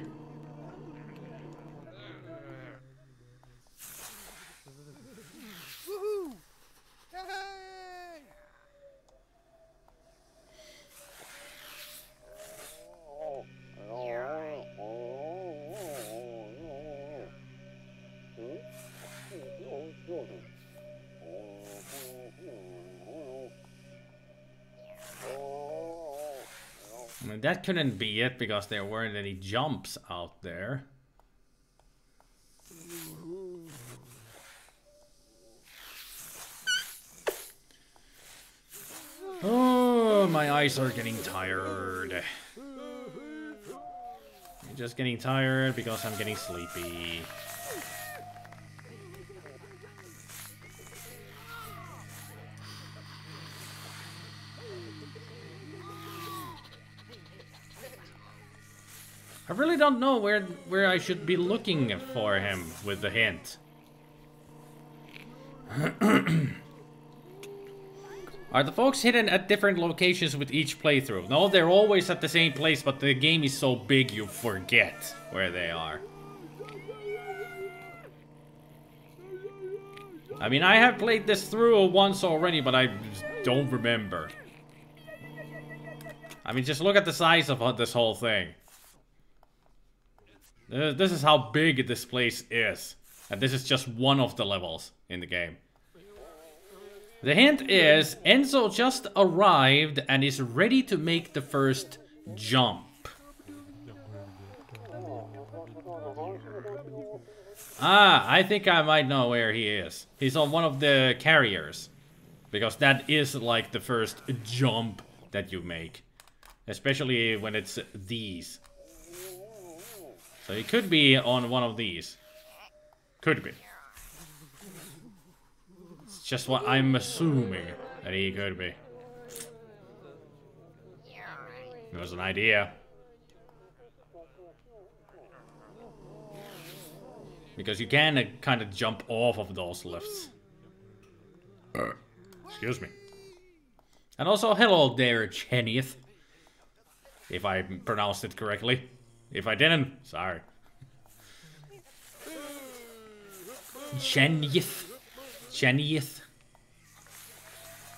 I mean, that couldn't be it because there weren't any jumps out there. Oh, my eyes are getting tired. I'm just getting tired because I'm getting sleepy. I really don't know where I should be looking for him with the hint. Are the folks hidden at different locations with each playthrough? No, they're always at the same place, but the game is so big you forget where they are. I mean, I have played this through once already, but I don't remember. I mean, just look at the size of this whole thing. This is how big this place is. And this is just one of the levels in the game. The hint is Enzo just arrived and is ready to make the first jump. Ah, I think I might know where he is. He's on one of the carriers. Because that is like the first jump that you make. Especially when it's these. So he could be on one of these. Could be. It's just what I'm assuming that he could be. It was an idea. Because you can kind of jump off of those lifts. Excuse me. And also, hello there, Chenith. If I pronounced it correctly. If I didn't, sorry. Chenith. Chenith.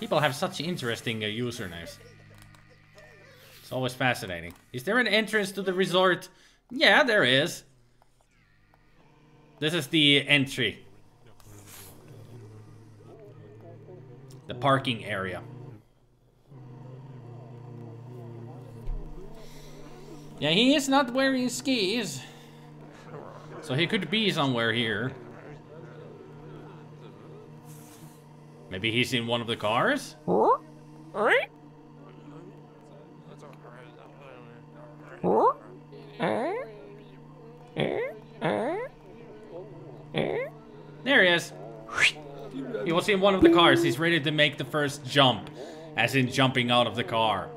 People have such interesting usernames. It's always fascinating. Is there an entrance to the resort? Yeah, there is. This is the entry. The parking area. Yeah, he is not wearing skis. So he could be somewhere here. Maybe he's in one of the cars? There he is. He was in one of the cars. He's ready to make the first jump. As in jumping out of the car.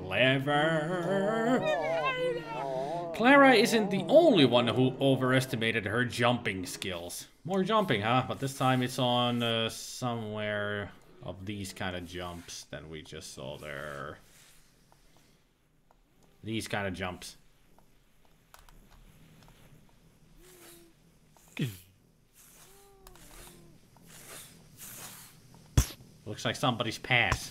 Clever. Clara isn't the only one who overestimated her jumping skills. More jumping, huh? But this time it's on somewhere of these kind of jumps that we just saw there. These kind of jumps. Looks like somebody's pass.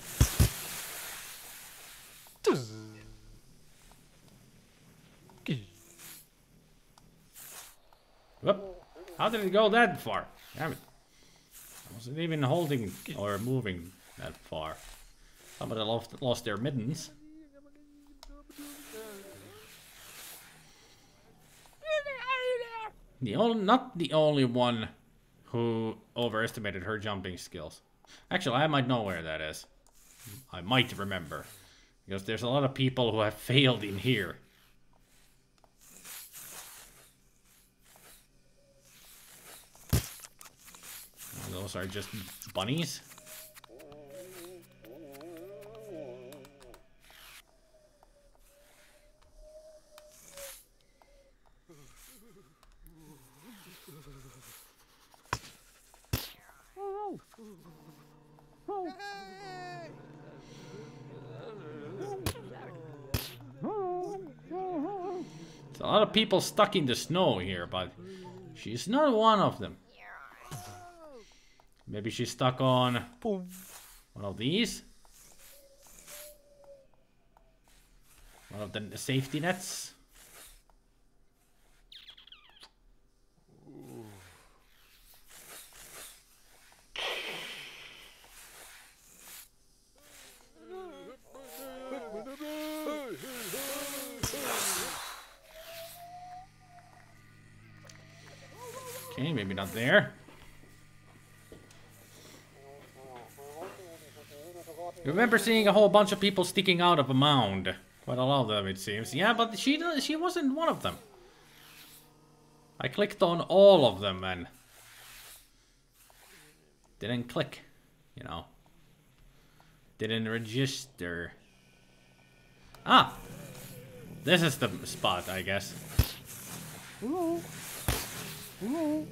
Whoop. How did it go that far? Damn it. Wasn't even holding or moving that far. Somebody lost their mittens. Not the only one who overestimated her jumping skills. Actually, I might know where that is. I might remember. Because there's a lot of people who have failed in here. Those are just bunnies. There's a lot of people stuck in the snow here, but she's not one of them. Maybe she's stuck on one of these. One of the safety nets. Okay, maybe not there. I remember seeing a whole bunch of people sticking out of a mound. Quite a lot of them, it seems. Yeah, but she wasn't one of them. I clicked on all of them and didn't click, you know. Didn't register. Ah! This is the spot, I guess. Hello. Hello.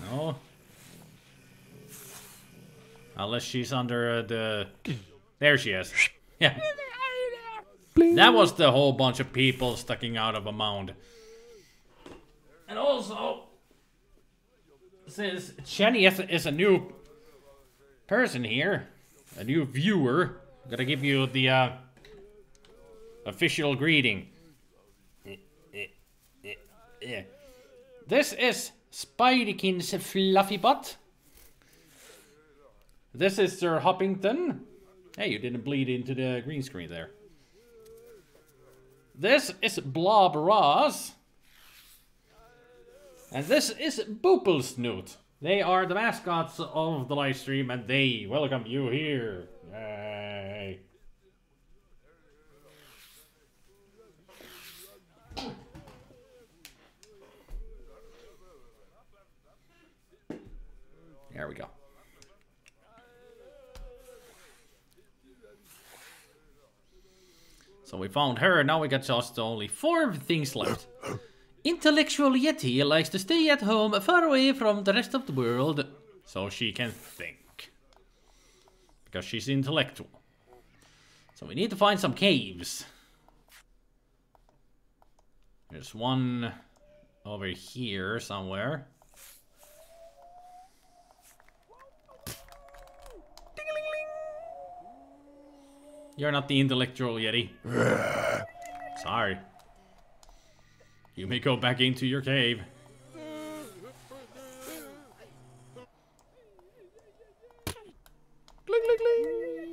No. Unless she's under the... There she is. Yeah. That was the whole bunch of people sticking out of a mound. And also... Since Jenny is a new person here, a new viewer, I'm gonna give you the official greeting. This is Spideykin's fluffy butt. This is Sir Hoppington. Hey, you didn't bleed into the green screen there. This is Blob Ross. And this is Boopelsnoot. They are the mascots of the live stream and they welcome you here. Yay. There we go. So we found her, now we got just only 4 things left. Intellectual Yeti likes to stay at home far away from the rest of the world so she can think. Because she's intellectual. So we need to find some caves. There's one over here somewhere. You're not the intellectual Yeti. Sorry. You may go back into your cave.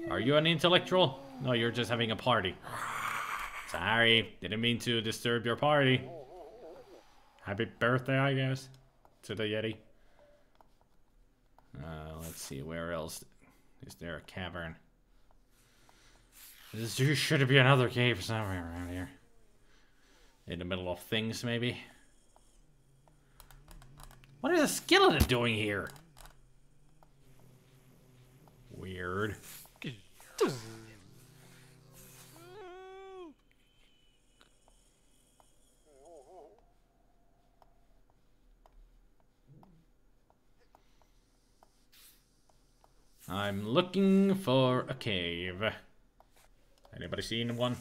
Are you an intellectual? No, you're just having a party. Sorry, didn't mean to disturb your party. Happy birthday, I guess, to the Yeti. Let's see, where else is there a cavern? There should be another cave somewhere around here. In the middle of things, maybe. What is a skeleton doing here? Weird. I'm looking for a cave. Anybody seen one?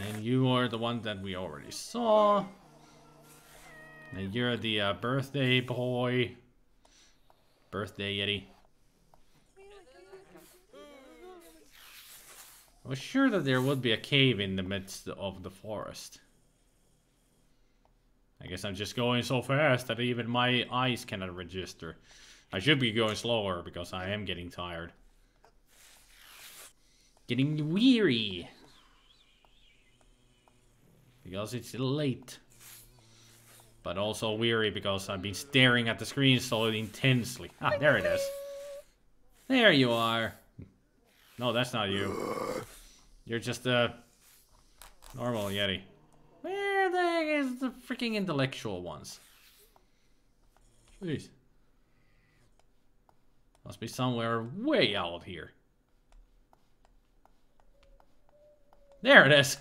And you are the one that we already saw. And you're the birthday boy. Birthday Yeti. I was sure that there would be a cave in the midst of the forest. I guess I'm just going so fast that even my eyes cannot register. I should be going slower because I am getting tired. Getting weary. Because it's late. But also weary because I've been staring at the screen so intensely. Ah, there it is. There you are. No, that's not you. You're just a normal Yeti. Where the heck is the freaking intellectual ones? Jeez. Must be somewhere way out here. There it is.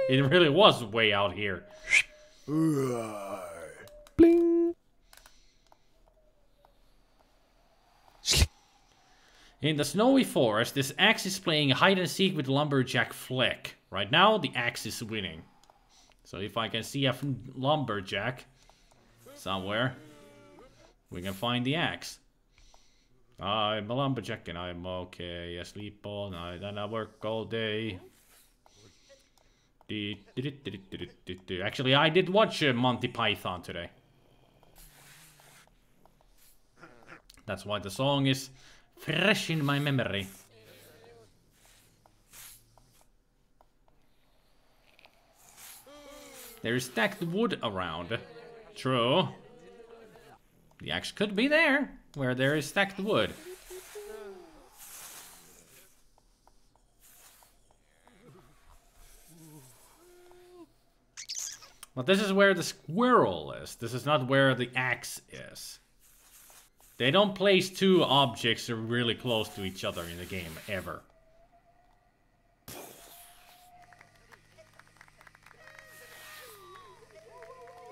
It really was way out here. Bling. In the snowy forest, this axe is playing hide and seek with Lumberjack Fleck. Right now, the axe is winning. So if I can see a lumberjack somewhere, we can find the axe. I'm a lumberjack and I'm okay. I sleep all night and I work all day. Actually, I did watch Monty Python today. That's why the song is fresh in my memory. There is stacked wood around. True. The axe could be there, where there is stacked wood. But this is where the squirrel is. This is not where the axe is. They don't place two objects really close to each other in the game, ever.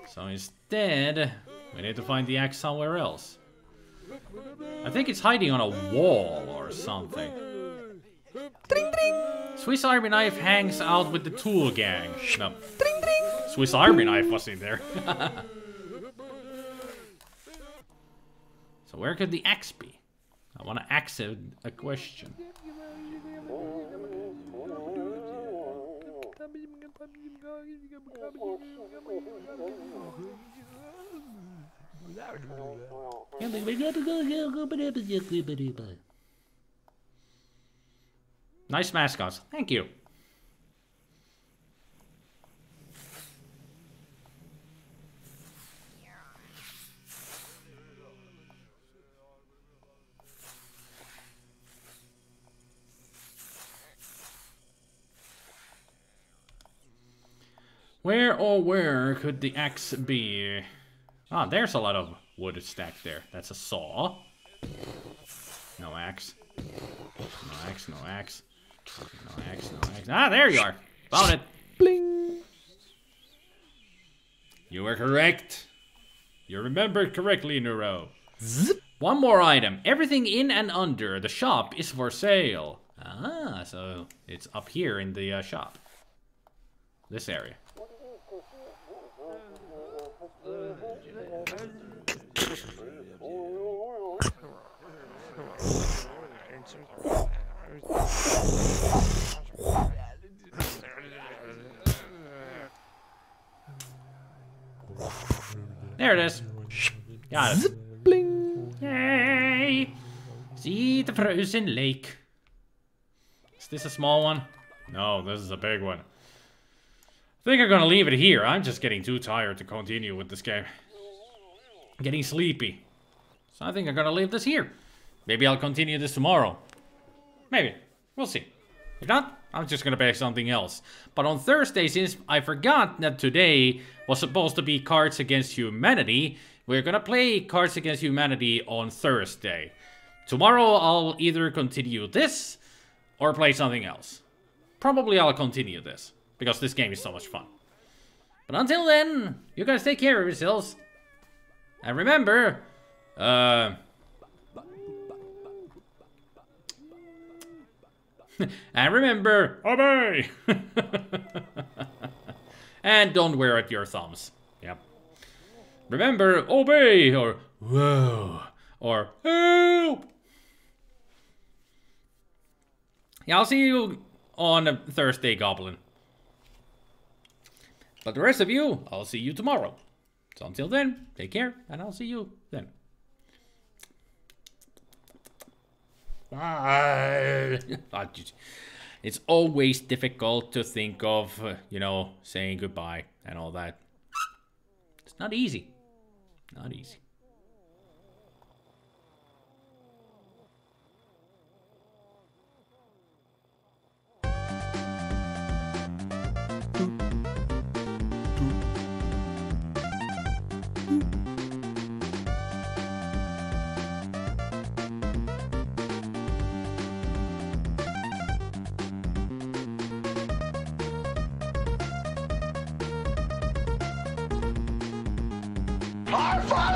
So instead, we need to find the axe somewhere else. I think it's hiding on a wall or something. Dring, dring. Swiss Army knife hangs out with the tool gang. No. Swiss Army knife was in there. So where could the axe be? I want to axe a question. Nice mascots. Thank you. Where, oh where could the axe be? Ah, there's a lot of wood stacked there. That's a saw. No axe. No axe, no axe. No axe, no axe. Ah, there you are. Found it. Bling. You were correct. You remembered correctly, Neuro. Zip. One more item. Everything in and under the shop is for sale. Ah, so it's up here in the shop. This area. There it is. Got it. Bling. Yay! See the frozen lake. Is this a small one? No, this is a big one. I think I'm gonna leave it here. I'm just getting too tired to continue with this game. Getting sleepy. So I think I'm gonna leave this here. Maybe I'll continue this tomorrow. Maybe. We'll see. If not, I'm just gonna play something else. But on Thursday, since I forgot that today was supposed to be Cards Against Humanity, we're gonna play Cards Against Humanity on Thursday. Tomorrow, I'll either continue this or play something else. Probably I'll continue this, because this game is so much fun. But until then, you guys take care of yourselves. And remember, obey! And don't wear it your thumbs. Yep. Remember, obey, or whoa, or help. Yeah, I'll see you on Thursday, Goblin. But the rest of you, I'll see you tomorrow. So until then, take care, and I'll see you then. Bye. It's always difficult to think of, you know, saying goodbye and all that. It's not easy. Not easy. High five!